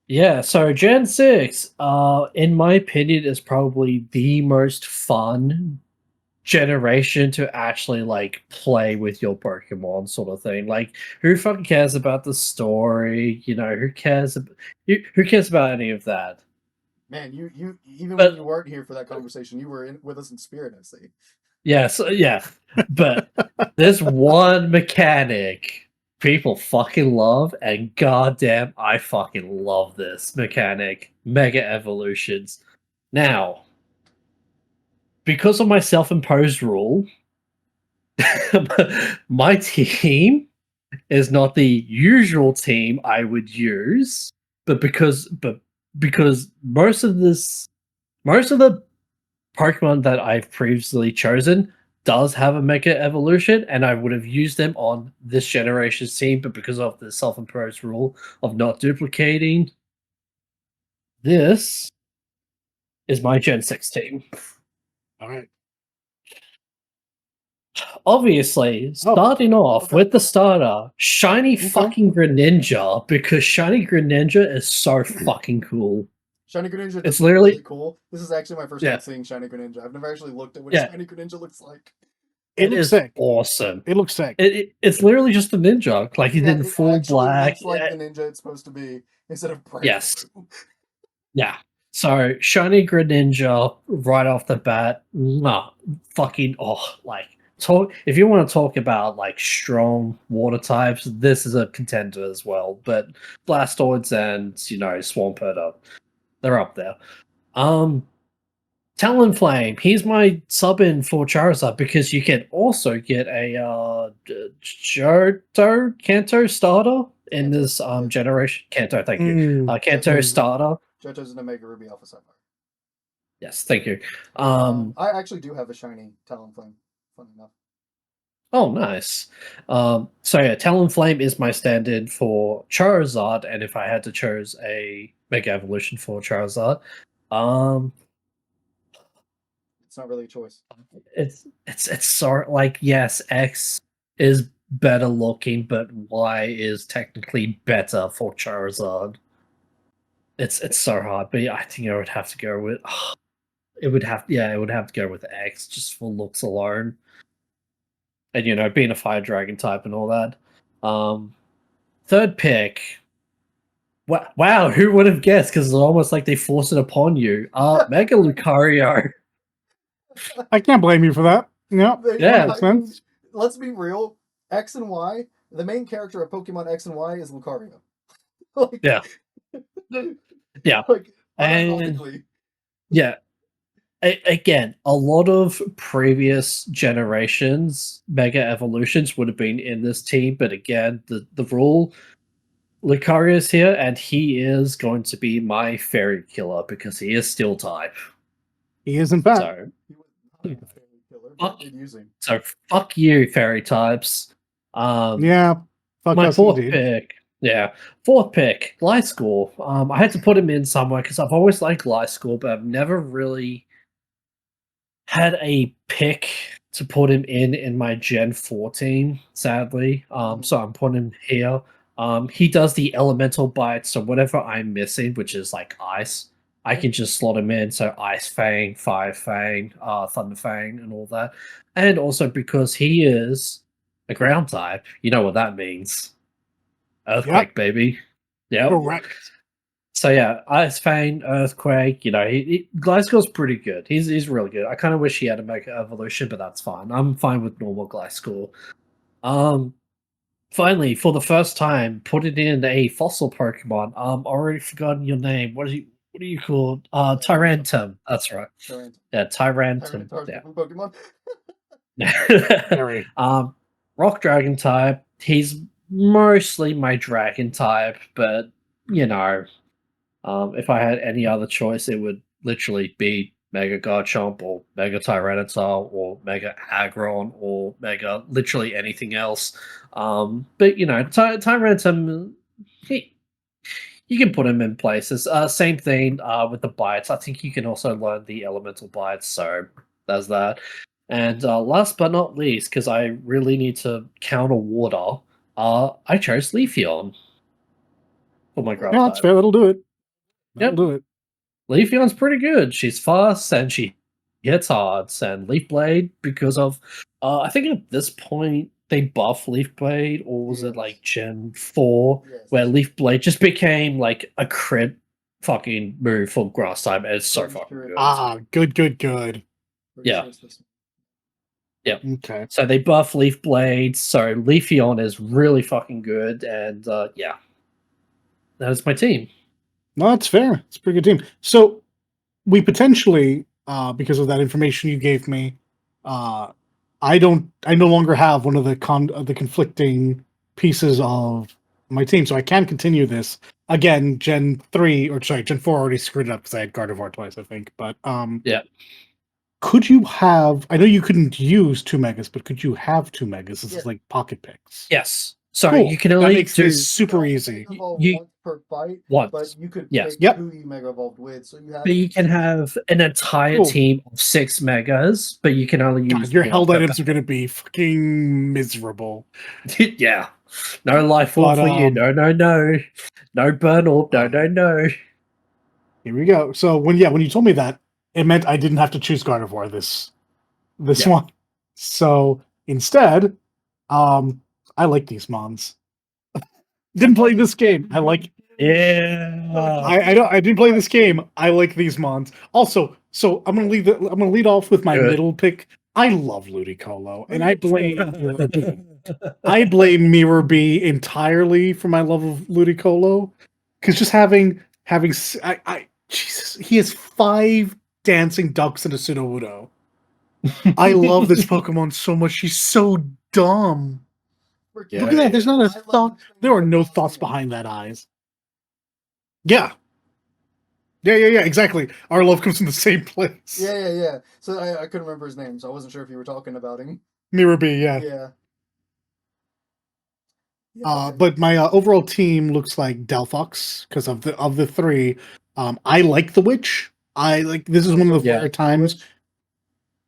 Yeah, so Gen 6, in my opinion, is probably the most fun generation to actually like play with your Pokemon, sort of thing. Like, who fucking cares about the story? Who cares? Who cares about any of that? Man, you even when you weren't here for that conversation, you were with us in spirit. I see. Yes, yeah, but there's one mechanic people fucking love, and goddamn, I fucking love this mechanic: Mega Evolutions. Now, because of my self-imposed rule, my team is not the usual team I would use, but because most of the Pokemon that I've previously chosen does have a Mega Evolution, and I would have used them on this generation's team, but because of the self-imposed rule of not duplicating, this is my Gen 6 team. All right. Obviously, starting off with the starter, Shiny fucking Greninja, because Shiny Greninja is so fucking cool. Shiny Greninja it's literally really cool. This is actually my first time seeing Shiny Greninja. I've never actually looked at what Shiny Greninja looks like. It looks sick. Awesome. It looks sick. It's literally just a ninja. Like he's in full black. Looks like the ninja it's supposed to be instead of bright blue. Yeah. So Shiny Greninja right off the bat, if you want to talk about like strong water types, this is a contender as well. But Blastoids and Swampert they're up there. Talonflame, he's my sub-in for Charizard because you can also get a Kanto starter in this generation. Kanto, thank you. Kanto starter. Johto's an Omega Ruby Alpha Sapphire. Yes, thank you. I actually do have a shiny Talonflame, funny enough. Oh, nice. So yeah, Talonflame is my stand-in for Charizard, and if I had to choose a Mega Evolution for Charizard, it's not really a choice. It's sort like, yes, X is better looking, but Y is technically better for Charizard. It's so hard, but yeah, I think I would have to go with it would have to go with X just for looks alone. And being a fire dragon type and all that. Third pick. Wow, who would have guessed? Because it's almost like they force it upon you. Mega Lucario. I can't blame you for that. Yeah, makes sense. Let's be real. X and Y, the main character of Pokemon X and Y is Lucario. Yeah. Yeah. And yeah. Again, a lot of previous generations Mega Evolutions would have been in this team, but again, the rule, Lucario is here, and he is going to be my fairy killer because he is Steel type. He is, in fact. So fuck you, fairy types. Yeah, fuck my us fourth indeed. pick. Yeah, fourth pick, Gliscor. I had to put him in somewhere because I've always liked Gliscor, but I've never really had a pick to put him in my Gen 14, sadly. So I'm putting him here. He does the elemental bite, so whatever I'm missing, which is like ice, I can just slot him in. So Ice Fang, Fire Fang, Thunder Fang, and all that. And also because he is a ground type, you know what that means. Earthquake, baby. Yep. Correct. So yeah, Ice Fang, Earthquake. Gliscor's pretty good. He's really good. I kind of wish he had a Mega Evolution, but that's fine. I'm fine with normal Gliscor. Finally, for the first time, put it in a fossil Pokemon. Already forgotten your name. What are you called? Tyrantum. That's right. Tyrantum. Yeah, Tyrantum. Tyranitar's Yeah. different Pokemon. Very. Rock Dragon type. He's mostly my Dragon type, but if I had any other choice, it would literally be Mega Garchomp or Mega Tyranitar or Mega Aggron or Mega literally anything else. But Tyranitar, you can put him in places. Same thing with the bites. I think you can also learn the elemental bites, so there's that. And last but not least, because I really need to counter water, I chose Leafeon for my grass Yeah, type. that's fair. That'll do it. That'll do it. Leafeon's pretty good. She's fast and she hits hard. And Leaf Blade, because of I think at this point they buff Leaf Blade, or was it like Gen 4, where Leaf Blade just became like a crit fucking move for grass type. It's so fucking good. Good. Yeah. Yeah. Okay. So they buff Leaf Blade, so Leafeon is really fucking good, and yeah. That is my team. No, that's fair. It's a pretty good team. So we potentially, because of that information you gave me, I no longer have one of the conflicting pieces of my team, so I can continue this again. Gen 4 already screwed it up because I had Gardevoir twice, I think. But yeah. Could you have? I know you couldn't use 2 megas, but could you have 2 megas? This is like pocket picks. Yes. So you can only that makes this super easy. Once per fight, but you could pick who you Mega Evolved with. So you have. But you can have an entire team of 6 megas, but you can only use. Your held items are going to be fucking miserable. Yeah. No life form for you. No burn orb. No. Here we go. So when you told me that, it meant I didn't have to choose Gardevoir this one. So instead, I like these mons. Didn't play this game. I like. Yeah. I didn't play this game. I like these mons. Also, so I'm gonna lead off with my middle pick. I love Ludicolo, and I blame Mirror B entirely for my love of Ludicolo, because just having Jesus, he has 5 dancing ducks and a Sudowoodo. I love this Pokemon so much. She's so dumb. Look at that. There's not a thought. There are no thoughts behind that eyes. Yeah. Exactly. Our love comes from the same place. Yeah. So I couldn't remember his name, so I wasn't sure if you were talking about him. Mirror B, yeah. But my overall team looks like Delphox because of the 3. I like the Witch. This is one of the rare times.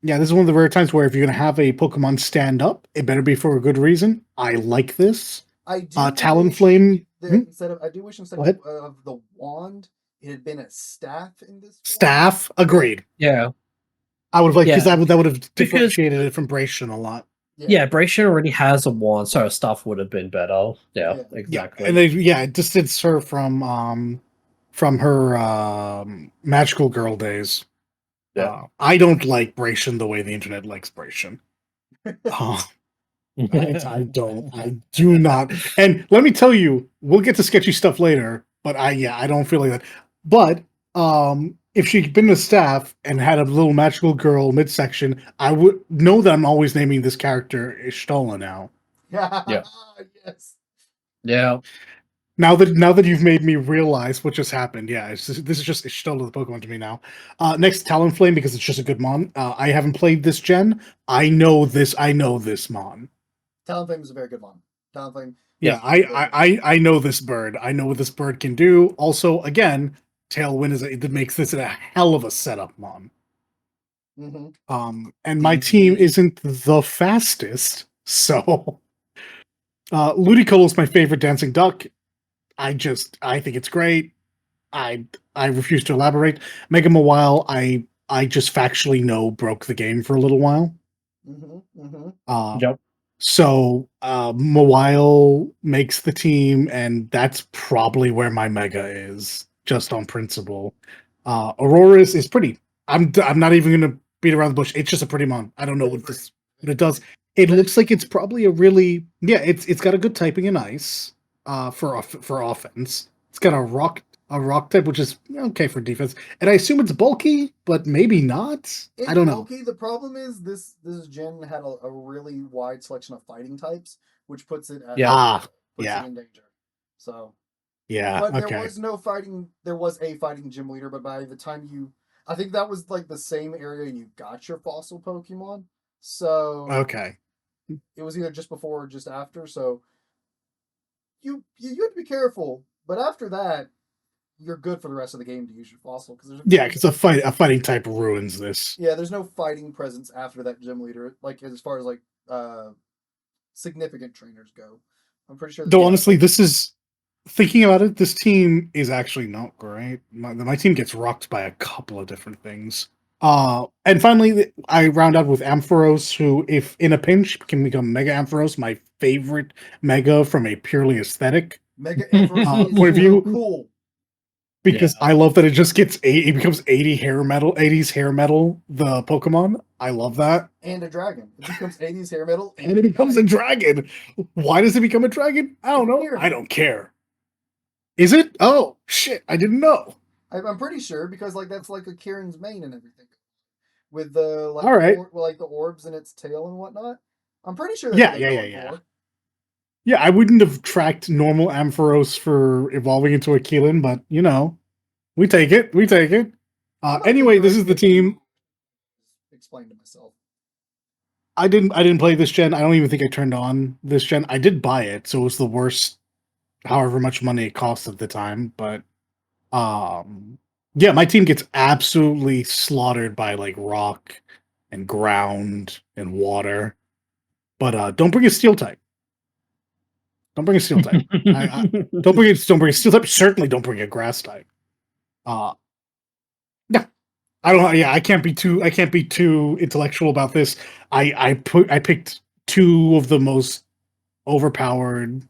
Yeah, this is one of the rare times where if you're gonna have a Pokemon stand up, it better be for a good reason. I like this. Talonflame. I do wish instead of the wand, it had been a staff in this. Staff, agreed. Yeah, I would have liked because that would have differentiated it from Braixen a lot. Yeah, Braixen already has a wand, so stuff would have been better. Yeah, exactly. And it distanced her from her magical girl days. Yeah, I don't like Braixen the way the internet likes Braixen. I do not. And let me tell you, we'll get to sketchy stuff later, but I don't feel like that. But if she'd been a staff and had a little magical girl midsection, I would know that I'm always naming this character Ishtola now. Yeah. Yes. Yeah. Now that you've made me realize what just happened, this is just Ishtola the Pokemon to me now. Next, Talonflame, because it's just a good mon. I haven't played this gen. I know this mon. Talonflame is a very good mon. Talonflame. Yeah, I know this bird. I know what this bird can do. Also, again, Tailwind that makes this a hell of a setup mon. Mm-hmm. And my team isn't the fastest, so Ludicolo is my favorite dancing duck. I think it's great. I refuse to elaborate. Mega Mawile, I just factually know broke the game for a little while. Uh, Yep. so Mawile makes the team, and that's probably where my Mega is, just on principle. Aurora's is pretty. I'm not even gonna beat around the bush. It's just a pretty mon. I don't know what it does. It looks like it's probably a really It's got a good typing and ice. For offense, it's got a rock type, which is okay for defense, and I assume it's bulky, but maybe not. It's I don't know. bulky. The problem is this gen had a really wide selection of fighting types, which puts it at Yeah. puts Yeah. it in danger. So, Yeah. but there Okay. was no fighting. There was a fighting gym leader, but by the time I think that was like the same area you got your fossil Pokemon. So Okay. it was either just before or just after. So you have to be careful. But after that, you're good for the rest of the game to use your fossil because Yeah, because a fighting type ruins this. yeah, there's no fighting presence after that gym leader. Like as far as like significant trainers go, I'm pretty sure. Though honestly, this is thinking about it. This team is actually not great. My team gets rocked by a couple of different things. And finally, I round out with Ampharos, who, if in a pinch, can become Mega Ampharos, my favorite Mega from a purely aesthetic Mega Ampharos is point of view. cool. Because I love that it just gets it becomes 80s hair metal, the Pokemon. I love that. And a dragon. It becomes 80s hair metal. And it becomes a dragon. Why does it become a dragon? I don't know. I don't care. Is it? Oh, shit. I didn't know. I'm pretty sure because like that's like a Kieran's mane and everything. With the like, all right. Like the orbs in its tail and whatnot. I'm pretty sure that's yeah. Yeah, I wouldn't have tracked normal Ampharos for evolving into a Keelan, but you know, we take it. We take it. Anyway, this is the team. Explain to myself. I didn't play this gen. I don't even think I turned on this gen. I did buy it, so it was the worst, however much money it cost at the time. But yeah, my team gets absolutely slaughtered by like rock and ground and water. But don't bring a steel type. Don't bring a steel type. Don't bring a steel type. Certainly don't bring a grass type. Yeah, I don't know. Yeah, I can't be too intellectual about this. I picked two of the most overpowered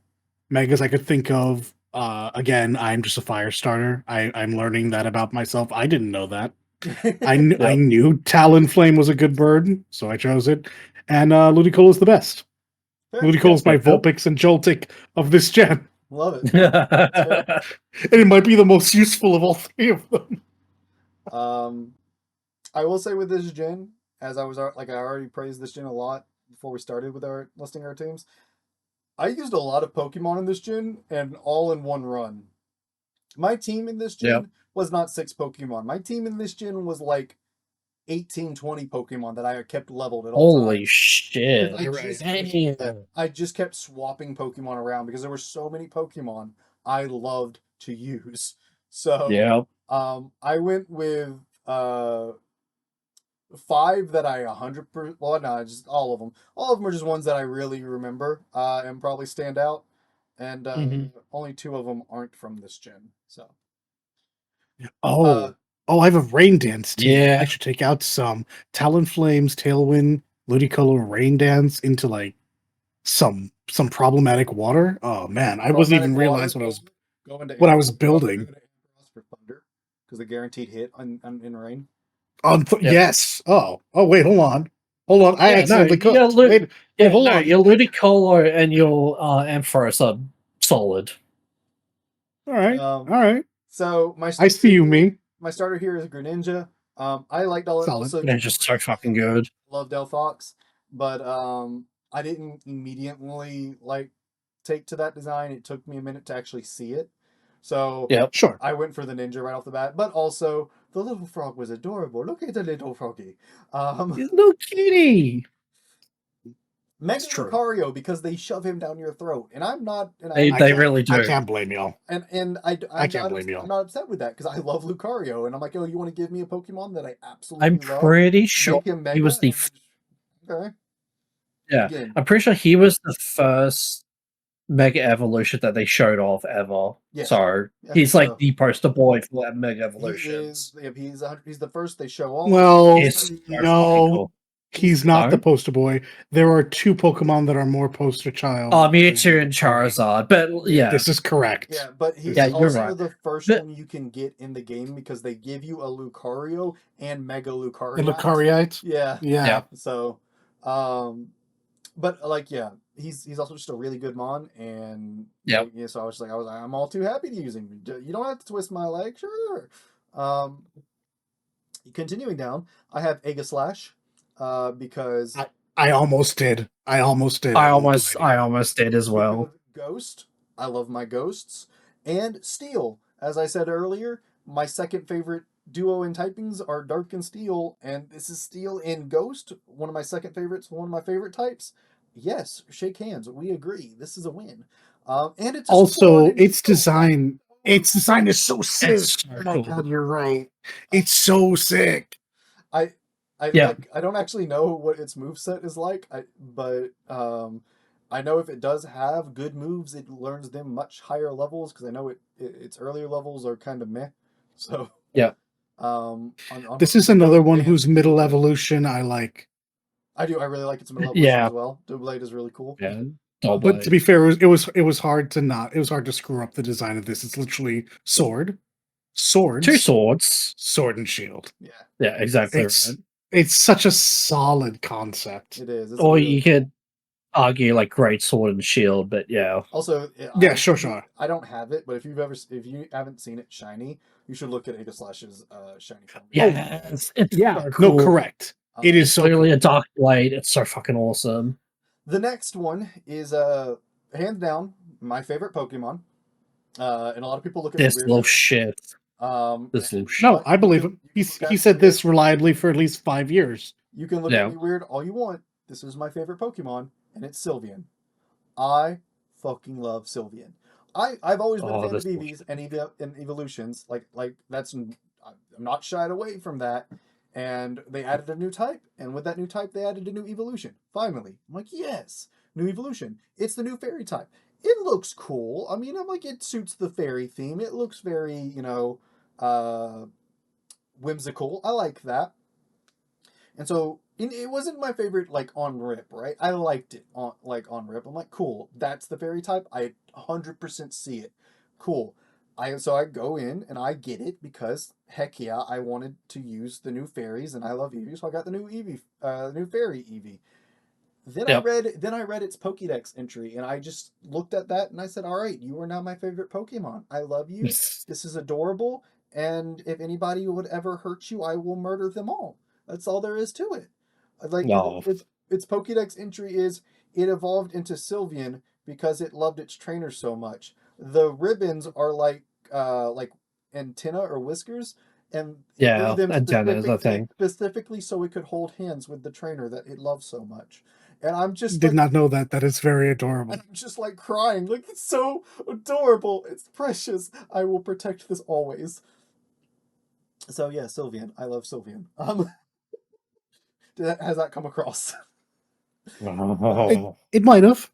megas I could think of. Again, I'm just a fire starter. I'm learning that about myself. I didn't know that. I knew Talonflame was a good bird, so I chose it. And Ludicolo is the best. Ludicolo is my Vulpix and Joltik of this gen. Love it. And it might be the most useful of all three of them. I will say with this gen, as I already praised this gen a lot before we started with our listing our teams. I used a lot of Pokemon in this gen and all in one run. My team in this gen was not 6 Pokemon. My team in this gen was like 18, 20 Pokemon that I kept leveled at all times. Holy shit. I just kept swapping Pokemon around because there were so many Pokemon I loved to use. So I went with 5 that I 100%. Well, no, just all of them. All of them are just ones that I really remember and probably stand out. And only 2 of them aren't from this gen. So. I have a Rain Dance team. Yeah. I should take out some Talonflames, Tailwind, Ludicolo Rain Dance into like some problematic water. Oh man, I wasn't even realize what I was building. For Thunder because the guaranteed hit in rain. Yes. Oh wait, hold on. I accidentally cooked. Hold on. Your Ludicolo and your Ampharos are solid. All right. So I see you, me. My starter here is Greninja. I liked all solid. Greninja's so fucking good. Love Delphox, but I didn't immediately take to that design. It took me a minute to actually see it. So sure. I went for the ninja right off the bat, but also the little frog was adorable. Look at the little froggy. He's no kitty. Mega Lucario because they shove him down your throat, and I'm not. And they really do. I can't blame y'all. And I can't blame y'all. I'm not upset with that because I love Lucario, and I'm like, oh, you want to give me a Pokemon that I absolutely I'm love? pretty sure he was the. Okay. Yeah, I'm pretty sure he was the first Mega Evolution that they showed off ever. Yeah. So I he's think like so. the poster boy for Mega He Evolutions. is. If he's the first they show off. Well, It's so fucking no, cool. he's not the No? poster boy. There are two Pokemon that are more poster child. Mewtwo and Charizard, but yeah, This is correct. Yeah, but he's Yeah, you're also right. the first But- one you can get in the game because they give you a Lucario and Mega The Lucario. Lucario. Yeah. Yeah. So, but like, yeah, he's also just a really good mon, and Yep. yeah. So I'm all too happy to use him. You don't have to twist my leg, sure. Continuing down, I have Aegislash, because I almost did. I almost did. I almost did as well. Ghost. I love my ghosts. And Steel. As I said earlier, my second favorite duo in typings are Dark and Steel, and this is Steel and Ghost, one of my second favorites, one of my favorite types. Yes, shake hands. We agree. This is a win. And it's also its design. Its design is so sick. It's so Oh my cool. god, you're right. It's so sick. I Yeah. don't actually know what its moveset is like, but I know if it does have good moves, it learns them much higher levels because I know its earlier levels are kind of meh. So Yeah. This is another one advanced whose middle Doublade. evolution I like. I do. I really like its middle evolution Yeah. as well. Doublade is really cool. Yeah. But to be fair, it was hard to not. It was hard to screw up the design of this. It's literally swords, Two swords. sword and shield. Yeah. Yeah, exactly It's right. it's such a solid concept. It is. It's Or really you could argue like great sword and shield, but yeah. Also, Yeah, sure. I don't have it, but if you haven't seen it shiny, you should look at Aegislash's shiny form. Yeah, it's Yeah, so no, cool. correct. It is It's so literally cool. a dark blade. It's so fucking awesome. The next one is hands down my favorite Pokemon. And a lot of people look at This me little weird. shit. This little shit. No, I believe him. He said this reliably for at least 5 years. You can look at me weird all you want. This is my favorite Pokemon, and it's Sylveon. I fucking love Sylveon. I've always been a fan of EVs and evolutions. Like that's I'm not shied away from that. And they added a new type, and with that new type, they added a new evolution. Finally, I'm like, yes, new evolution. It's the new fairy type. It looks cool. I mean, I'm like, it suits the fairy theme. It looks very, whimsical. I like that. And so it wasn't my favorite like on rip, right? I liked it on rip. I'm like, cool, that's the fairy type. I 100% see it. Cool. So I go in and I get it because heck yeah, I wanted to use the new fairies and I love Eevee, so I got the new Eevee, new fairy Eevee. Then I read its Pokédex entry and I just looked at that and I said, all right, you are now my favorite Pokemon. I love you. This is adorable. And if anybody would ever hurt you, I will murder them all. That's all there is to it. Like its Pokédex entry is it evolved into Sylveon because it loved its trainer so much. The ribbons are like antenna or whiskers, and it grew them antennas, I think. specifically so it could hold hands with the trainer that it loves so much. And I'm just did not know that. That is very adorable. And I'm just like crying, like it's so adorable. It's precious. I will protect this always. So yeah, Sylveon. I love Sylveon. Has that come across? It might have.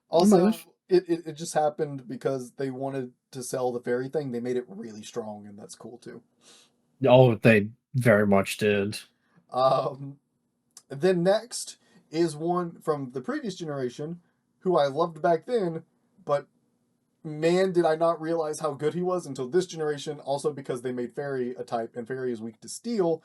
Also, it just happened because they wanted to sell the fairy thing. They made it really strong, and that's cool too. Oh, they very much did. Then next is one from the previous generation, who I loved back then, but man, did I not realize how good he was until this generation. Also, because they made fairy a type, and fairy is weak to steel.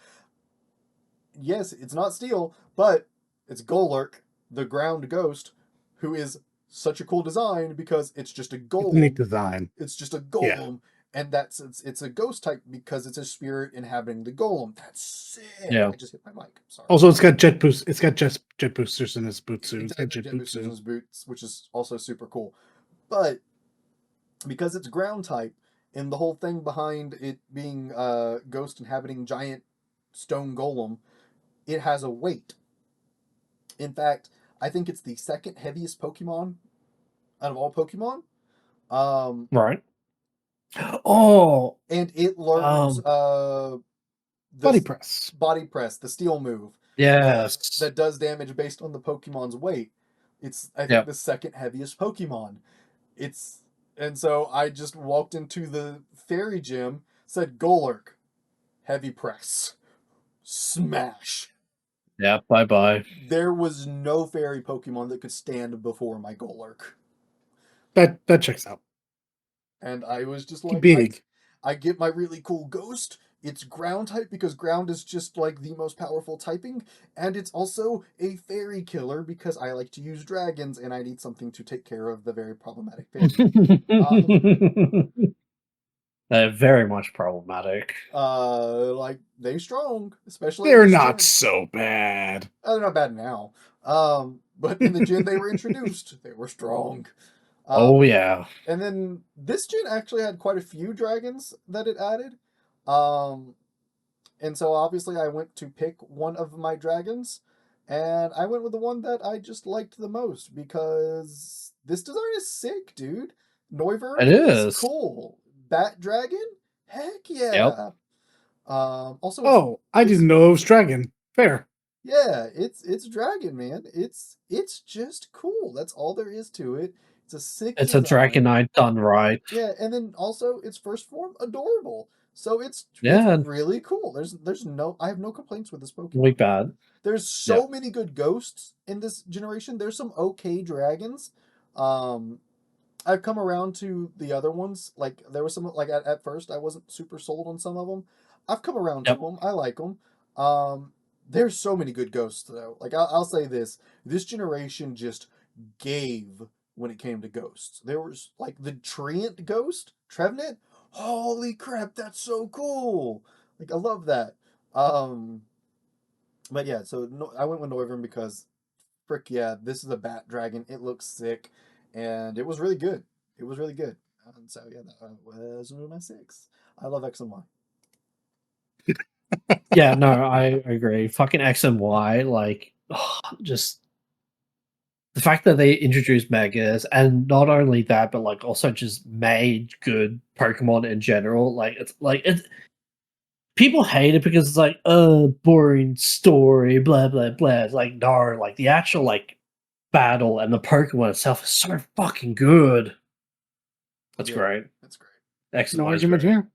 Yes, it's not steel, but it's Golurk, the ground ghost, who is such a cool design because it's just a golem. It's a neat design. It's just a golem, and it's a ghost type because it's a spirit inhabiting the golem. That's sick. Yeah. I just hit my mic. Sorry. Also, it's got jet boost. It's got jet boosters in its boots. It's got jet boosters in its boots, which is also super cool. But because it's ground type, and the whole thing behind it being ghost inhabiting giant stone golem, it has a weight. In fact, I think it's the second heaviest Pokemon out of all Pokemon. Right. Oh, and it learns body press, the steel move. Yes, that does damage based on the Pokemon's weight. It's I think the second heaviest Pokemon. And so I just walked into the fairy gym, said Golurk, heavy press, smash. Yeah, bye. There was no fairy Pokemon that could stand before my Golurk. That checks out. And I was just like, Big. I get my really cool ghost. It's ground type because ground is just like the most powerful typing, and it's also a fairy killer because I like to use dragons and I need something to take care of the very problematic fairy. They're very much problematic. Like they strong, especially in They're this not gen. so bad. They're not bad now. But in the gen they were introduced, they were strong. Oh yeah. And then this gen actually had quite a few dragons that it added. Um, and so obviously I went to pick one of my dragons, and I went with the one that I just liked the most because this design is sick, dude. Noivern It is is. cool. Bat Dragon? Heck Yep. yeah. Also Oh, I didn't know it was dragon. Fair. yeah, it's dragon, man. It's just cool. That's all there is to it. It's a sick It's a design. Dragonite done right. Yeah, and then also its first form adorable. So it's Yeah, really cool. There's no I have no complaints with this weak Pokemon. bad. There's so Yep. many good ghosts in this generation. There's some okay dragons. Um I've come around to the other ones. Like there was some like at first I wasn't super sold on some of them. I've come around to Yep. them. I like them. There's so many good ghosts though. Like I'll say this generation just gave when it came to ghosts. There was like the Treant ghost, Trevenant. Holy crap, that's so cool! Like I love that. Um, but yeah, so no, I went with Noivern because frick yeah, this is a bat dragon. It looks sick, and it was really good. It was really good. And so yeah, that was my 6. I love X and Y. Yeah, no, I agree. Fucking X and Y, like, just the fact that they introduced Megas, and not only that, but like also just made good Pokemon in general. It's people hate it because it's like, boring story, blah blah blah. It's like no, like the actual like battle and the Pokemon itself is so fucking good. That's Yeah, great. that's great. X and No Y is argument great. here.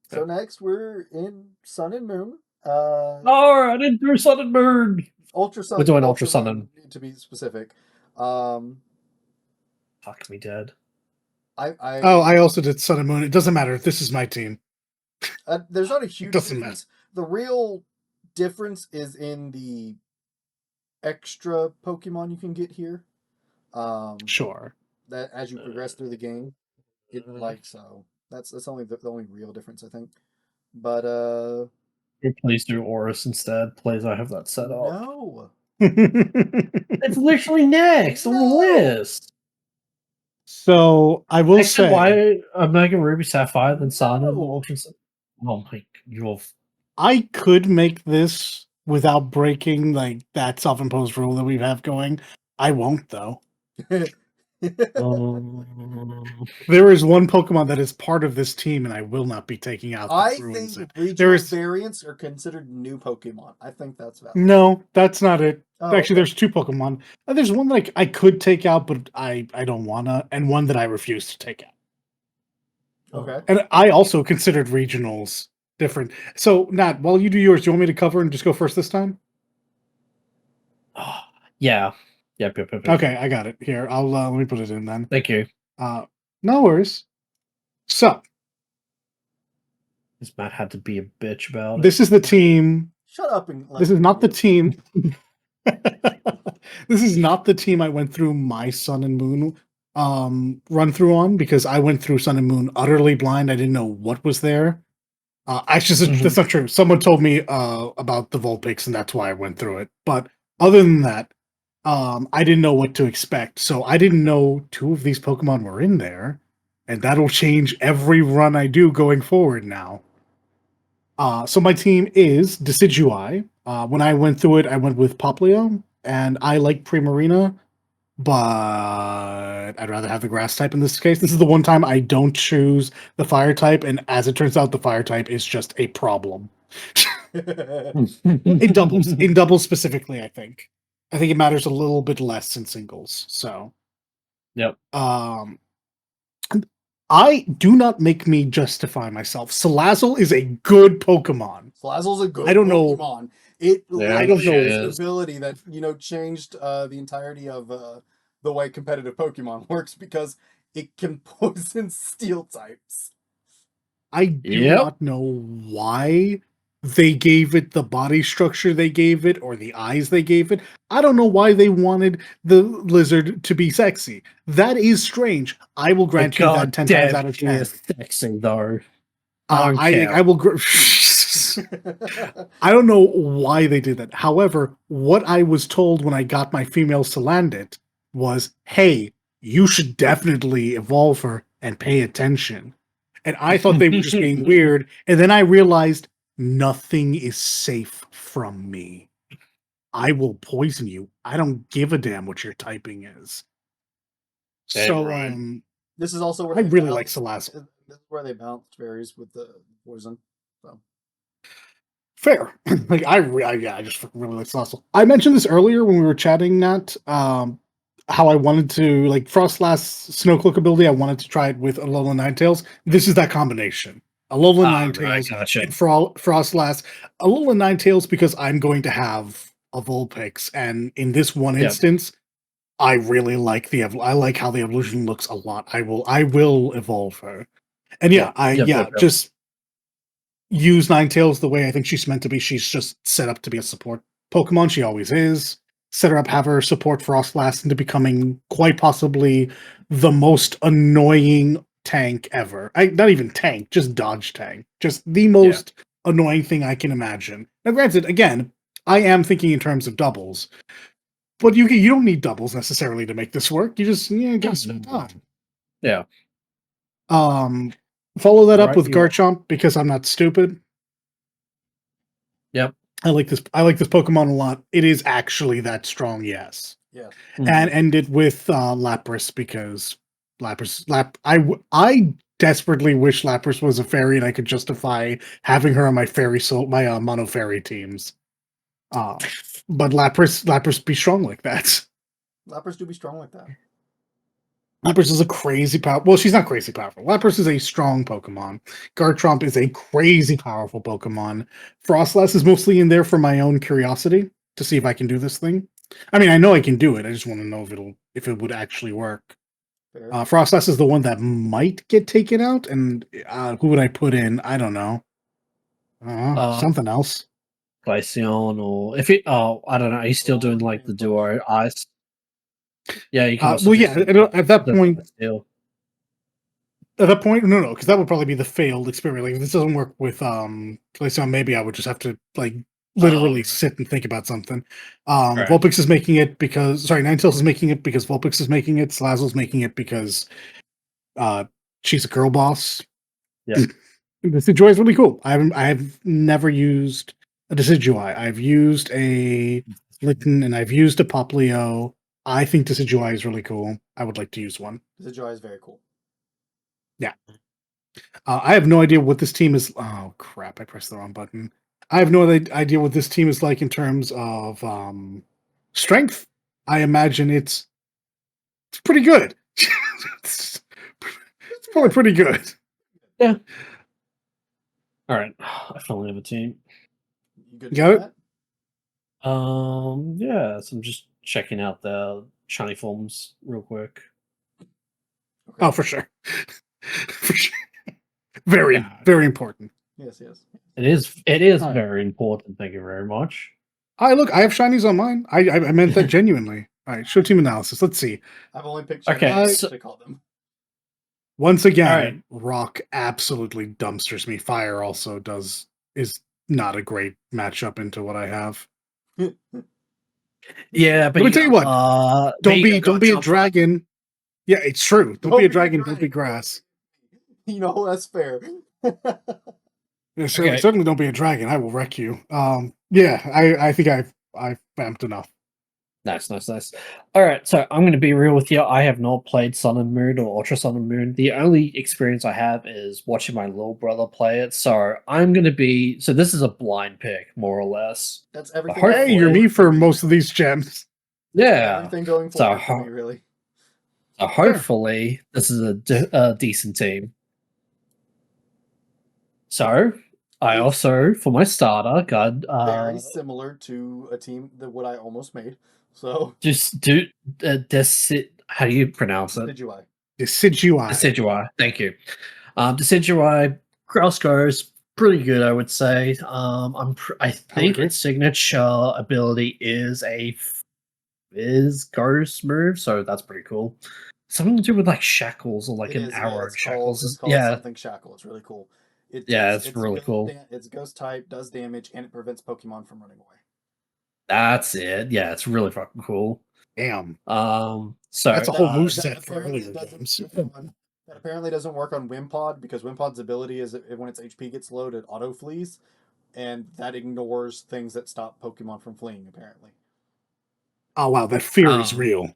So next we're in Sun and Moon. No, I didn't do Sun and Moon. Ultra Sun, We're doing Ultra Ultra Sun Moon and to be specific. Um, fuck me dead. Oh, I also did Sun and Moon. It doesn't matter. This is my team. there's not a It huge doesn't matter. difference. The real difference is in the extra Pokemon you can get here. Sure. That as you progress through the game, it like so. That's only the only real difference I think. But Please do Oris instead. Please, I have that set up. no, It's literally next on the no. list. So I will X and say, Y, Omega Ruby Sapphire, then Sun and No. Ultra Sun. Oh my, you're I could make this without breaking like that self-imposed rule that we have going. I won't though. There is one Pokemon that is part of this team, and I will not be taking out. I That ruins think it. regional There's variants are considered new Pokemon. I think that's valid. no, that's not it. Oh, Actually, okay. there's two Pokemon. There's one that I could take out, but I don't wanna, and one that I refuse to take out. Okay. And I also considered regionals different. So, Nat, while you do yours, do you want me to cover and just go first this time? Yeah. Yep. Okay, I got it. Here, I'll let me put it in then. Thank you. No worries. So, This Matt had to be a bitch about it. this is the team. Shut up and This is not the team. This is not the team I went through my Sun and Moon run through on because I went through Sun and Moon utterly blind. I didn't know what was there. Actually, that's not true. Someone told me about the Vulpix, and that's why I went through it. But other than that, I didn't know what to expect. So I didn't know two of these Pokemon were in there, and that'll change every run I do going forward now. So my team is Decidueye. When I went through it, I went with Poplio, and I like Primarina, but I'd rather have the grass type in this case. This is the one time I don't choose the fire type, and as it turns out, the fire type is just a problem. In doubles specifically, I think. I think it matters a little bit less in singles. So Yep. I do not make me justify myself. Salazzle is a good Pokemon. Salazzle's a good I don't know. Pokemon. It Yeah, I don't literally know. has an ability that, changed the entirety of the way competitive Pokemon works because it can poison steel types. I do Yep. not know why they gave it the body structure they gave it or the eyes they gave it. I don't know why they wanted the lizard to be sexy. That is strange. I will grant you that 10 times out of 10. Is sexy though. I don't I care. will. I don't know why they did that. However, what I was told when I got my female Salandit was, "Hey, you should definitely evolve her and pay attention." And I thought they were just being weird, and then I realized nothing is safe from me. I will poison you. I don't give a damn what your typing is. Yeah, So, right. This is also where I they really like balanced- Salazzle. This is where they balanced berries with the poison. So Fair. Like I just really like Salazzle. I mentioned this earlier when we were chatting, Nat. How I wanted to like Frostlass Snowcloak ability. I wanted to try it with Alola Ninetales. This is that combination. Alola Right, Ninetales gotcha. and Frostlass. Alola Ninetales because I'm going to have a Vulpix, and in this one Yep. instance, I really like I like how the evolution looks a lot. I will evolve her, and yeah, Yep. just use Ninetales the way I think she's meant to be. She's just set up to be a support Pokemon. She always is. Set her up, have her support Frostlass into becoming quite possibly the most annoying tank ever. Not even tank, just dodge tank. Just the most annoying thing I can imagine. Now, granted, again, I am thinking in terms of doubles, but you don't need doubles necessarily to make this work. You just guess not. Yeah. Follow that up Right, with you are. Garchomp because I'm not stupid. Yep. I like this Pokemon a lot. It is actually that strong, yes. yeah, And end it with Lapras because I desperately wish Lapras was a fairy and I could justify having her on my mono fairy teams. But Lapras be strong like that. Lapras do be strong like that. Lapras is a crazy power. Well, she's not crazy powerful. Lapras is a strong Pokemon. Garchomp is a crazy powerful Pokemon. Frostlass is mostly in there for my own curiosity to see if I can do this thing. I mean, I know I can do it. I just want to know if it would actually work. Fair. Frostlass is the one that might get taken out, and who would I put in? I don't know. Something else. Glaceon, or if it. Oh, I don't know. He's still doing like the duo ice. Yeah, you can also. Well, yeah. At that point, Steel. no, because that would probably be the failed experiment. Like, if this doesn't work with Glaceon, maybe I would just have to like literally sit and think about something. Right. Vulpix is making it because Ninetales is making it because Vulpix is making it. Salazzle's making it because she's a girl boss. Yeah. Decidueye is really cool. I have never used a Decidueye. I've used a Litten and I've used a Poplio. I think Decidueye is really cool. I would like to use one. Decidueye is very cool. Yeah. I have no idea what this team is. Oh crap! I pressed the wrong button. I have no idea what this team is like in terms of strength. I imagine it's pretty good. it's probably pretty good. Yeah. All right. I finally have a team. You good? Got it? Yeah. So I'm just checking out the shiny forms real quick. Okay. Oh, for sure. For sure. Very, very important. Yes. It is All right. very important. Thank you very much. I have shinies on mine. I meant that genuinely. All right, show team analysis. Let's see. I've only picked Okay, shinies to call them. Once again, Alright. Rock absolutely dumpsters me. Fire also is not a great matchup into what I have. Yeah, but Let me tell you what. Don't be a jump. dragon. Yeah, it's true. Don't be a dragon. Don't be grass. You know, that's fair. Yeah, Okay. certainly don't be a dragon. I will wreck you. Yeah, I think I've vamped enough. Nice. All right, so I'm going to be real with you. I have not played Sun and Moon or Ultra Sun and Moon. The only experience I have is watching my little brother play it. So I'm going to be. So this is a blind pick, more or less. That's everything. Hey, you're me for most of these gems. Yeah. Everything going So forward for me, really. Hopefully, this is a decent team. So, I It's also, for my starter, got very similar to a team that what I almost made. So just do this. How do you pronounce it? Decidueye. Decidueye. Decidueye. Thank you. Decidueye Grassgo's pretty good, I would say. I think agree. its signature ability is a Fizz Ghost move, so that's pretty cool. Something to do with like shackles or like It an is, yeah. arrow It's shackles. called something shackle. It's really cool. Yeah, it's really cool. It's ghost type, does damage, and it prevents Pokemon from running away. That's it. Yeah, it's really fucking cool. Damn. So That's a whole That moveset for apparently earlier doesn't games. work on, that apparently doesn't work on Wimpod because Wimpod's ability is when its HP gets low, it auto flees, and that ignores things that stop Pokemon from fleeing. Apparently. Oh wow, that fear is real.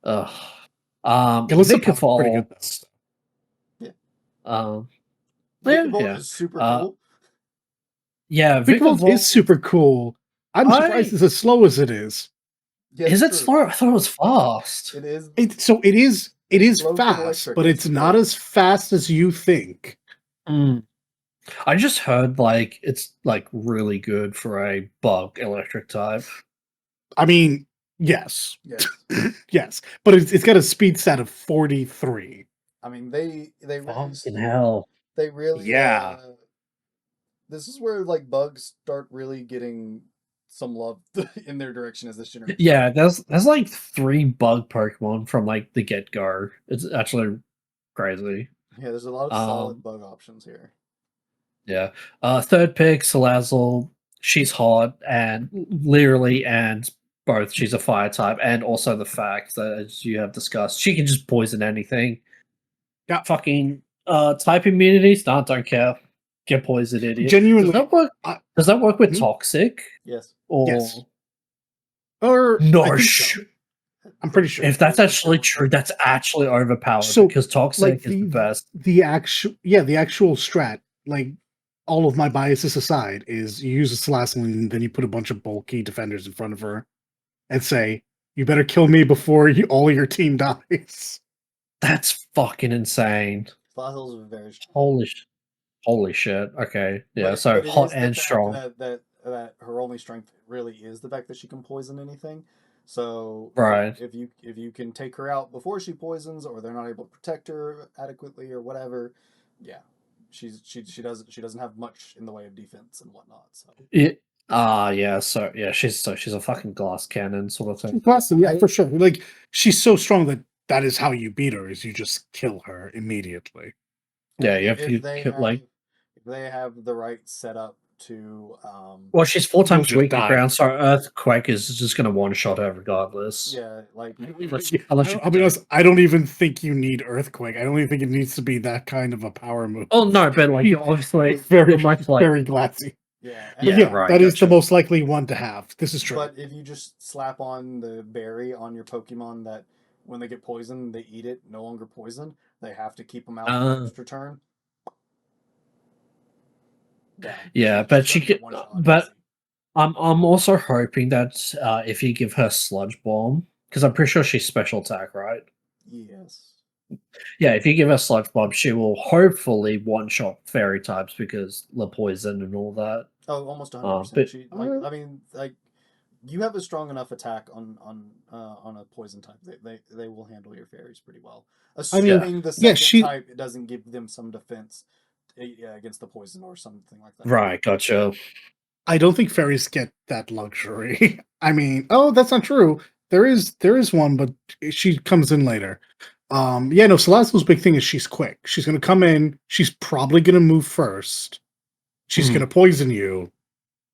Yeah. Gillespie's pretty good Vikavolt. Yeah. Yeah, Vikavolt is super cool. Yeah, Vikavolt is super cool. I'm surprised it's as slow as it is. Yes, is it true. slow? I thought it was fast. It is. It is slow for fast, electric, but yes, it's you're not right. as fast as you think. I just heard like it's like really good for a bug electric type. I mean, yes. Yes. Yes. But it's got a speed stat of 43. I mean, they really, Fucking hell. they really, Yeah. this is where like bugs start really getting some love in their direction as this generation. Yeah, there's like 3 bug Pokemon from like the get go. It's actually crazy. Yeah, there's a lot of solid bug options here. Yeah. Third pick, Salazzle. She's hot and literally and both. She's a fire type, and also the fact that, as you have discussed, she can just poison anything. Yeah. Fucking type immunities. No, don't care. Get poisoned, idiot. Genuinely. Does that work with toxic? Yes. Or Yes. Or no, I think so. I'm pretty sure. If that's actually true, that's actually overpowered because toxic is the best. The actual strat, like all of my biases aside, is you use a Salazzle and then you put a bunch of bulky defenders in front of her and say, "You better kill me before all your team dies." That's fucking insane. Salazzle's very strong. Holy shit. Okay. Yeah, but so it hot is the and fact strong. that her only strength really is the fact that she can poison anything. So Right. if you can take her out before she poisons, or they're not able to protect her adequately or whatever, yeah, she doesn't have much in the way of defense and whatnot. So yeah, she's a fucking glass cannon sort of thing. Glass, yeah, for sure. Like she's so strong that is how you beat her, is you just kill her immediately. Yeah, you have if they have the right setup to well, she's 4 times weak to die. ground, so Earthquake is just gonna one shot her regardless. Yeah, like I'll be honest, I don't even think you need Earthquake. I don't even think it needs to be that kind of a power move. Oh no, but like obviously very much like very glassy. Yeah, right. That is the most likely one to have. This is true. But if you just slap on the berry on your Pokemon that when they get poisoned, they eat it, no longer poisoned, they have to keep them out for an extra turn. Yeah, but she could. But I'm also hoping that if you give her Sludge Bomb, because I'm pretty sure she's special attack, right? Yes. Yeah, if you give her Sludge Bomb, she will hopefully one shot fairy types because the poison and all that. Oh, almost 100%. I mean, like you have a strong enough attack on a poison type. They will handle your fairies pretty well. Assuming the second type doesn't give them some defense against the poison or something like that. Right, gotcha. I don't think fairies get that luxury. I mean, that's not true. There is one, but she comes in later. Salazzle's big thing is she's quick. She's gonna come in, she's probably gonna move first. She's gonna poison you,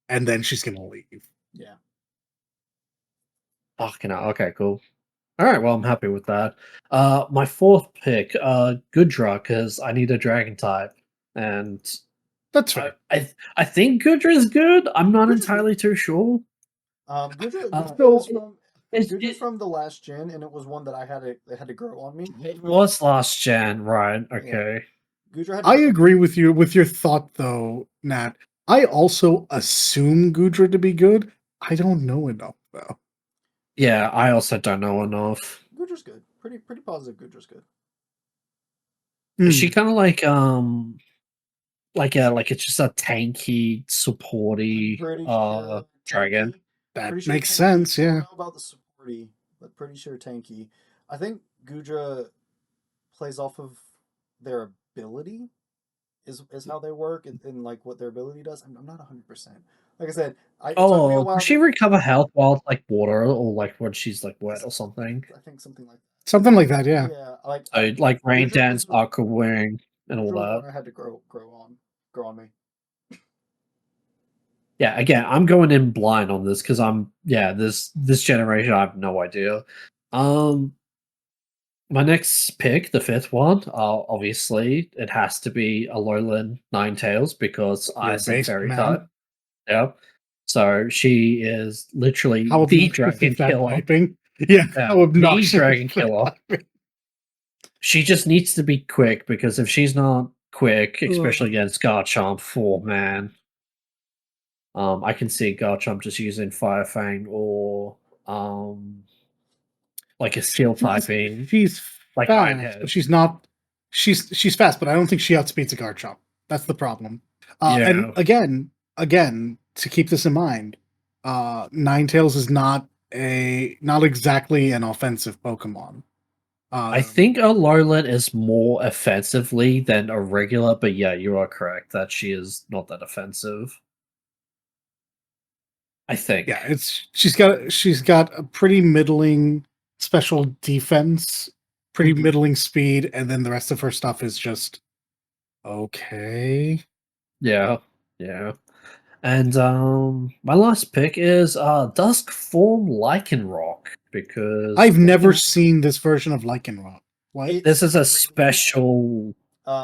and then she's gonna leave. Yeah. Fucking hell. Okay, cool. Alright, well I'm happy with that. My 4th pick, Goodra, because I need a dragon type. And that's right. I think Goodra is good. I'm not entirely too sure. Goodra from the last gen, and it was one that I had to grow on me. It was last gen, right? Okay. Yeah. I agree with you with your thought though, Nat. I also assume Goodra to be good. I don't know enough though. Yeah, I also don't know enough. Gudra's good. Pretty positive. Gudra's good. Is she kind of like it's just a tanky, supporty Pretty sure dragon? tanky. That Pretty sure makes tanky. sense. I Yeah. don't know about the supporty, but pretty sure tanky. I think Gudra plays off of their ability. Is how they work and like what their ability does. I'm not 100%. Like I said, it took me a Oh, while. does she recover health while it's like water or like when she's like wet or something? I think something like that. Something like that. Yeah. Yeah, like So like rain Gudra dance, was aqua wing, and all Gudra was that. one I had to grow on me. Yeah, again, I'm going in blind on this because this generation I have no idea. My next pick, the fifth one, obviously it has to be a Lowland Ninetales because I Your said base fairy man. type. Yep. So she is literally How the obnoxious dragon is that killer. typing? Yeah. Yeah, How obnoxious. the dragon is that killer. typing? She just needs to be quick because if she's not quick, especially Ugh. against Garchomp, man, I can see Garchomp just using Fire Fang or like a Steel typing, She's like Iron fast, but Head. she's not. She's fast, but I don't think she outspeeds a Garchomp. That's the problem. And Yeah, again, to keep this in mind, Ninetales is not exactly an offensive Pokemon. I think a Alolan is more offensively than a regular, but yeah, you are correct that she is not that offensive. I think. Yeah, she's got a pretty middling special defense, pretty Mhm. middling speed, and then the rest of her stuff is just okay. Yeah, yeah. And my last pick is Dusk Form Lycanroc because I've never Lycan seen this version of Lycanroc. What? this is a Really cool. special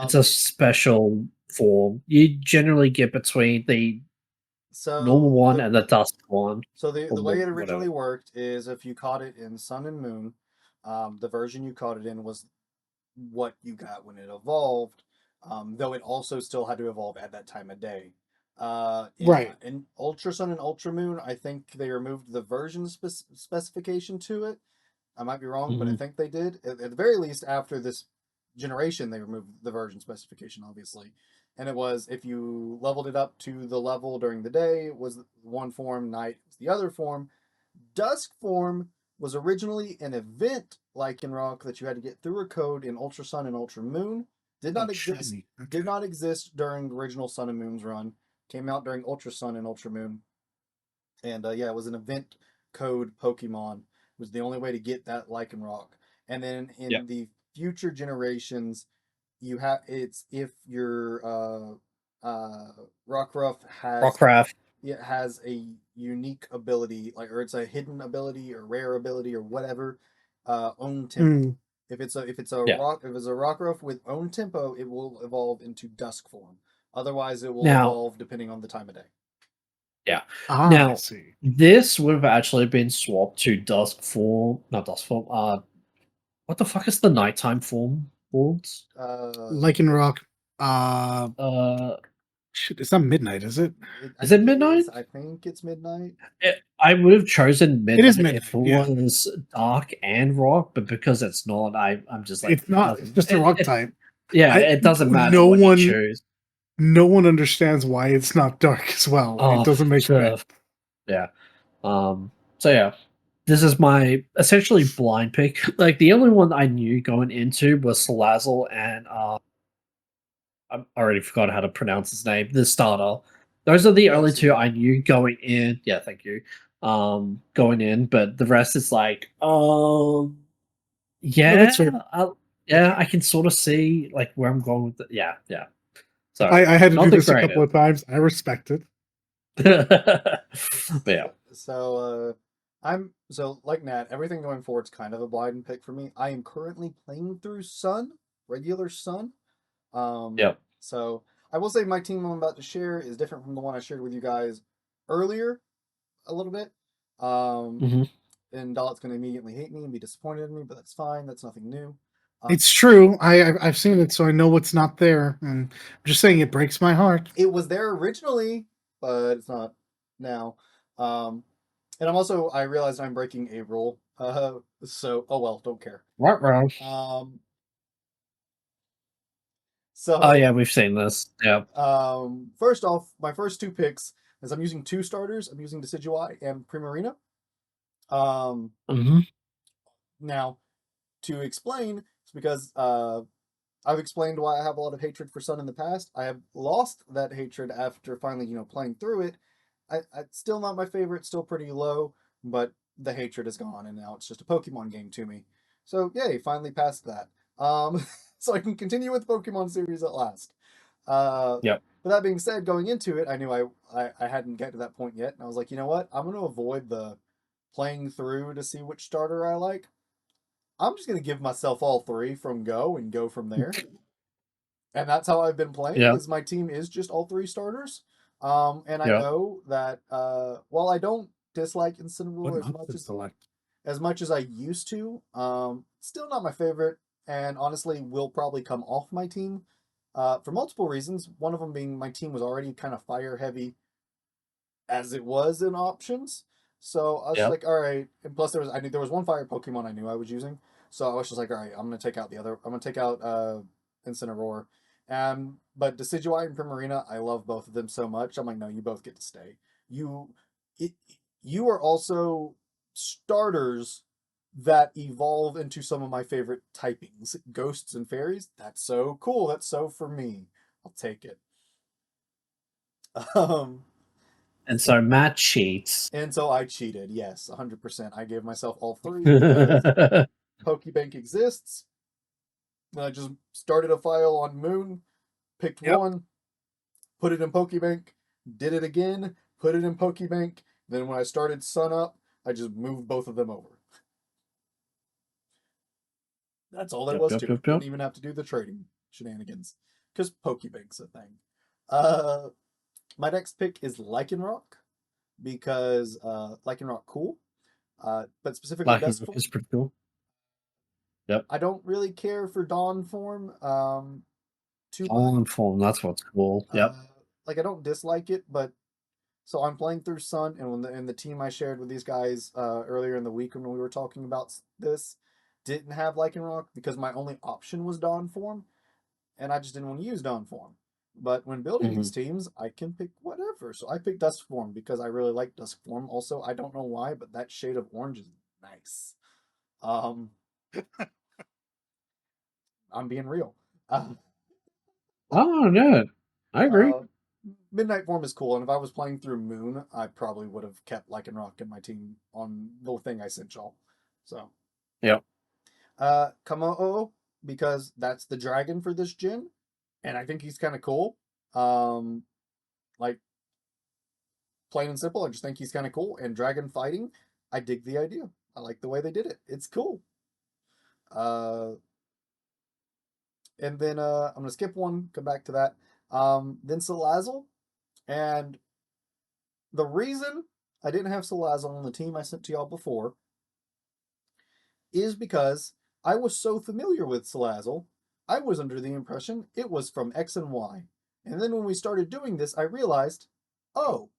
it's a special form. You generally get between the normal So one and the Dusk one or the way it whatever. originally worked is if you caught it in Sun and Moon, the version you caught it in was what you got when it evolved, though it also still had to evolve at that time of day. Right. In Ultra Sun and Ultra Moon, I think they removed the version specification to it. I might be wrong, but I Mhm. think they did. At the very least, after this generation, they removed the version specification, obviously. And it was if you leveled it up to the level during the day, was one form, night was the other form. Dusk form was originally an event like in Rock that you had to get through a code in Ultra Sun and Ultra Moon. Did Oh, not exist. shiny. Okay. Did not exist during the original Sun and Moon's run. Came out during Ultra Sun and Ultra Moon, and yeah, it was an event code Pokemon. It was the only way to get that Lycanroc. And then Yeah. in the future generations, you have it's if your Rockruff Rockcraft. has a unique ability, like or it's a hidden ability or rare ability or whatever, own tempo. Mm. If it's a Yeah. Rockruff with own tempo, it will evolve into Dusk form. Otherwise, it will Now evolve depending on the time of day. yeah. Ah, I Now see. this would have actually been swapped to Dusk Form, not Dusk Form, what the fuck is the nighttime form called? Lycanroc. Uh, Uh, shit, it's not midnight, is it? I is it think it midnight? is. I think it's midnight. I would have chosen It is midnight if midnight. it Yeah, was dark and rock, but because it's not, I'm just like it's not. It's just a rock type. yeah, I it doesn't matter no what you one choose. no one understands why it's not dark as well. It Oh, doesn't make sense. yeah. So yeah, this is my essentially blind pick. Like the only one I knew going into was Salazzle and I already forgot how to pronounce his name. The starter. Those are the only two Celestia. I knew going in. Yeah, thank you. Going in, but the rest is like, No, yeah, that's fair. yeah, I can sort of see like where I'm going with it. Yeah, yeah. So I had to not do the this a couple greatest. of times. I respect it. But yeah. So I'm so like Nat. Everything going forward is kind of a blind pick for me. I am currently playing through Sun, regular Sun. Yep. So I will say my team I'm about to share is different from the one I shared with you guys earlier a little bit. Um, Hmm. and Dollett's going to immediately hate me and be disappointed in me, but that's fine. That's nothing new. It's true. I've seen it, so I know what's not there. And I'm just saying, it breaks my heart. It was there originally, but it's not now. Um, And I realized I'm breaking a rule. So oh well, don't care. Ruh-roh. Um, Oh so yeah, we've seen this. Yeah. first off, my first two picks is I'm using two starters. I'm using Decidueye and Primarina. Um, Hmm. now to explain, it's because I've explained why I have a lot of hatred for Sun in the past. I have lost that hatred after finally, playing through it. I still not my favorite, still pretty low, but the hatred is gone, and now it's just a Pokemon game to me. So yay, finally passed that. So I can continue with the Pokemon series at last. Uh, Yep. but that being said, going into it, I knew I hadn't get to that point yet, and I was like, you know what? I'm going to avoid the playing through to see which starter I like. I'm just going to give myself all three from go and go from there. And that's how I've been playing. Yeah. Is my team is just all three starters. And I Yeah. know that while I don't dislike What Incineroar not to select? as much as I used to, still not my favorite, and honestly will probably come off my team for multiple reasons. One of them being my team was already kind of fire heavy as it was in options. So I was just Yep. like, all right. And plus, I knew there was one fire Pokemon I knew I was using, so I was just like, all right, I'm gonna take out the other. I'm gonna take out Incineroar. But Decidueye and Primarina, I love both of them so much. I'm like, no, you both get to stay. You, it, you are also starters that evolve into some of my favorite typings, ghosts and fairies. That's so cool. That's so for me. I'll take it. Um, And so Matt cheats. And so I cheated. Yes, 100%. I gave myself all three because Pokebank exists. And I just started a file on Moon, picked Yep. one, put it in Pokebank, did it again, put it in Pokebank. Then when I started Sun Up, I just moved both of them over. That's all there Yep. was Yep. to it. Yep. Didn't Yep. even have to do the trading shenanigans because Pokebank's a thing. Uh, my next pick is Lycanroc because Lycanroc cool, but specifically Like Dusk is form. pretty cool. Yep. I don't really care for Dawn form too much. On form. That's what's cool. Yep. Uh, like I don't dislike it, but so I'm playing through Sun, and when the team I shared with these guys earlier in the week when we were talking about this didn't have Lycanroc because my only option was Dawn form, and I just didn't want to use Dawn form. But when building Hmm. these teams, I can pick whatever. So I picked Dusk form because I really like Dusk form. Also, I don't know why, but that shade of orange is nice. Um, I'm being real. Oh, good. I agree. Uh, Midnight Form is cool, and if I was playing through Moon, I probably would have kept Lycanroc in my team on the thing I sent y'all. So, Yep. Kamo because that's the dragon for this gen, and I think he's kind of cool. Um, like plain and simple, I just think he's kind of cool. And dragon fighting, I dig the idea. I like the way they did it. It's cool. Uh, and then I'm gonna skip one, come back to that. Then Salazzle, and the reason I didn't have Salazzle on the team I sent to y'all before is because I was so familiar with Salazzle, I was under the impression it was from X and Y. And then when we started doing this, I realized, oh,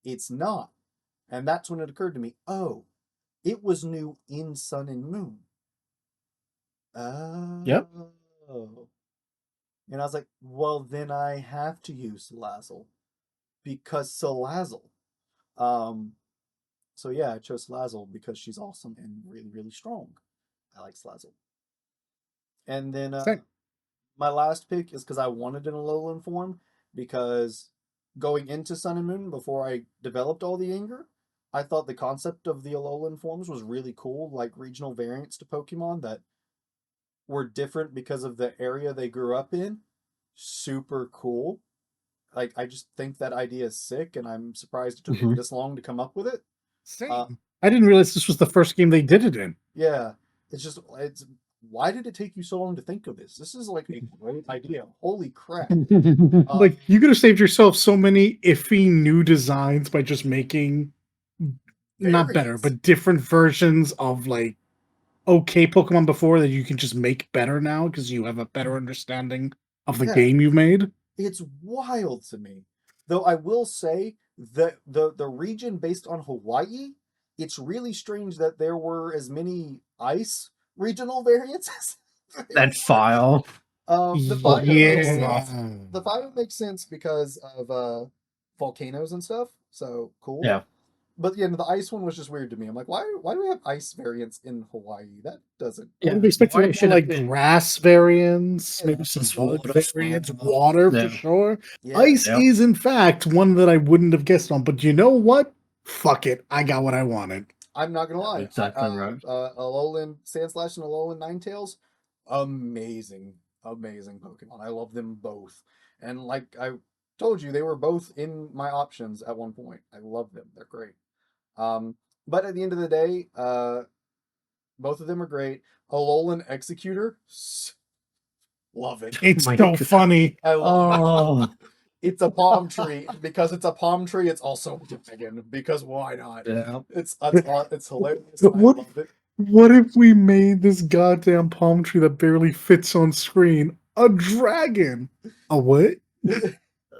it's not. And that's when it occurred to me, oh, it was new in Sun and Moon. Yep. Oh. And I was like, well, then I have to use Salazzle because Salazzle. Um, So yeah, I chose Slazzle because she's awesome and really, really strong. I like Slazzle. And then Same. my last pick is because I wanted an Alolan form because going into Sun and Moon before I developed all the anger, I thought the concept of the Alolan forms was really cool, like regional variants to Pokemon that were different because of the area they grew up in. Super cool. Like I just think that idea is sick, and I'm surprised it took me Hmm. this long to come up with it. Uh, Same. I didn't realize this was the first game they did it in. Yeah, it's why did it take you so long to think of this? This is like a great idea. Holy crap. Like Um, you could have saved yourself so many iffy new designs by just making not better, variants. but different versions of like okay Pokemon before that you can just make better now because you have a better understanding of the Yeah, game you've made. it's wild to me. Though I will say that the region based on Hawaii it's really strange that there were as many ice regional variants as That fire. the fire makes Yeah. sense. The fire makes sense because of volcanoes and stuff. So cool. Yeah. But yeah, the ice one was just weird to me. I'm like, why do we have ice variants in Hawaii? That doesn't. I would expect Hawaii more should like have been- grass variants, Yeah. maybe some Water. water variants, water for Yeah. sure. Yeah. Ice Yeah. is in fact one that I wouldn't have guessed on, but you know what? Fuck it, I got what I wanted. I'm not gonna lie. Exactly right. Alolan Sandslash and Alolan Ninetales, amazing, amazing Pokemon. I love them both, and like I told you, they were both in my options at one point. I love them. They're great. But at the end of the day, both of them are great. Alolan Executor, love it. It's my so God. funny. I love it. Oh, It's a palm tree. Because it's a palm tree, it's also a dragon. Because why not? yeah. It's hilarious. But I what- love it. What if we made this goddamn palm tree that barely fits on screen a dragon? A what?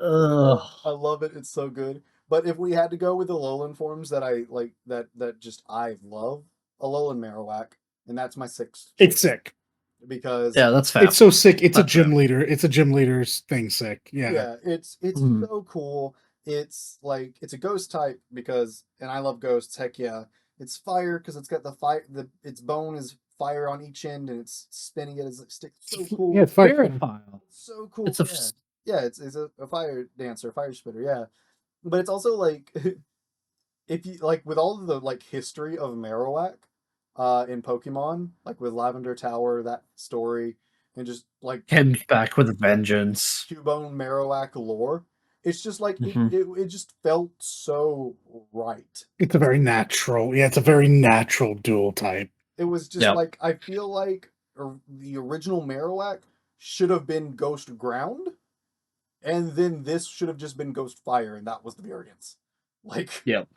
Ugh. I love it. It's so good. But if we had to go with the Alolan forms that I like, that just I love, Alolan Marowak, and that's my sixth. It's sick. Because Yeah, that's fair. It's so sick. It's a That's gym leader. It's a gym leader's thing. Sick. Yeah. yeah, it's Mhm. so cool. It's like it's a ghost type because, and I love ghosts. Heck yeah, it's fire because it's got the fire. Its bone is fire on each end, and it's spinning it as a stick. So cool. Yeah, it's fire. Spirit pile. So cool. It's a yeah, it's a fire dancer, fire spitter. Yeah, but it's also like if you like with all of the like history of Marowak, in Pokemon, like with Lavender Tower, that story, and just like Came back with a vengeance. Cubone Marowak lore. It's just like Mhm. it just felt so right. It's a very natural. Yeah, it's a very natural dual type. It was just Yep. like I feel like the original Marowak should have been Ghost Ground, and then this should have just been Ghost Fire, and that was the variance. Like, Yep.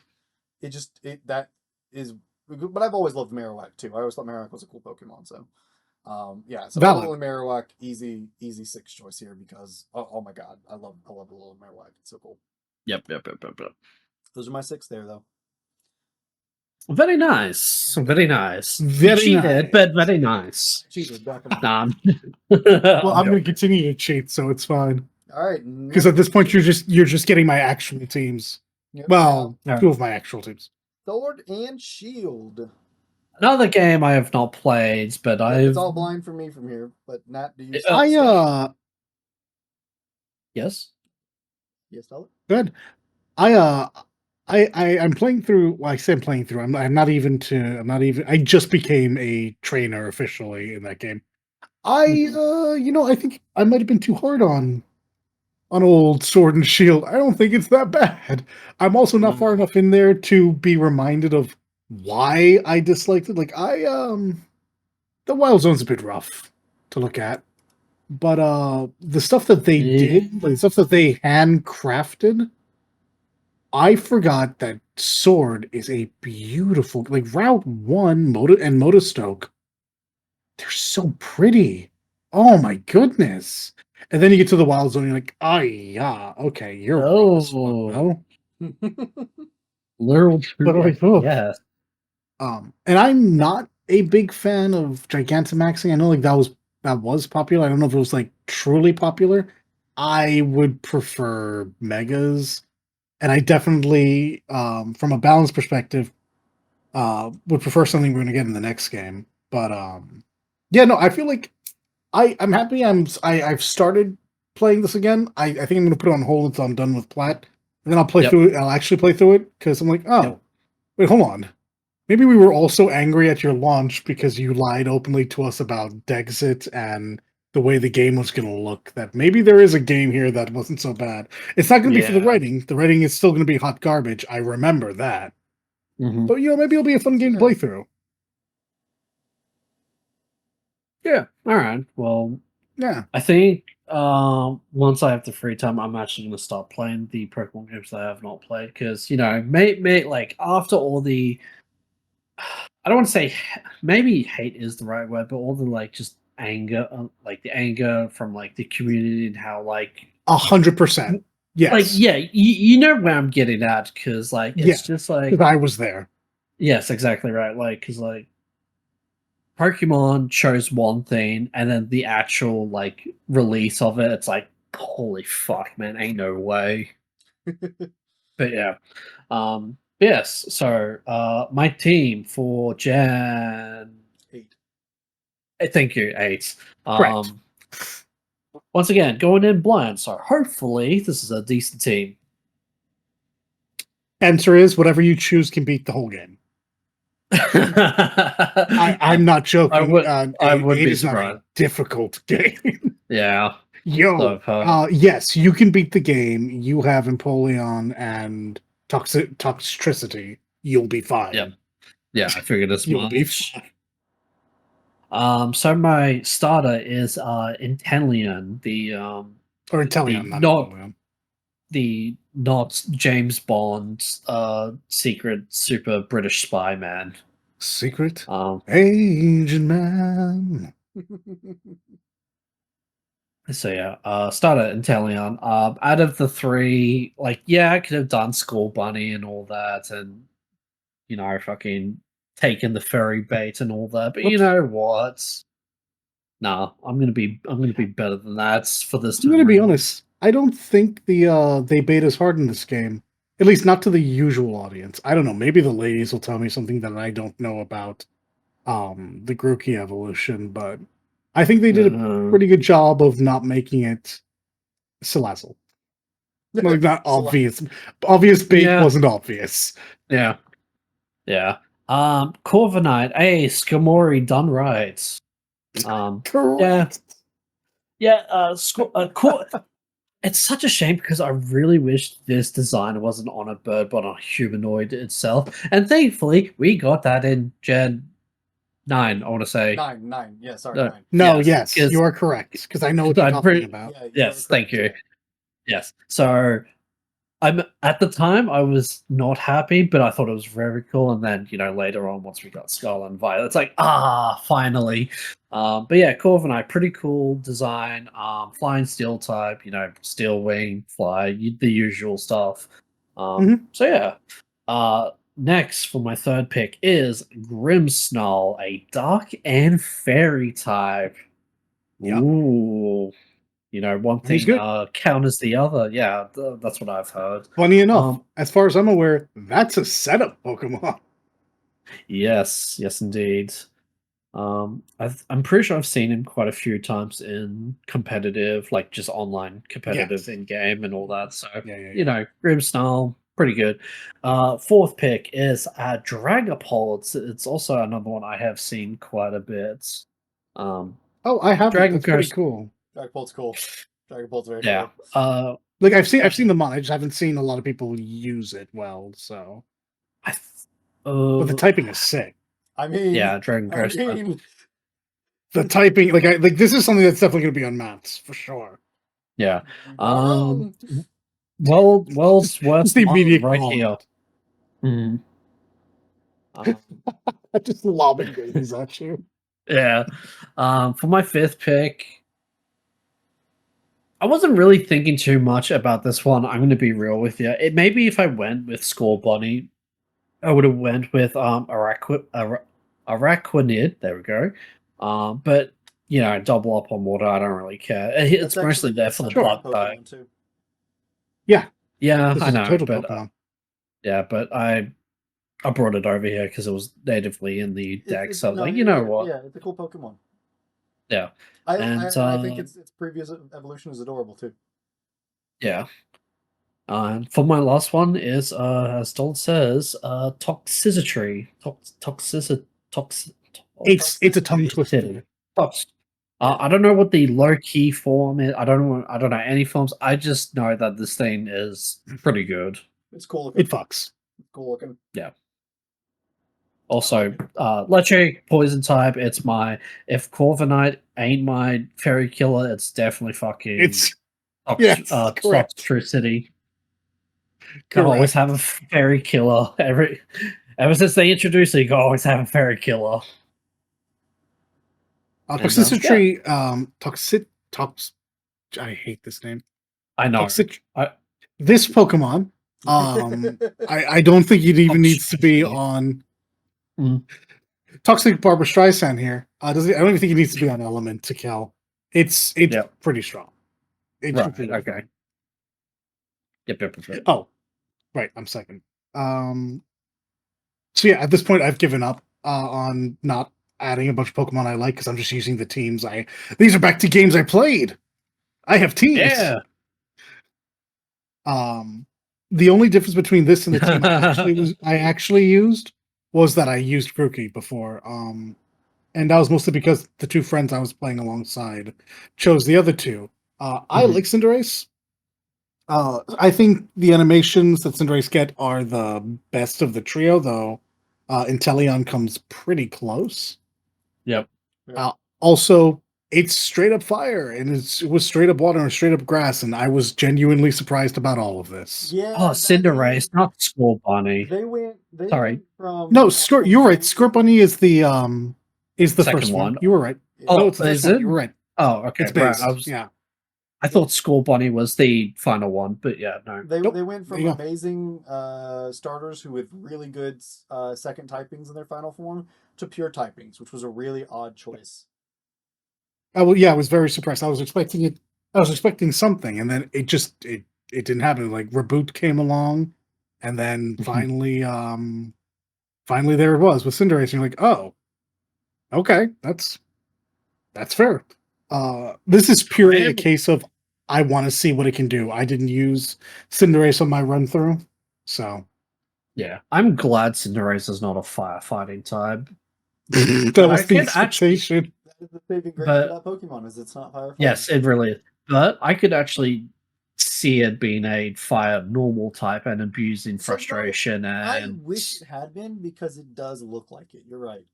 That is. But I've always loved Marowak too. I always thought Marowak was a cool Pokemon. So, yeah. So Valid. Alolan Marowak, easy sixth choice here because oh my god, I love Alolan Marowak. It's so cool. Yep. Those are my six there though. Very nice. Very nice. Very Cheated, nice. but very nice. Cheated, definitely. Nah. Well, I'm going to continue to cheat, so it's fine. All right. Because at this point, you're just getting my actual teams. Well, Yeah. two of my actual teams. Sword and Shield. Another game I have not played, but I've It's all blind for me from here. But Nat, do you? yes. Yes, tell it. Good. I'm playing through. Well, I say I'm playing through. I'm not even. I just became a trainer officially in that game. I think I might have been too hard on old Sword and Shield. I don't think it's that bad. I'm also not far enough in there to be reminded of why I disliked it. Like the Wild Zone's a bit rough to look at, but the stuff that they did, like the stuff that they handcrafted, I forgot that Sword is a beautiful, like Route 1 and Motostoke. They're so pretty. Oh my goodness. And then you get to the Wild Zone, you're like, oh yeah, okay, you're Oh. Literal But like, oh. yes. And I'm not a big fan of Gigantamaxing. I know like that was popular. I don't know if it was like truly popular. I would prefer Megas. And I definitely, from a balance perspective, would prefer something we're gonna get in the next game. But yeah, no, I feel like I'm happy. I've started playing this again. I think I'm gonna put it on hold until I'm done with Plat, and then I'll play through it. I'll actually play through it because I'm like, oh, wait, hold on. Maybe we were all so angry at your launch because you lied openly to us about Dexit and the way the game was going to look, that maybe there is a game here that wasn't so bad. It's not going to be for the writing. The writing is still going to be hot garbage. I remember that. Mm-hmm. But, maybe it'll be a fun game to play through. Yeah. All right. Well, yeah. I think once I have the free time, I'm actually going to start playing the Pokemon games that I have not played because, like after all the, I don't want to say maybe hate is the right word, but all the like just anger, like the anger from like the community and how like 100%. Yes. Like, yeah, you know where I'm getting at because like it's just like I was there. Yes, exactly right. Like, because like Pokemon shows one thing, and then the actual like release of it, it's like, holy fuck, man, ain't no way. But yeah, yes. So, my team for Jan. 8. Thank you, 8. Correct. Once again, going in blind, so hopefully this is a decent team. Answer is whatever you choose can beat the whole game. I'm not joking. I would Eight be is not a surprised. difficult game. Yeah. Yo, yes, you can beat the game. You have Empoleon and Toxicity. You'll be fine. Yep. Yeah, I figured as You'll be much. fine. So my starter is Inteleon, the Or Inteleon, not not Empoleon. the not James Bond secret super British spy man. Secret Um Agent Man. So yeah, starter Inteleon. Out of the three, like, yeah, I could have done School Bunny and all that, and fucking taken the furry bait and all that. But you Whoops. know what? Nah, I'm gonna be better than that for this. I'm gonna be honest. I don't think they bait as hard in this game. At least not to the usual audience. I don't know. Maybe the ladies will tell me something that I don't know about the Grookey evolution, but I think they did a pretty good job of not making it Salazzle. Like not obvious. Obvious bait wasn't obvious. Yeah. Yeah. Corviknight, Skamori done right. Correct. Yeah, it's such a shame because I really wish this design wasn't on a bird but on a humanoid itself. And thankfully, we got that in Gen 9, I want to say. 9. Yeah, sorry, 9. No, yes, you are correct. Because I know what you're talking about. Yeah, yes, thank you. Yes. So at the time I was not happy, but I thought it was very cool. And then later on, once we got Scarlet and Violet, it's like finally. But yeah, Corviknight, pretty cool design. Flying Steel type, Steel Wing, Fly, the usual stuff. So yeah. Next for my third pick is Grimmsnarl, a Dark and Fairy type. Yep. Ooh. One thing counters the other. Yeah, that's what I've heard. Funny enough, as far as I'm aware, that's a setup Pokemon. Yes, indeed. I'm pretty sure I've seen him quite a few times in competitive, like just online competitive in game and all that. So Grimmsnarl, pretty good. Fourth pick is Dragapult. It's also another one I have seen quite a bit. I have. That's pretty cool. Dragapult's cool. Dragapult's very cool. Like I've seen the mod. I just haven't seen a lot of people use it well. So, but the typing is sick. I mean, Dragon Curse. The typing, like this is something that's definitely going to be on maps for sure. Yeah. World's worst the immediate right here. Just lobbing babies at you. Yeah. For my fifth pick, I wasn't really thinking too much about this one. I'm going to be real with you. It maybe if I went with Skull Bunny, I would have went with Araquanid. There we go. But double up on water. I don't really care. It's mostly there for the blood type. Yeah, I know. But but I brought it over here because it was natively in the deck. So like, you know what? Yeah, it's a cool Pokemon. Yeah, I think its previous evolution is adorable too. Yeah. For my last one is as Don says, Toxicity. It's a tongue twister. I don't know what the low key form is. I don't know any forms. I just know that this thing is pretty good. It's cool looking. It fucks. It's cool looking. Yeah. Also, Leche, poison type. It's if Corviknight ain't my fairy killer, it's definitely fucking Toxicity. You always have a fairy killer. Ever since they introduced it, you always have a fairy killer. Toxicity, I hate this name. I know. This Pokemon, I don't think it even needs to be on Toxic Barbara Streisand here. I don't even think it needs to be on element to kill. It's Yep. pretty strong. It Right. should be Okay. Yep. Oh, right. I'm second. So yeah, at this point, I've given up on not adding a bunch of Pokemon I like because I'm just using the teams. These are back to games I played. I have teams. Yeah. The only difference between this and the team I actually used was that I used Grookey before. And that was mostly because the two friends I was playing alongside chose the other two. I like Cinderace. I think the animations that Cinderace get are the best of the trio, though Inteleon comes pretty close. Yep. Also, it's straight up fire, and it was straight up water and straight up grass, and I was genuinely surprised about all of this. Yeah. Oh, Cinderace, not Scorbunny. They went Sorry. from No, you're right. Scorbunny is the Second first one. You were right. Oh, no, it's the first is one. it? You were right. Oh, okay. It's Right. base. I thought Scorbunny was the final one, but yeah, no. They Nope. went from There you go. amazing starters who with really good second typings in their final form to pure typings, which was a really odd choice. I was very surprised. I was expecting it. I was expecting something, and then it didn't happen. Like Reboot came along, and then finally there it was with Cinderace. And you're like, oh, okay, that's fair. This is purely a case of I want to see what it can do. I didn't use Cinderace on my run through, so yeah, I'm glad Cinderace is not a firefighting type. that was the expectation. That is the saving grace for that Pokemon is it's not firefighting. Yes, it really is. But I could actually see it being a fire normal type and abusing frustration. I wish it had been because it does look like it. You're right.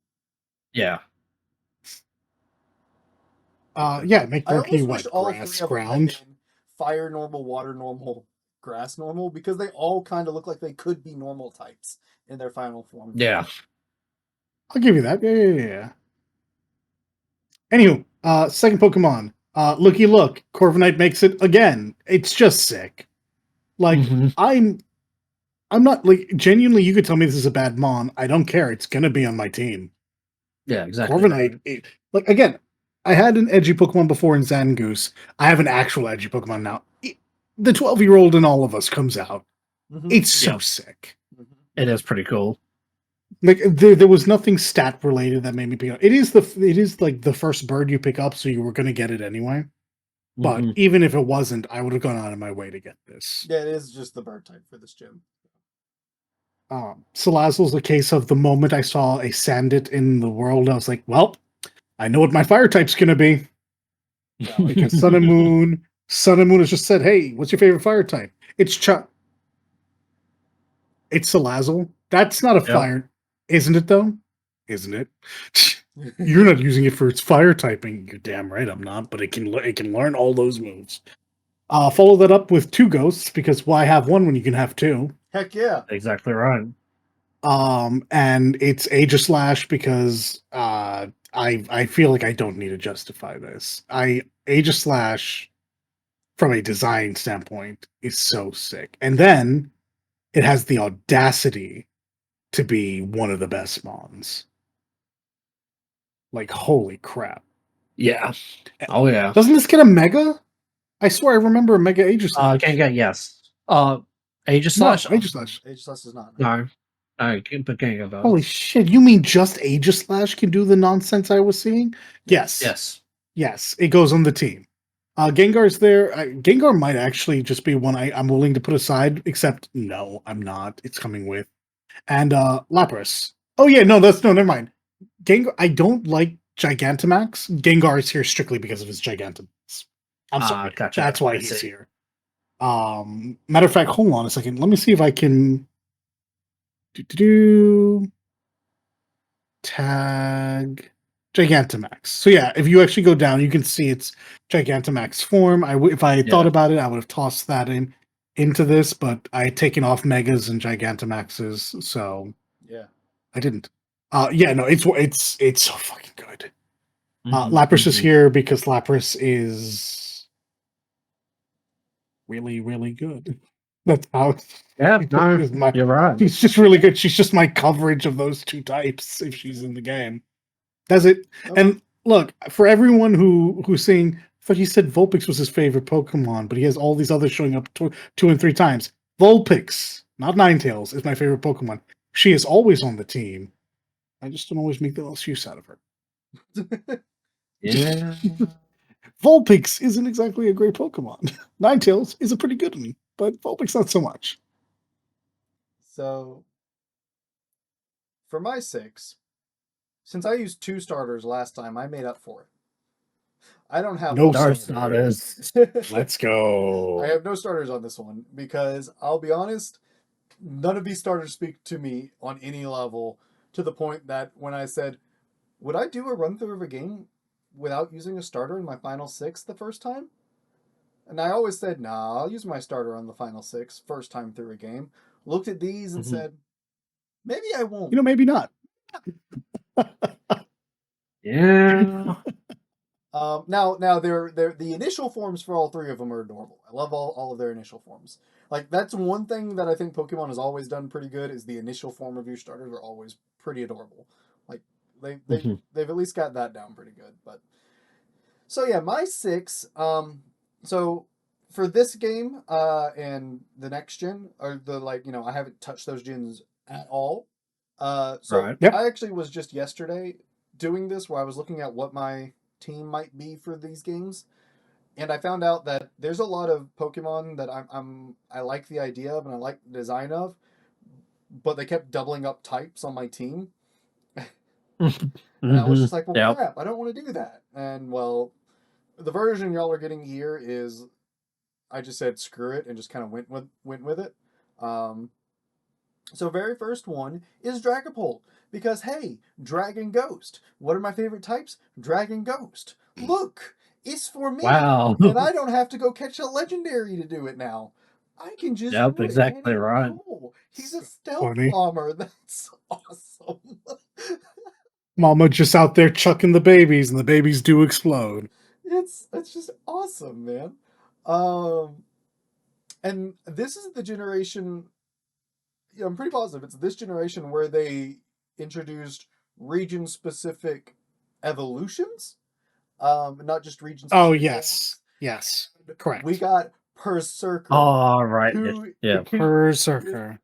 Yeah. Make Grookey what? Grass ground? Fire normal, water normal, grass normal, because they all kind of look like they could be normal types in their final form. Yeah. I'll give you that. Yeah. Anywho, second Pokemon. Looky look, Corviknight makes it again. It's just sick. Like, I'm not like genuinely you could tell me this is a bad Mon. I don't care. It's gonna be on my team. Yeah, exactly. Corviknight, like again, I had an edgy Pokemon before in Zangoose. I have an actual edgy Pokemon now. The 12-year-old in all of us comes out. It's so sick. It is pretty cool. Like there was nothing stat related that made me pick up. It is like the first bird you pick up, so you were gonna get it anyway. But even if it wasn't, I would have gone out of my way to get this. Yeah, it is just the bird type for this gym. Salazzle's a case of the moment I saw a Sandit in the world, I was like, well, I know what my fire type's gonna be. Because Sun and Moon has just said, hey, what's your favorite fire type? It's Salazzle. That's not a fire. Isn't it, though? Isn't it? You're not using it for its fire typing. You're damn right I'm not, but it can learn all those moves. Follow that up with 2 ghosts, because why have one when you can have 2? Heck yeah. Exactly right. And it's Aegislash because I feel like I don't need to justify this. Aegislash, from a design standpoint, is so sick. And then it has the audacity to be one of the best Mons. Like, holy crap. Yeah. Oh, yeah. Doesn't this get a Mega? I swear I remember a Mega Aegislash. Yes. Aegislash? No, Aegislash. Aegislash does not. No. But Gengar does. Holy shit, you mean just Aegislash can do the nonsense I was seeing? Yes. Yes, it goes on the team. Gengar's there. Gengar might actually just be one I'm willing to put aside, except no, I'm not. It's coming with. And Lapras. Oh yeah, never mind. Gengar, I don't like Gigantamax. Gengar is here strictly because of his Gigantamax. I'm sorry. Gotcha. That's why he's here. Matter of fact, hold on a second. Let me see if I can tag Gigantamax. So yeah, if you actually go down, you can see its Gigantamax form. If I had thought about it, I would have tossed that into this, but I had taken off Megas and Gigantamaxes, so yeah, I didn't. It's so fucking good. Lapras is here because Lapras is really, really good. That's how. Yeah, no, is my, you're right. she's just really good. She's just my coverage of those two types if she's in the game. Does it? Okay. And look, for everyone who's saying, I thought he said Vulpix was his favorite Pokemon, but he has all these others showing up two and three times. Vulpix, not Ninetales, is my favorite Pokemon. She is always on the team. I just don't always make the most use out of her. Yeah. Vulpix isn't exactly a great Pokemon. Ninetales is a pretty good one, but Vulpix not so much. So, for my 6, since I used 2 starters last time, I made up for it. I don't have No one No starter. starters. Let's go. I have no starters on this one because I'll be honest, none of these starters speak to me on any level to the point that when I said, would I do a run through of a game without using a starter in my final 6 the first time? And I always said, nah, I'll use my starter on the final 6 first time through a game. Looked at these and said, maybe I won't. Maybe not. Yeah. Now, they're the initial forms for all 3 of them are adorable. I love all of their initial forms. Like that's one thing that I think Pokemon has always done pretty good is the initial form of your starters are always pretty adorable. Like they've at least got that down pretty good. But so yeah, my 6. So for this game and the next gen or the I haven't touched those gens at all. So Right. Yep. I actually was just yesterday doing this where I was looking at what my team might be for these games, and I found out that there's a lot of Pokemon that I like the idea of and I like the design of, but they kept doubling up types on my team, and I was just like, well, Yep. crap, I don't want to do that. And well, the version y'all are getting here is I just said screw it and just kind of went with it. Um, So very first one is Dragapult because hey, Dragon Ghost. What are my favorite types? Dragon Ghost. Look, it's for me, Wow. and I don't have to go catch a legendary to do it now. I can just Yep, do it, and exactly it's right. cool. He's a So stealth funny. bomber. That's awesome. Mama just out there chucking the babies, and the babies do explode. It's just awesome, man. Um, and this is the generation. Yeah, I'm pretty positive it's this generation where they introduced region specific evolutions, not just region Oh specific yes, forms. yes, And we correct. got Berserker, Oh, right. who Yeah. Berserker.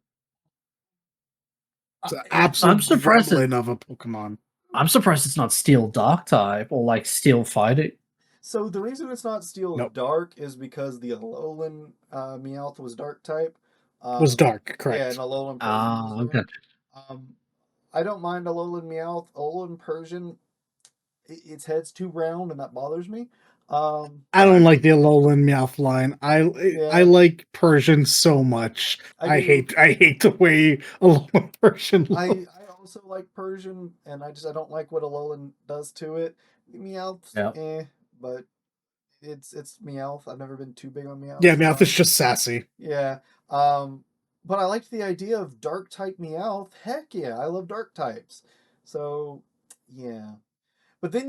It's an I'm absolute surprised it. gremlin of a Pokemon. I'm surprised it's not Steel Dark type or like Steel Fighting. So the reason it's not Steel Nope, Dark is because the Alolan Meowth was Dark type. was dark. Yeah, and Correct. Alolan Persian was Ah, okay. Dark. Um, I don't mind Alolan Meowth. Alolan Persian, its head's too round, and that bothers me. I don't like the Alolan Meowth line. I Yeah, like Persian so much. I I do. hate the way Alolan Persian looks. I also like Persian, and I don't like what Alolan does to it. Meowth, Yeah. but it's Meowth. I've never been too big on Yeah, Meowth. Meowth is just sassy. Yeah. But I liked the idea of dark type Meowth. Heck yeah, I love dark types. So yeah. But then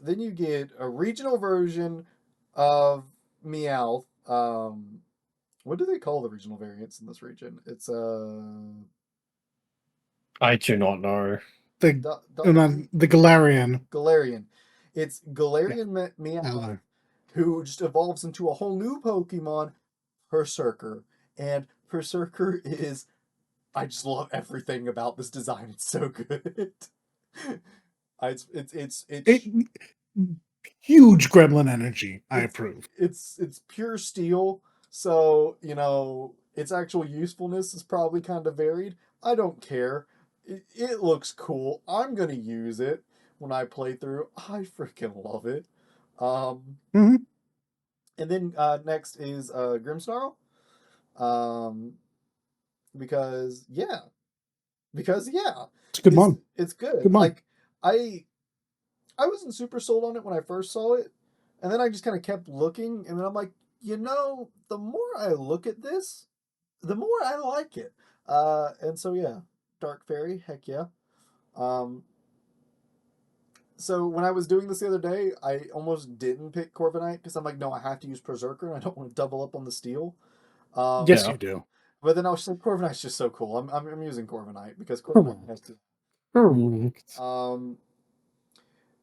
then you get a regional version of Meowth. What do they call the regional variants in this region? It's I do not know. The Dalton the Galarian. Galarian. It's Yeah, Galarian Meowth Galar. who just evolves into a whole new Pokemon, Berserker. And Berserker is I just love everything about this design. It's so good. It's It huge gremlin energy. I it's approve. it's pure steel, so its actual usefulness is probably kind of varied. I don't care. It looks cool. I'm gonna use it when I play through. I freaking love it. Um, Hmm. and then next is Grimmsnarl. Um, because yeah, It's a good it's mon. it's good. Good mon. Like I I wasn't super sold on it when I first saw it, and then I just kind of kept looking, and then I'm like, the more I look at this, the more I like it. And so yeah, Dark Fairy, heck yeah. Um, so when I was doing this the other day, I almost didn't pick Corviknight because I'm like, no, I have to use Berserker, and I don't want to double up on the steel. Yes, Yeah. you do. But then I was just like, Corviknight's just so cool. I'm using Corviknight because Corviknight Correct. has to. Correct.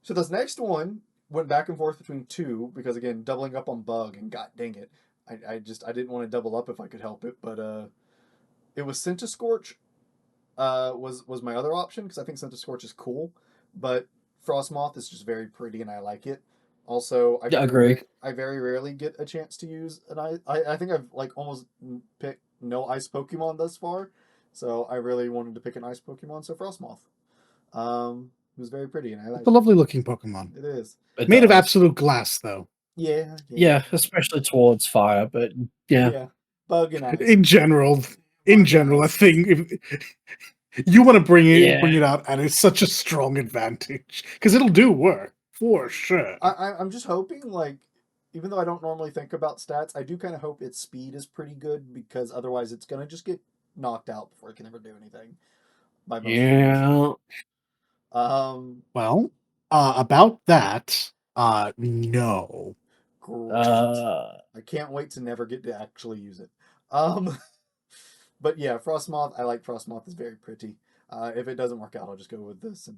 So this next one went back and forth between two because again, doubling up on Bug and god dang it, I didn't want to double up if I could help it, but it was Scorch was my other option because I think Scorch is cool, but Frostmoth is just very pretty and I like it. Also, Yeah, agree. I very rarely get a chance to use an ice. I think I've like almost picked no ice Pokemon thus far, so I really wanted to pick an ice Pokemon. So Frostmoth, it was very pretty and I It's like a it. lovely looking Pokemon. It is. It Made of does. absolute glass, though. Yeah. Yeah, especially towards fire, but yeah. Yeah. Bug and ice. In general, Bug and a ice. thing. If you want to bring Yeah. it out, and it's such a strong advantage because it'll do work for sure. I'm just hoping, like, even though I don't normally think about stats, I do kind of hope its speed is pretty good because otherwise it's gonna just get knocked out before it can ever do anything. By most things. Yeah. Well, about that, no. Great. I can't wait to never get to actually use it. But yeah, Frostmoth. I like Frostmoth. Is very pretty. If it doesn't work out, I'll just go with this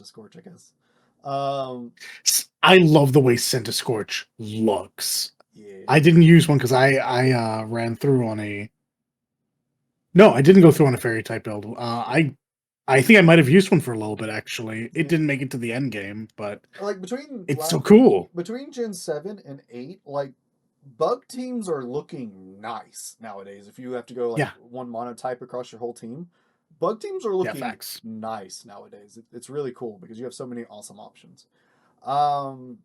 Scorch, I guess. I love the way Scorch looks. Yeah. I didn't use one because I ran through on a. No, I didn't go through on a fairy type build. I think I might have used one for a little bit actually. It didn't make it to the end game, but like between it's so cool. Between Gen 7 and 8, like bug teams are looking nice nowadays. If you have to go like one monotype across your whole team, bug teams are looking nice nowadays. It's really cool because you have so many awesome options. And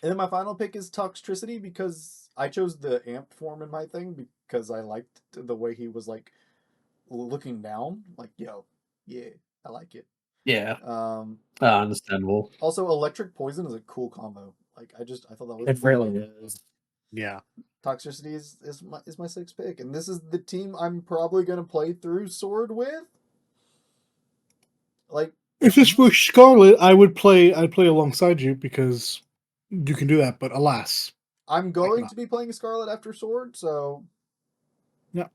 then my final pick is Toxtricity because I chose the amped form in my thing because I liked the way he was like looking down, like yo, yeah, I like it. Yeah. Understandable. Also, electric poison is a cool combo. Like I thought that was. It really is. Yeah. Toxtricity is my sixth pick, and this is the team I'm probably gonna play through Sword with. Like, if this were Scarlet, I'd play alongside you because you can do that. But alas, I'm going to be playing Scarlet after Sword, so yeah.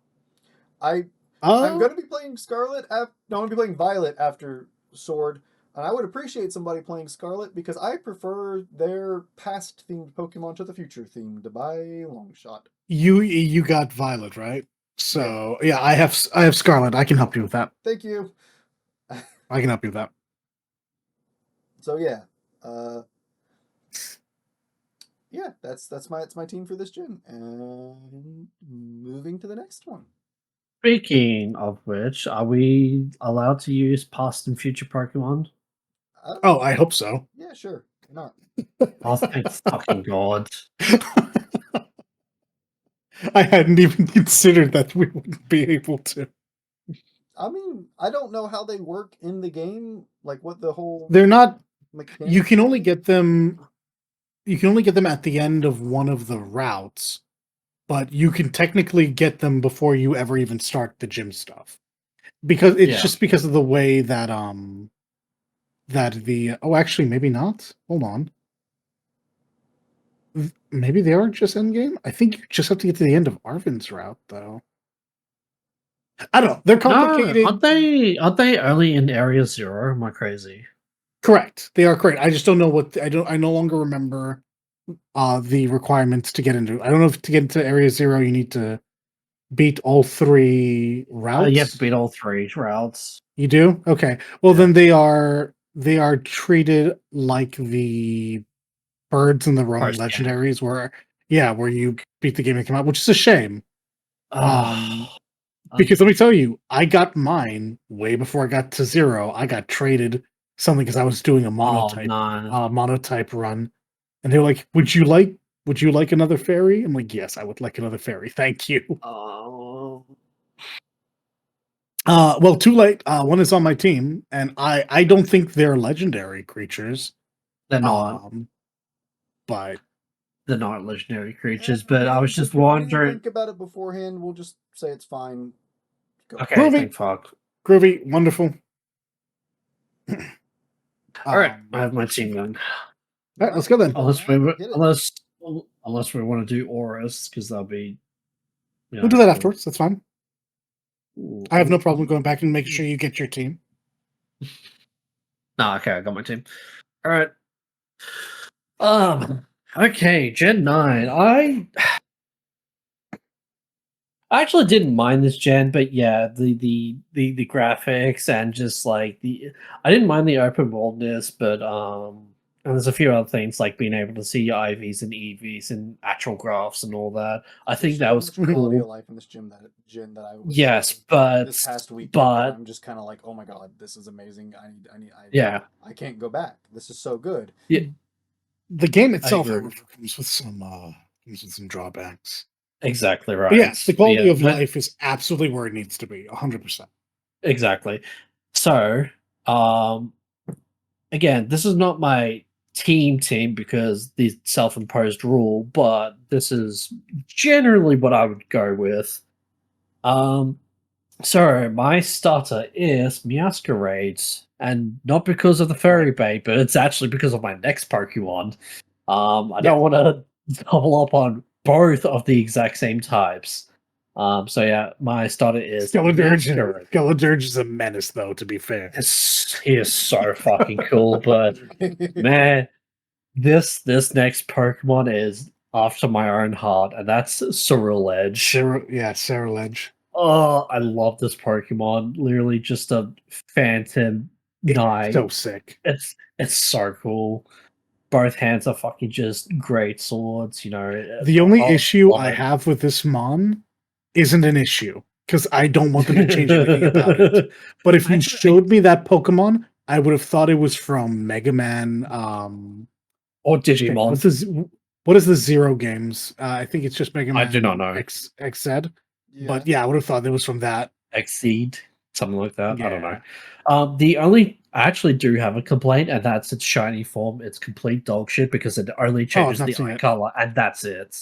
I'm going to be playing Scarlet. No, I'm going to be playing Violet after Sword, and I would appreciate somebody playing Scarlet because I prefer their past themed Pokemon to the future themed by a long shot. You got Violet, right? So yeah, I have Scarlet. I can help you with that. Thank you. I can help you with that. So yeah, yeah, that's my team for this gen, and moving to the next one. Speaking of which, are we allowed to use past and future Pokemon? Oh, I hope so. Yeah, sure. Why not? Oh, thank fucking God. I hadn't even considered that we wouldn't be able to. I mean, I don't know how they work in the game, like what the whole. They're not. You can only get them. You can only get them at the end of one of the routes, but you can technically get them before you ever even start the gym stuff, because it's just because of the way that actually maybe not. Hold on. Maybe they are just end game. I think you just have to get to the end of Arvin's route, though. I don't know. They're complicated. No, aren't they only in Area 0? Am I crazy? Correct. They are correct. I just don't know what I no longer remember the requirements to get into. I don't know if to get into Area 0 you need to beat all 3 routes. You have to beat all 3 routes. You do? Okay. Well, then they are treated like the birds in the Roman legendaries, where you beat the game and come out, which is a shame. Because let me tell you, I got mine way before I got to 0. I got traded something because I was doing a monotype run, and they were like, "Would you like another fairy?" I'm like, "Yes, I would like another fairy. Thank you." Well, too late. One is on my team, and I don't think they're legendary creatures. They're not. But they're not legendary creatures. But I was just wondering. Think about it beforehand. We'll just say it's fine. Go. Okay, thank fuck. Groovy, wonderful. All right, I have my team going. All right, let's go then. Unless we want to do auras, because that'll be We'll do that afterwards. That's fine. Ooh, I have no problem going back and making sure you get your team. No, okay, I got my team. All right. Okay, Gen 9. I actually didn't mind this gen, but yeah, the graphics and just like I didn't mind the open worldness, but and there's a few other things like being able to see IVs and EVs and actual graphs and all that. I There's think that so was much quality of cool. life in this gen that I was Yes, this past weekend that but I'm just kind of like, oh my god, this is amazing. yeah, I can't go back. This is so good. yeah, The game I itself, agree. however, comes with some drawbacks. Exactly But yeah, right. the quality Yeah, of life is absolutely where it needs to be, 100%. exactly. So, um, again, this is not my team because the self-imposed rule, but this is generally what I would go with. Um, so my starter is Meowscarades, and not because of the furry bait, but it's actually because of my next Pokemon. I don't want to double up on both of the exact same types. So yeah, my starter is Meowscarade. Skeledirge is a menace, though, to be fair. He is so fucking cool, but man, this next Pokemon is after my own heart, and that's Ceruledge. Sarah Ledge. Oh, I love this Pokemon. Literally just a phantom knight. So sick. It's so cool. Both hands are fucking just great swords, you know. The only issue love I it. have with this Mon isn't an issue, because I don't want them to change anything about it. But if you showed me that Pokemon, I would have thought it was from Mega Man. Or Digimon. What is the Zero games? I think it's just Mega Man. I do not know. XZ. Yeah. But yeah, I would have thought it was from that. Exceed, something like that. I don't Yeah. know. I actually do have a complaint, and that's its shiny form. It's complete dog shit because it only changes not the seen eye it. color, and that's it.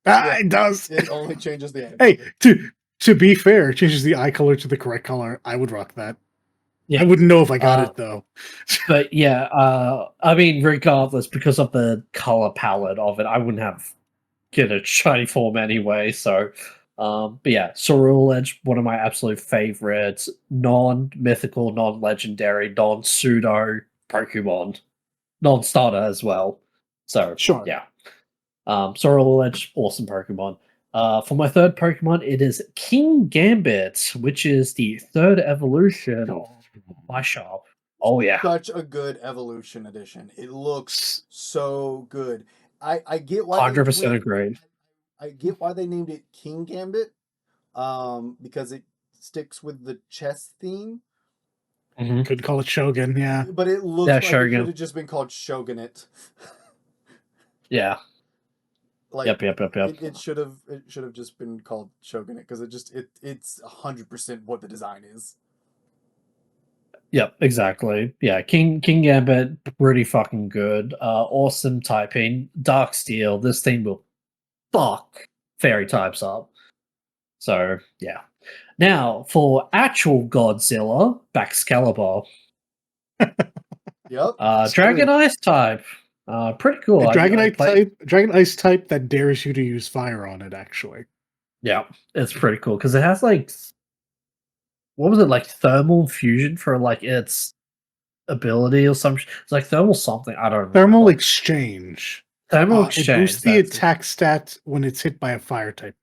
Yeah, It does. It only changes the Hey, to be fair, it changes the eye color to the correct color. I would rock that. Yeah. I wouldn't know if I got it though. But yeah, I mean, regardless, because of the color palette of it, I wouldn't have get a shiny form anyway. So, but yeah, Ceruledge, one of my absolute favorites, non-mythical, non-legendary, non-pseudo Pokemon, non-starter as well. So, Sure. yeah, Ceruledge, awesome Pokemon. For my third Pokemon, it is King Gambit, which is the third evolution of my shop. Oh yeah, such a good evolution edition. It looks so good. I get why 100% agreed. I get why they named it King Gambit. Because it sticks with the chess theme. Mm-hmm. Could call it Shogun, yeah. But it looks like it could have just been called Shogunate. Yeah. Like Yep. it should have just been called Shogunate because it's 100% what the design is. Yep, exactly. Yeah, King Gambit, pretty fucking good. Awesome typing. Dark Steel, this thing will fuck fairy types up. So yeah. Now for actual Godzilla, Baxcalibur. Yep. Dragon Ice type. Pretty cool. Dragon Ice type that dares you to use fire on it, actually. Yeah, it's pretty cool because it has like, what was it, like thermal fusion for like its ability or something? It's like thermal something. I don't remember. Thermal exchange. Thermal It exchange. boosts the attack stat when it's hit by a fire type.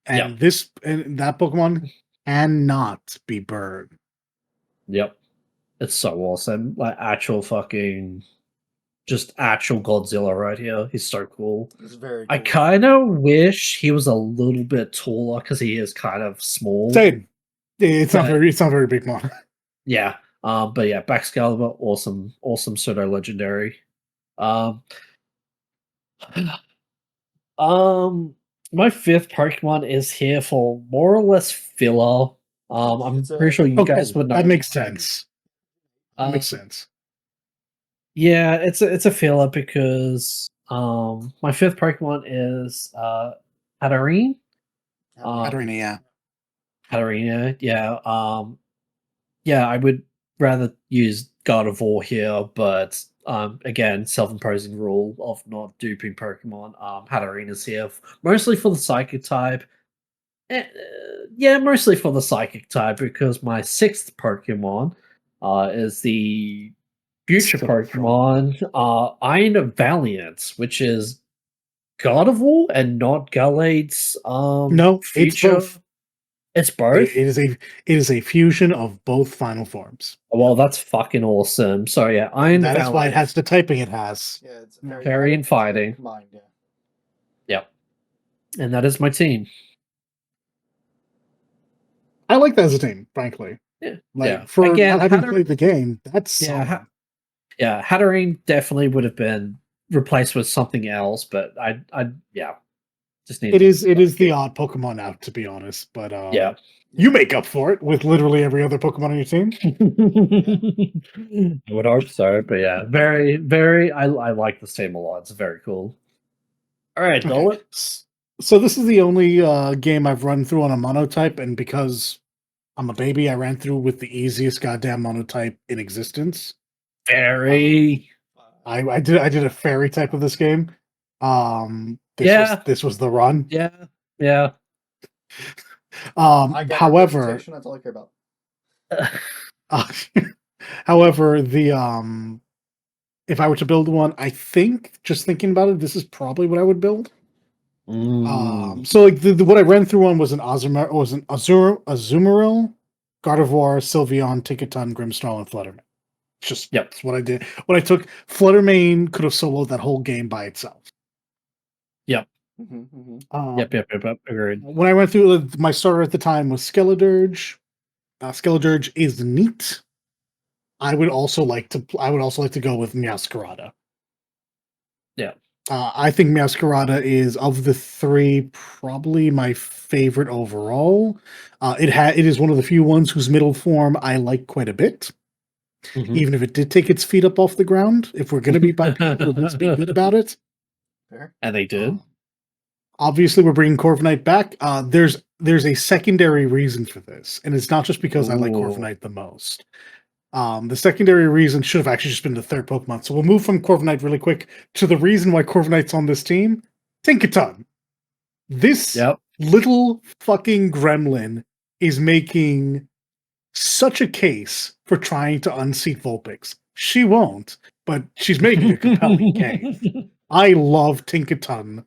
And that Pokemon cannot be burned. Yep. It's so awesome. Like actual fucking just actual Godzilla right here. He's so cool. It's very cool. I kind of wish he was a little bit taller because he is kind of small. Same. It's not very big mon. Yeah. But yeah, Baxcalibur, awesome pseudo legendary. My fifth Pokemon is here for more or less filler. I'm pretty sure you guys would know. That makes sense. Makes sense. Yeah, it's a filler because my fifth Pokemon is Hatterene. Katarina, yeah. Hatterene, yeah. Yeah, I would rather use Gardevoir here, but again, self-imposing rule of not duping Pokemon. Hatterene is here mostly for the Psychic type. Yeah, mostly for the psychic type because my 6th Pokemon is the future So fun. Pokemon Iron of Valiance, which is God of War and not Galade's No, it's future. both. It's It, both. it is a fusion of both final forms. Well, that's fucking awesome. So yeah, Iron That is why it Valiance. has the typing it has. Yeah, it's Very in fighting. combined. Yeah. Yep. And that is my team. I like that as a team, frankly. Yeah. Like Yeah. for Again, not having played the game, that's Yeah, solid. yeah, Hatterene definitely would have been replaced with something else, but yeah, just need. It is the odd Pokemon out, to be honest. But Yeah. you make up for it with literally every other Pokemon on your team. I would hope so, but yeah, very, very. I like this team a lot. It's very cool. All right, Okay. Dolan. So this is the only game I've run through on a monotype, and because I'm a baby, I ran through with the easiest goddamn monotype in existence. Very. I did a fairy type of this game. Yeah. This was the run. Yeah. Yeah. I get However, representation, that's all I care about. however, the if I were to build one, I think just thinking about it, this is probably what I would build. So like what I ran through on was an Azumarill, Gardevoir, Sylveon, Tinkaton, Grimmsnarl, and Fluttermane. Just that's what I did. What I took, Fluttermane could have soloed that whole game by itself. Yep. Mm-hmm. Yep. Agreed. When I went through, my starter at the time was Skeledirge. Skeledirge is neat. I would also like to go with Meowscarada. Yeah. I think Meowscarada is, of the three, probably my favorite overall. It is one of the few ones whose middle form I like quite a bit. Mhm. Even if it did take its feet up off the ground, if we're going to be bipolar, let's be good about it. Fair. And they did. Obviously, we're bringing Corviknight back. There's a secondary reason for this, and it's not just because I like Corviknight the most. The secondary reason should have actually just been the third Pokemon. So we'll move from Corviknight really quick to the reason why Corviknight's on this team. Tinkaton. This little fucking gremlin is making such a case for trying to unseat Vulpix. She won't, but she's making a compelling case. I love Tinkaton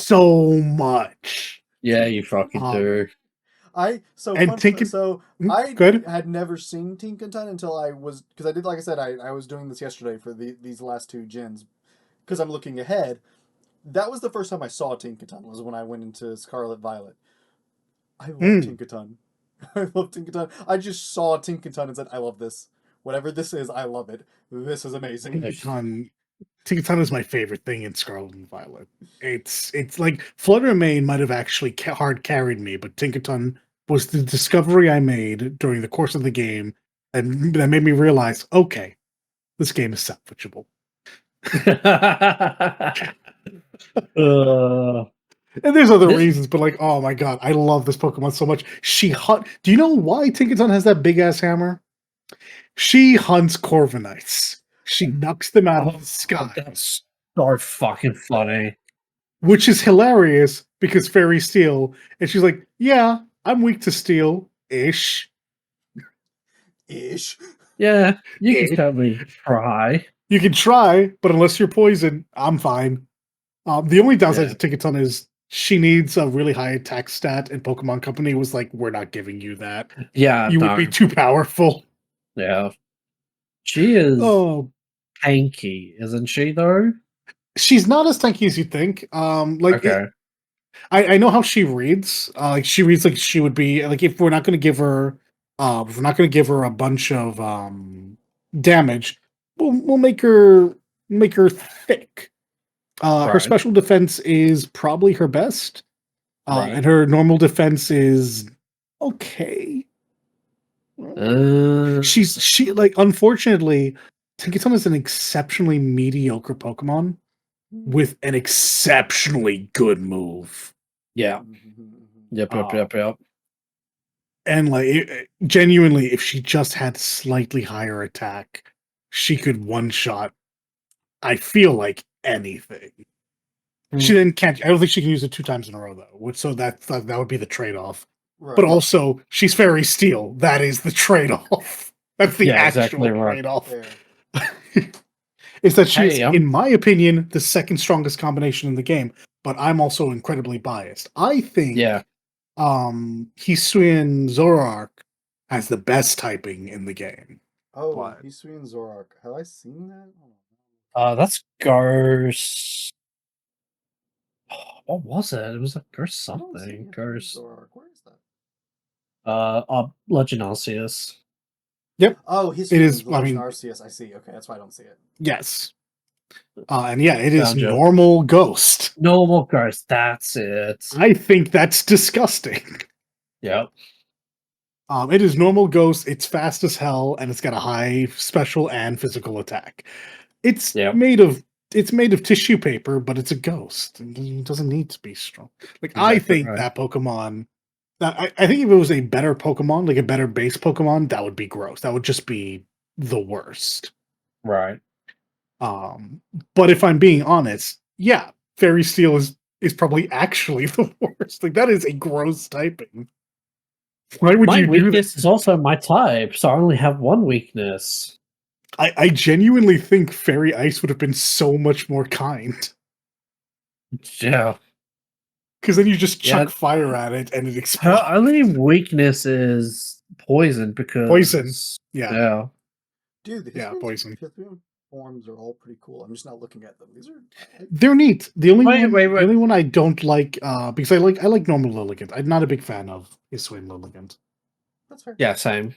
so much. Yeah, you fucking do. I had never seen Tinkaton until I was, because I did, like I said, I was doing this yesterday for these last two gens, because I'm looking ahead. That was the first time I saw Tinkaton, was when I went into Scarlet Violet. I love Tinkaton. I love Tinkaton. I just saw Tinkaton and said, I love this. Whatever this is, I love it. This is amazing. Tinkaton is my favorite thing in Scarlet and Violet. It's like Fluttermane might have actually hard carried me, but Tinkaton was the discovery I made during the course of the game, and that made me realize, okay, this game is salvageable. And there's other reasons, but like, oh my god, I love this Pokemon so much. Do you know why Tinkaton has that big ass hammer? She hunts Corviknights. She knocks them out of the sky. That's so fucking funny. Which is hilarious because Fairy Steel, and she's like, yeah, I'm weak to steel. Ish. Yeah, you can totally try. You can try, but unless you're poisoned, I'm fine. The only downside to Tinkaton is she needs a really high attack stat, and Pokemon Company was like, we're not giving you that. Yeah, you would be too powerful. Yeah. She is tanky, isn't she, though? She's not as tanky as you think. I know how she reads. Like she reads like she would be like, if we're not going to give her a bunch of damage, we'll make her thick. Her special defense is probably her best, and her normal defense is okay. Unfortunately, Tinkaton is an exceptionally mediocre Pokemon with an exceptionally good move. Yeah. Yep. And like, genuinely, if she just had slightly higher attack, she could one shot, I feel like, anything. She then can't. I don't think she can use it 2 times in a row though. So that would be the trade off. Right. But also, she's Fairy Steel. That is the trade off. That's the actual exactly right. trade off. Fair. Is that she's, Hey, in my opinion, the second strongest combination in the game. But I'm also incredibly biased. I think Yeah. Hisuian Zoroark has the best typing in the game. Oh, But- Hisuian Zoroark. Have I seen that? That's Ghost. What was it? It was like Ghost I don't see something. Hisuian Ghost. Zoroark. Where is that? Legend Arceus. Yep. Oh, Hisuian It is. the I Legend mean, Arceus. I see. Okay, that's why I don't see it. yes. And yeah, it is Found you. normal Ghost. Normal Ghost. That's it. I think that's disgusting. Yep. It is normal Ghost. It's fast as hell, and it's got a high special and physical attack. It's Yep. made of tissue paper, but it's a ghost. It doesn't need to be strong. Like I Exactly think right. that Pokemon. I think if it was a better Pokemon, like a better base Pokemon, that would be gross. That would just be the worst. Right. But if I'm being honest, yeah, Fairy Steel is probably actually the worst. Like that is a gross typing. Why would My you do that? weakness is also my type, so I only have one weakness. I genuinely think Fairy Ice would have been so much more kind. Yeah. Because then you just chuck Yeah. fire at it and it Her explodes. only weakness is poison because Poison. Yeah. Yeah. Dude, the Yeah, Hisuian poison. forms are all pretty cool. I'm just not looking at them. These are. They're neat. The only Wait, one, wait, the wait. only one I don't like, because I like normal Lilligant. I'm not a big fan of Hisuian Lilligant. That's fair. Yeah, same.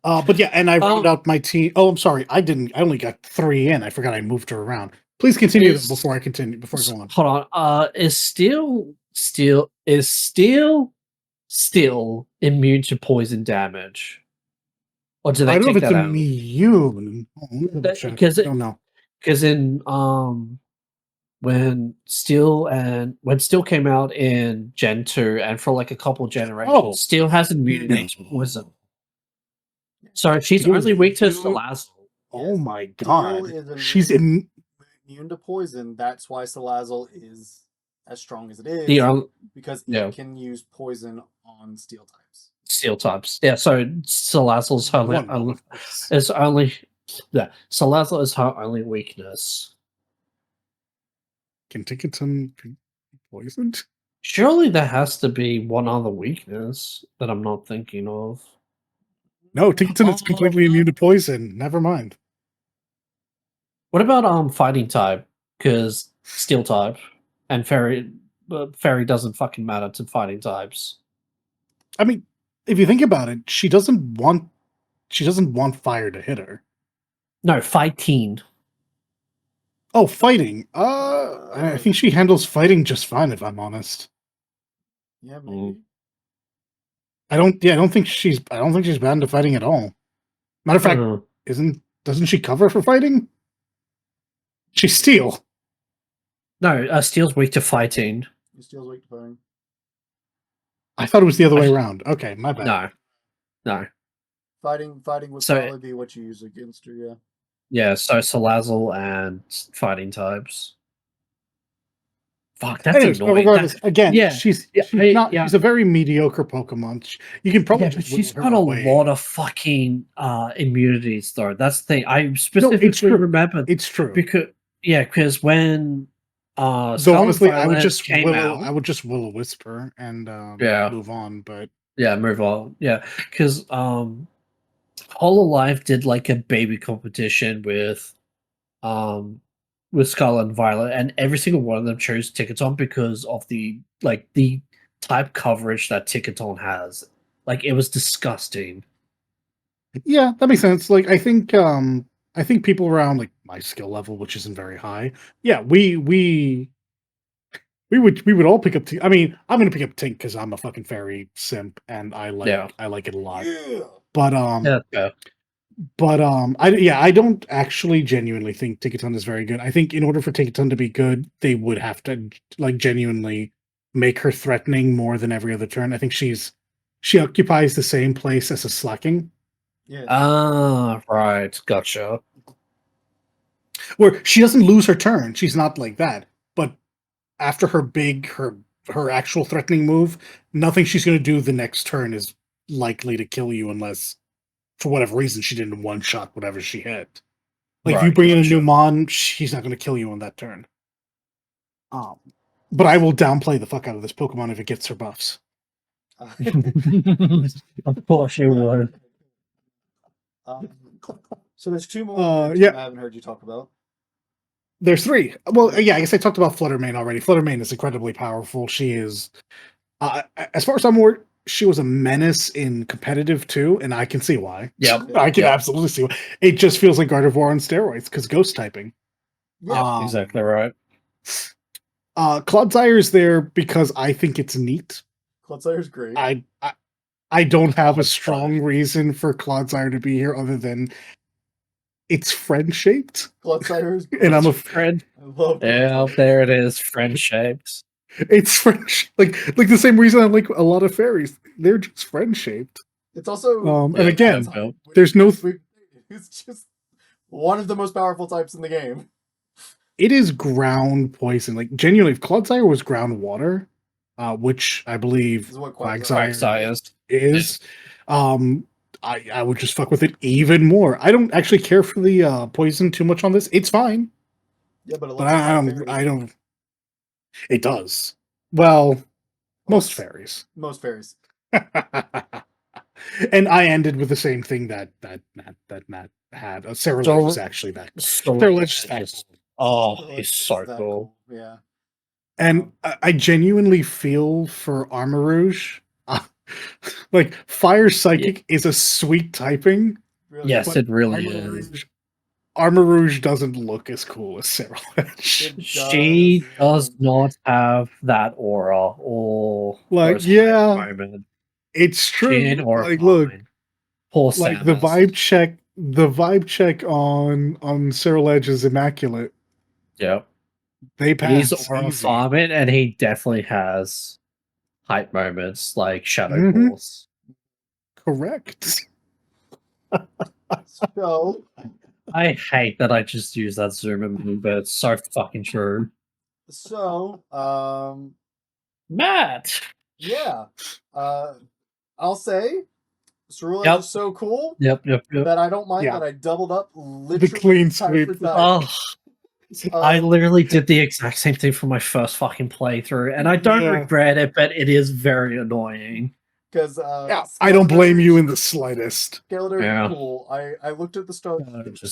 But yeah, and I round out my team. Oh, I'm sorry, I didn't. I only got 3 in. I forgot I moved her around. Please continue before I continue. Before I go on. Hold on. Is Steel immune to poison damage? Or do they I don't know take if it's that out? immune. Because I don't know. Because in when Steel came out in Gen 2 and for like a couple generations, Steel has immunity to poison. So she's only weak to Salazzle. Oh my Steel god. is She's immune to poison. That's why Salazzle is as strong as it is. Because it can use poison on steel types. Steel types. Yeah, so Salazzle's Salazzle is her only weakness. Can Ticketon be poisoned? Surely there has to be one other weakness that I'm not thinking of. No, Ticketon is completely immune to poison. Never mind. What about fighting type? Because steel type and fairy doesn't fucking matter to fighting types. I mean, if you think about it, she doesn't want fire to hit her. No, fighting. Oh, fighting. I think she handles fighting just fine, if I'm honest. Yeah, maybe. I don't think she's bad into fighting at all. Matter of fact, doesn't she cover for fighting? She's steel. No, steel's weak to fighting. Steel's weak to fighting. I thought it was the other way around. Okay, my bad. No. Fighting would probably be what you use against her, yeah. Yeah, so Salazzle and fighting types. Fuck, that's Anyways, annoying. regardless, again, yeah, she's a very mediocre Pokemon. You can probably but she's got a lot of fucking immunities though. That's the thing. I specifically remember it's true. Because when so honestly, I would just will whisper and move on, but move on. Yeah, because Hololive did like a baby competition with Scarlet and Violet, and every single one of them chose Ticketon because of the type coverage that Ticketon has. Like, it was disgusting. Yeah, that makes sense. Like, I think people around like my skill level, which isn't very high, yeah, we would all pick up. I mean, I'm gonna pick up Tink because I'm a fucking fairy simp and I like it a lot. Yeah. But I don't actually genuinely think Ticketon is very good. I think in order for Ticketon to be good, they would have to like genuinely make her threatening more than every other turn. I think she occupies the same place as a Slacking. Yeah. Ah, right, gotcha. Where she doesn't lose her turn. She's not like that. after her actual threatening move, nothing she's going to do the next turn is likely to kill you unless, for whatever reason, she didn't one shot whatever she hit. Like if you Right, bring in a gotcha. new Mon, she's not going to kill you on that turn. But I will downplay the fuck out of this Pokemon if it gets her buffs. Of course you would. So there's two more yeah. I haven't heard you talk about. There's three. Well, yeah, I guess I talked about Fluttermane already. Fluttermane is incredibly powerful. She is, as far as I'm aware, she was a menace in competitive too, and I can see why. Yep. I can Yep. absolutely see why. It just feels like Gardevoir on steroids because ghost typing. Yeah, Exactly right. Cloudsire's there because I think it's neat. Cloudsire's great. I don't have a it's strong fun. reason for Clodsire to be here other than it's friend shaped. Cloudsire's great. And I'm a friend. I love Yeah, Cloudsire's. there it is. Friend shapes. It's friend like the same reason I like a lot of fairies. They're just friend shaped. It's also And again, type, there's no. It's just one of the most powerful types in the game. It is ground poison. Like genuinely, if Clodsire was groundwater, which I believe This is what Quagsire is. I would just fuck with it even more. I don't actually care for the poison too much on this. It's fine. Yeah, but I don't. It does. Well, most fairies. Most fairies. And I ended with the same thing that Matt had. Cerulege is actually that. Cerulege is he's so cool. Yeah. And I genuinely feel for Armarouge. Like Fire Psychic is a sweet typing. Really yes, it really is. Armarouge doesn't look as cool as Cerulege. She does not have that aura or like moment. It's true. Like look, poor like Samus. the vibe check on Cerulege is immaculate. Yep. They pass. He's aura farming, and he definitely has hype moments like Shadow Force. Correct. So I hate that I just used that zoom in, but it's so fucking true. So, Matt. Yeah. I'll say Cerulege is so cool. Yep. That I don't mind that I doubled up literally the clean sweep. I literally did the exact same thing for my first fucking playthrough, and I don't regret it, but it is very annoying. Because I don't blame you in the slightest. Skeletor is cool. I looked at the start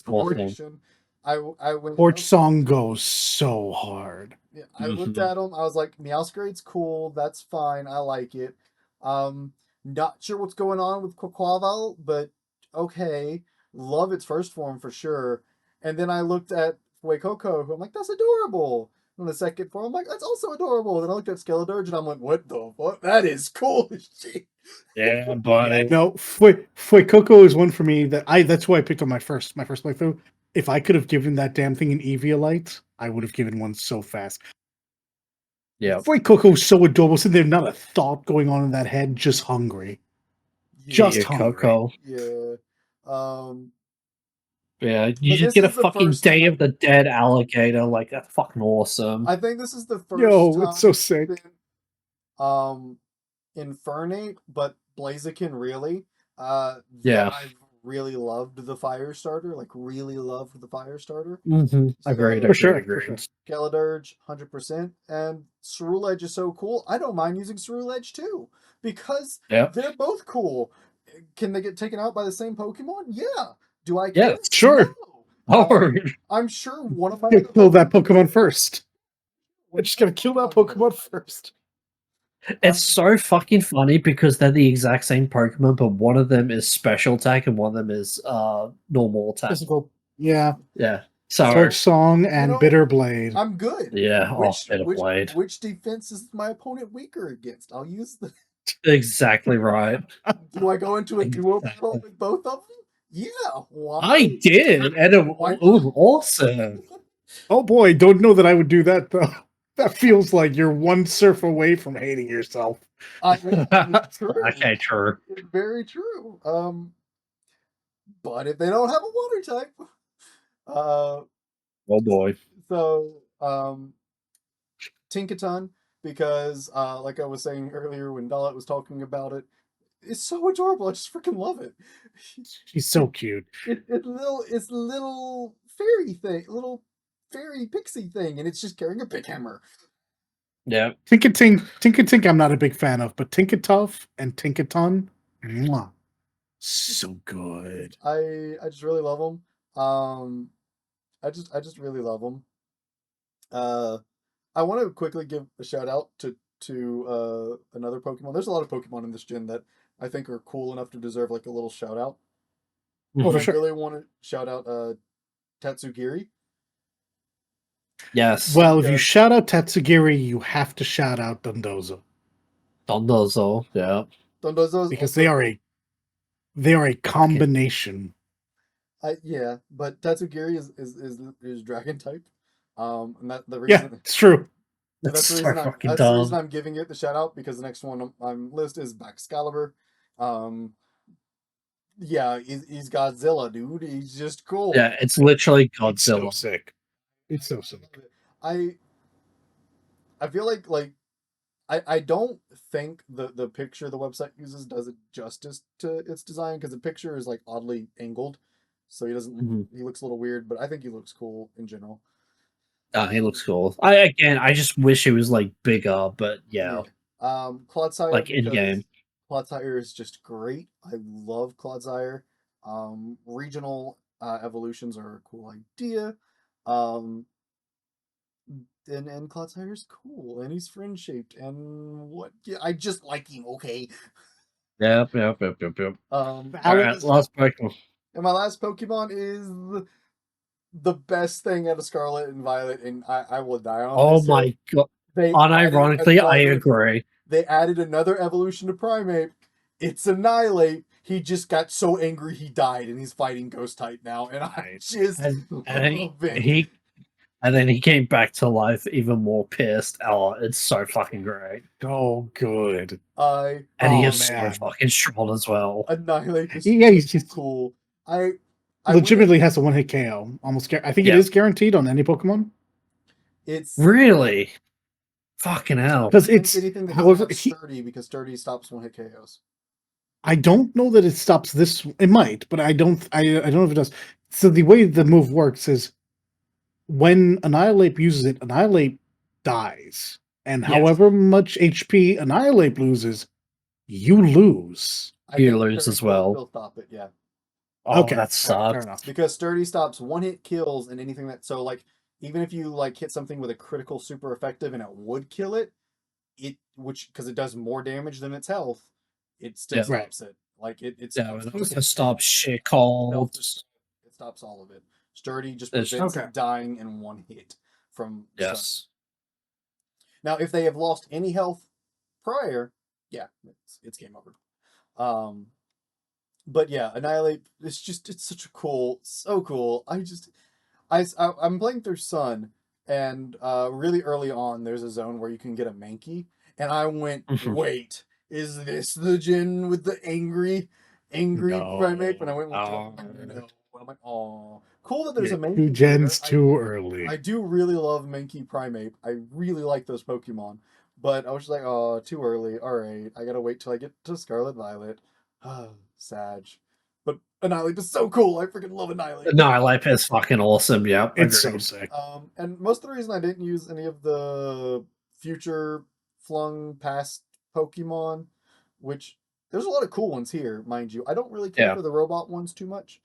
coordination. I went. Torch Song goes so hard. Yeah, I looked at him. I was like, Meowscrade's cool. That's fine. I like it. Not sure what's going on with Quaquaval, but okay. Love its first form for sure. And then I looked at Fuecoco, who I'm like, that's adorable. And the second form, I'm like, that's also adorable. Then I looked at Skeledirge, and I'm like, what the fuck? That is cool as shit. Yeah, buddy. No, Fuecoco is one for me that's why I picked up my first playthrough. If I could have given that damn thing an Eviolite, I would have given one so fast. Yeah. Fuecoco is so adorable. So there's not a thought going on in that head, just hungry. Just hungry. Coco. Yeah. Yeah, you just get a fucking Day of the Dead alligator. Like, that's fucking awesome. I think this is the first time it's so sick. Infernape, but Blaziken really. Yeah. I've really loved the fire starter. Like, really loved the fire starter. Agreed. For sure. Skeledirge, 100%. And Cerulege is so cool. I don't mind using Cerulege too. Because they're both cool. Can they get taken out by the same Pokemon? Yeah. Do I care? Yeah, sure. No. I'm sure one of my kill that Pokemon first. I just gotta kill that Pokemon first. It's so fucking funny because they're the exact same Pokemon, but one of them is special attack and one of them is normal attack. Physical. Yeah. Yeah. So Torch Song and Bitter Blade. I'm good. Yeah. Bitter Blade. Which defense is my opponent weaker against? I'll use the. Exactly right. Do I go into a duo battle with both of them? Yeah. Why? I did, and it was awesome. Oh boy, don't know that I would do that though. That feels like you're one surf away from hating yourself. True. Okay, true. It's very true. But if they don't have a water type, oh boy. So Tinkaton, because like I was saying earlier when Dalit was talking about it, it's so adorable. I just freaking love it. She's so cute. It's little fairy thing, little fairy pixie thing, and it's just carrying a pick hammer. Yeah. Tinkatink, I'm not a big fan of, but Tinkatuff and Tinkaton, mwah, so good. I just really love them. I just really love them. I want to quickly give a shout out to another Pokemon. There's a lot of Pokemon in this gen that I think are cool enough to deserve like a little shout out. Oh, And for I sure. really want to shout out Tatsugiri. Yes. Well, if you because shout out Tatsugiri, you have to shout out Dondozo Dondozo. Yeah. Dondozo is because also cool. they are a combination. Yeah, but Tatsugiri is Dragon type. And that the Yeah, reason it's true. That's so fucking that's the reason dumb. I'm giving it the shout out, because the next one on list is Baxcalibur. Um, yeah, he's Godzilla, dude. He's just cool. Yeah, it's literally It's so Godzilla. sick. It's so sick. I I feel like I don't think the picture the website uses does it justice to its design, because the picture is like oddly angled, so Mhm. he looks a little weird, but I think he looks cool in general. He looks cool. I just wish it was like bigger, but yeah, Clodsire, like in because game. Clodsire is just great. I love Clodsire. Regional evolutions are a cool idea. Um, and Clodsire is cool, and he's friend shaped, and what? Yeah, I just like him. Okay. Yep. All right, Balanced. last Pokemon. And my last Pokemon is the best thing out of Scarlet and Violet, and I will die on Oh this hill. my god! They added Unironically, I another agree. they added another evolution to Primeape. It's Annihilate. He just got so angry he died, and he's fighting Ghost type now, and I just And love it. he and then he came back to life even more pissed. Oh, it's so fucking great. So good. And he Oh, is so man. fucking strong as well. Annihilate is Yeah, he's so just cool. I legitimately wouldn't. has a one hit KO. I think it Yeah. is guaranteed on any Pokemon. It's Really? Fucking hell. Because against it's, anything that doesn't however, have Sturdy, because Sturdy stops one hit KOs. I don't know that it stops this. It might, but I don't know if it does. So the way the move works is when Annihilate uses it, Annihilate dies. And Yes. however much HP Annihilate loses, you lose. I You think lose Sturdy as well. will stop it. Yeah. Oh, Okay, that all right, fair sucks. enough. Because Sturdy stops one hit kills and anything that, so like, even if you like hit something with a critical super effective and it would kill it, which because it does more damage than its health, it still Yeah. Right. stops it. Like it Yeah, stops it those also stops shit cold. it stops all of it. Sturdy just It's- prevents Okay. dying in one hit from stun. Yes. Now, if they have lost any health prior, yeah, it's game over. But yeah, Annihilate. It's such a so cool. I'm playing through Sun, and really early on, there's a zone where you can get a Mankey, and I went, Mhm. wait, is this the gen with the angry Primeape? And I went, No. no. I'm like, oh, cool that there's You're a Mankey two gens there. too early. I do really love Mankey Primeape. I really like those Pokemon. But I was just like, oh, too early. All right, I gotta wait till I get to Scarlet Violet. Sag. But Annihilate is so cool. I freaking love Annihilate. No, Life is fucking awesome. Yep, It's so agreed. sick. And most of the reason I didn't use any of the future flung past Pokemon, which there's a lot of cool ones here, mind you. I don't really care Yeah. for the robot ones too much.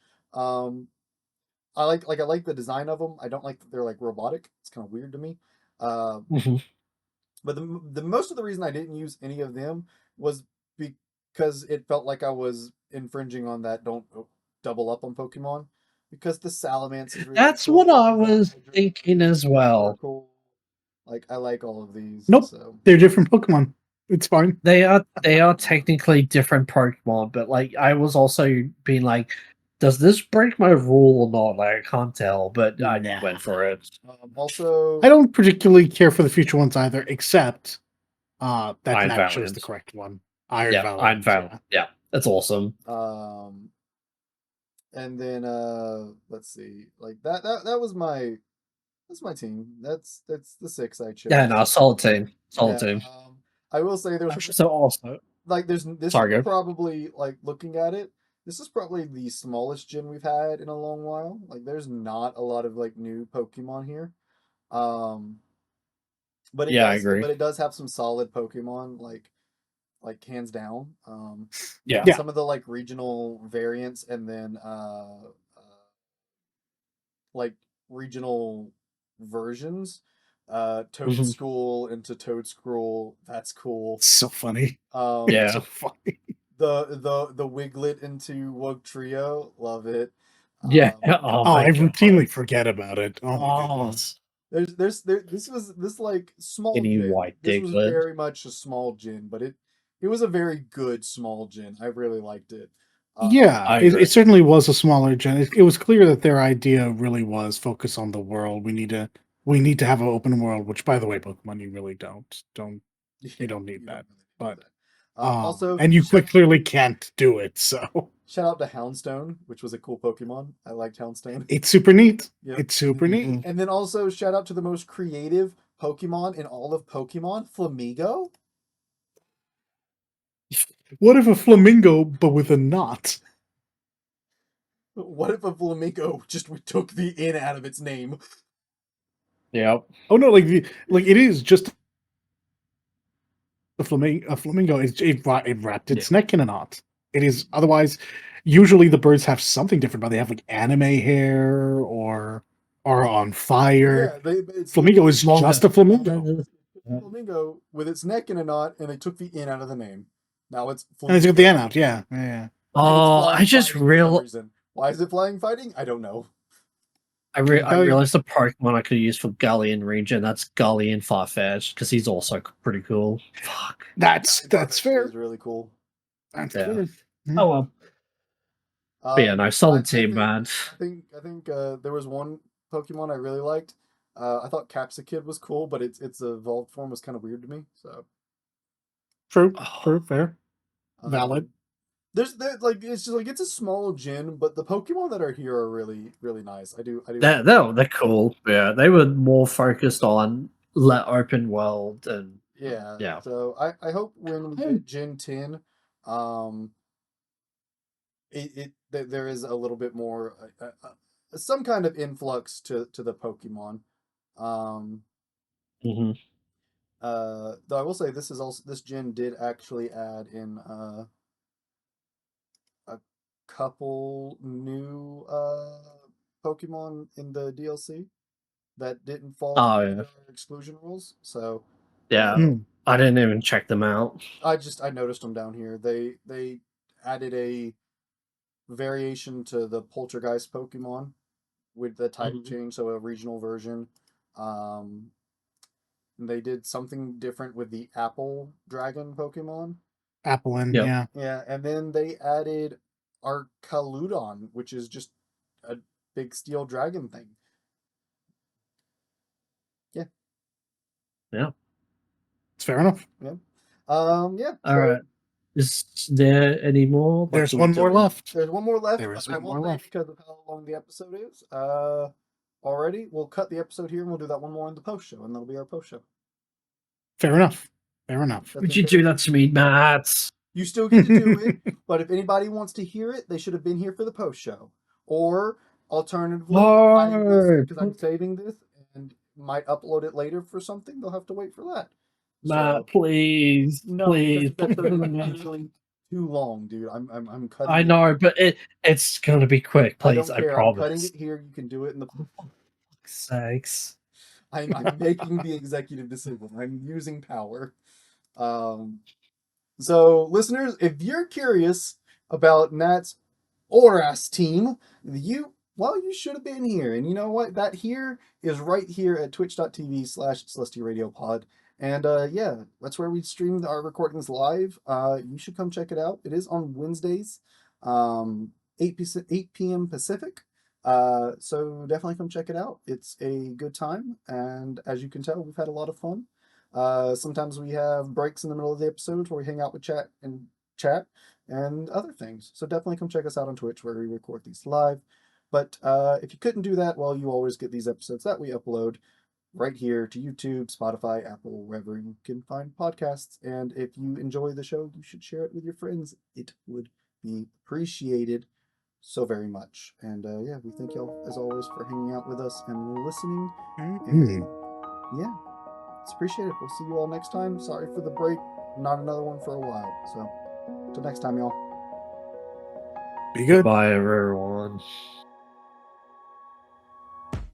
I like the design of them. I don't like that they're like robotic. It's kind of weird to me. Mhm. But the most of the reason I didn't use any of them was because it felt like I was infringing on that don't double up on Pokemon. Because the Salamence is really That's cool. what I The was Hydra thinking as are well. cool. Like I like all of these. Nope, So they're different Pokemon. It's fine. They are technically different Pokemon, but like I was also being like, does this break my rule or not? Like I can't tell, but I Nah. went for it. also, I don't particularly care for the future ones either, except that Iron Matt chose the Valiant. correct one. Iron Yeah, Valiant. Iron Valiant. Yeah, that's awesome. and then let's see, like that was my That's my team. That's the 6 I chose. Yeah, no, solid team. Solid Yeah. team. I will say there's So also, like this is sorry, go. probably like looking at it. This is probably the smallest gym we've had in a long while. Like there's not a lot of like new Pokemon here. Um, Yeah, I agree. but it does have some solid Pokemon like hands down. Yeah. Yeah. Some of the like regional variants and then like regional versions. Toad Mhm. School into Toad Scroll. That's cool. It's so funny. Yeah. So funny. The Wiglet into Wug Trio. Love it. Yeah. Um, Oh Oh, my I god. routinely forget about it. Oh my Oh, goodness. this like small any gin. white This was Diglett. very much a small gin, but it was a very good small gin. I really liked it. Yeah, I it agree. certainly was a smaller gen. It was clear that their idea really was focus on the world. We need to have an open world. Which, by the way, Pokemon, you really don't you Yeah, don't need you don't that. really need But that. Also, and you quite clearly can't do it. So shout out to Houndstone, which was a cool Pokemon. I liked Houndstone. it's super neat. Yep. It's super neat. And then also shout out to the most creative Pokemon in all of Pokemon, Flamigo. What if a flamingo, but with a knot? What if a Flamingo just took the in out of its name? Yep. Oh no, like it is just a flamingo. A flamingo. It wrapped Yeah. its neck in a knot. It is otherwise. Usually the birds have something different, but they have like anime hair or are on fire. Yeah, it's Flamingo is Longer. just a flamingo, Flamingo with its neck in a knot, and they took the in out of the name. Now it's and they took the Flamingo, N out. Yeah, yeah. and it's Oh, I flying just fighting for some real reason. Why is it flying fighting? I don't know. I Gully- realized the Pokemon I could use for Gullion region. That's Gullion Farfetch because he's also pretty cool. Fuck. That's Farfetch'd fair. is really cool. That's Yeah. fair. Oh well. But yeah, no, solid I team, man. think there was one Pokemon I really liked. I thought Capsakid was cool, but its evolved form was kind of weird to me. So True. Oh, True. Fair. Valid. um, there's like it's just like it's a small gym, but the Pokemon that are here are really nice. I do like. they're cool. Yeah, they were more focused on let open world and Yeah. yeah. So I hope when we get Gen 10, um, that there is a little bit more some kind of influx to the Pokemon. Um, Hmm. though I will say this gen did actually add in a couple new Pokemon in the DLC that didn't fall Oh under yeah, our exclusion rules. So yeah. uh, Hmm. I didn't even check them out. I noticed them down here. They added a variation to the Poltergeist Pokemon with the type Mhm. change, so a regional version. Um, they did something different with the Apple Dragon Pokemon. Applin. Yep. Yeah. Yeah, and then they added Arcaludon, which is just a big steel dragon thing. Yeah, Yeah. It's fair enough. yeah. Yeah, All so right. Is there any more? Like, There's one more left. there's one more left, There but is I one more won't say left. because of how long the episode is. Already, we'll cut the episode here and we'll do that one more in the post show, and that'll be our post show. Fair enough. Fair enough. That's would been you fair. do that to me, Matt? You still get to do it, but if anybody wants to hear it, they should have been here for the post show. Or alternatively, No, because I'm saving this and might upload it later for something, they'll have to wait for that. Matt, So please, no, please, because this episode is please. usually too long, dude. I'm cutting I it. know, but it's gonna be quick, I please. don't I care. I'm cutting promise. it here. You can do it in the. For fuck's sakes. I'm making the executive decision. I'm using power. Um, so listeners, if you're curious about Nat's Oras team, you should have been here. And you know what? That here is right here at twitch.tv/Celestia Radio Pod. And yeah, that's where we stream our recordings live. You should come check it out. It is on Wednesdays, 8 p.m. Pacific. So definitely come check it out. It's a good time. And as you can tell, we've had a lot of fun. Sometimes we have breaks in the middle of the episodes where we hang out with chat and other things. So definitely come check us out on Twitch where we record these live. But if you couldn't do that, well, you always get these episodes that we upload right here to YouTube, Spotify, Apple, wherever you can find podcasts. And if you enjoy the show, you should share it with your friends. It would be appreciated so very much. And yeah, we thank y'all as always for hanging out with us and listening. And yeah, it's appreciated. We'll see you all next time. Sorry for the break. Not another one for a while. So, till next time, y'all. Be good. Bye, everyone.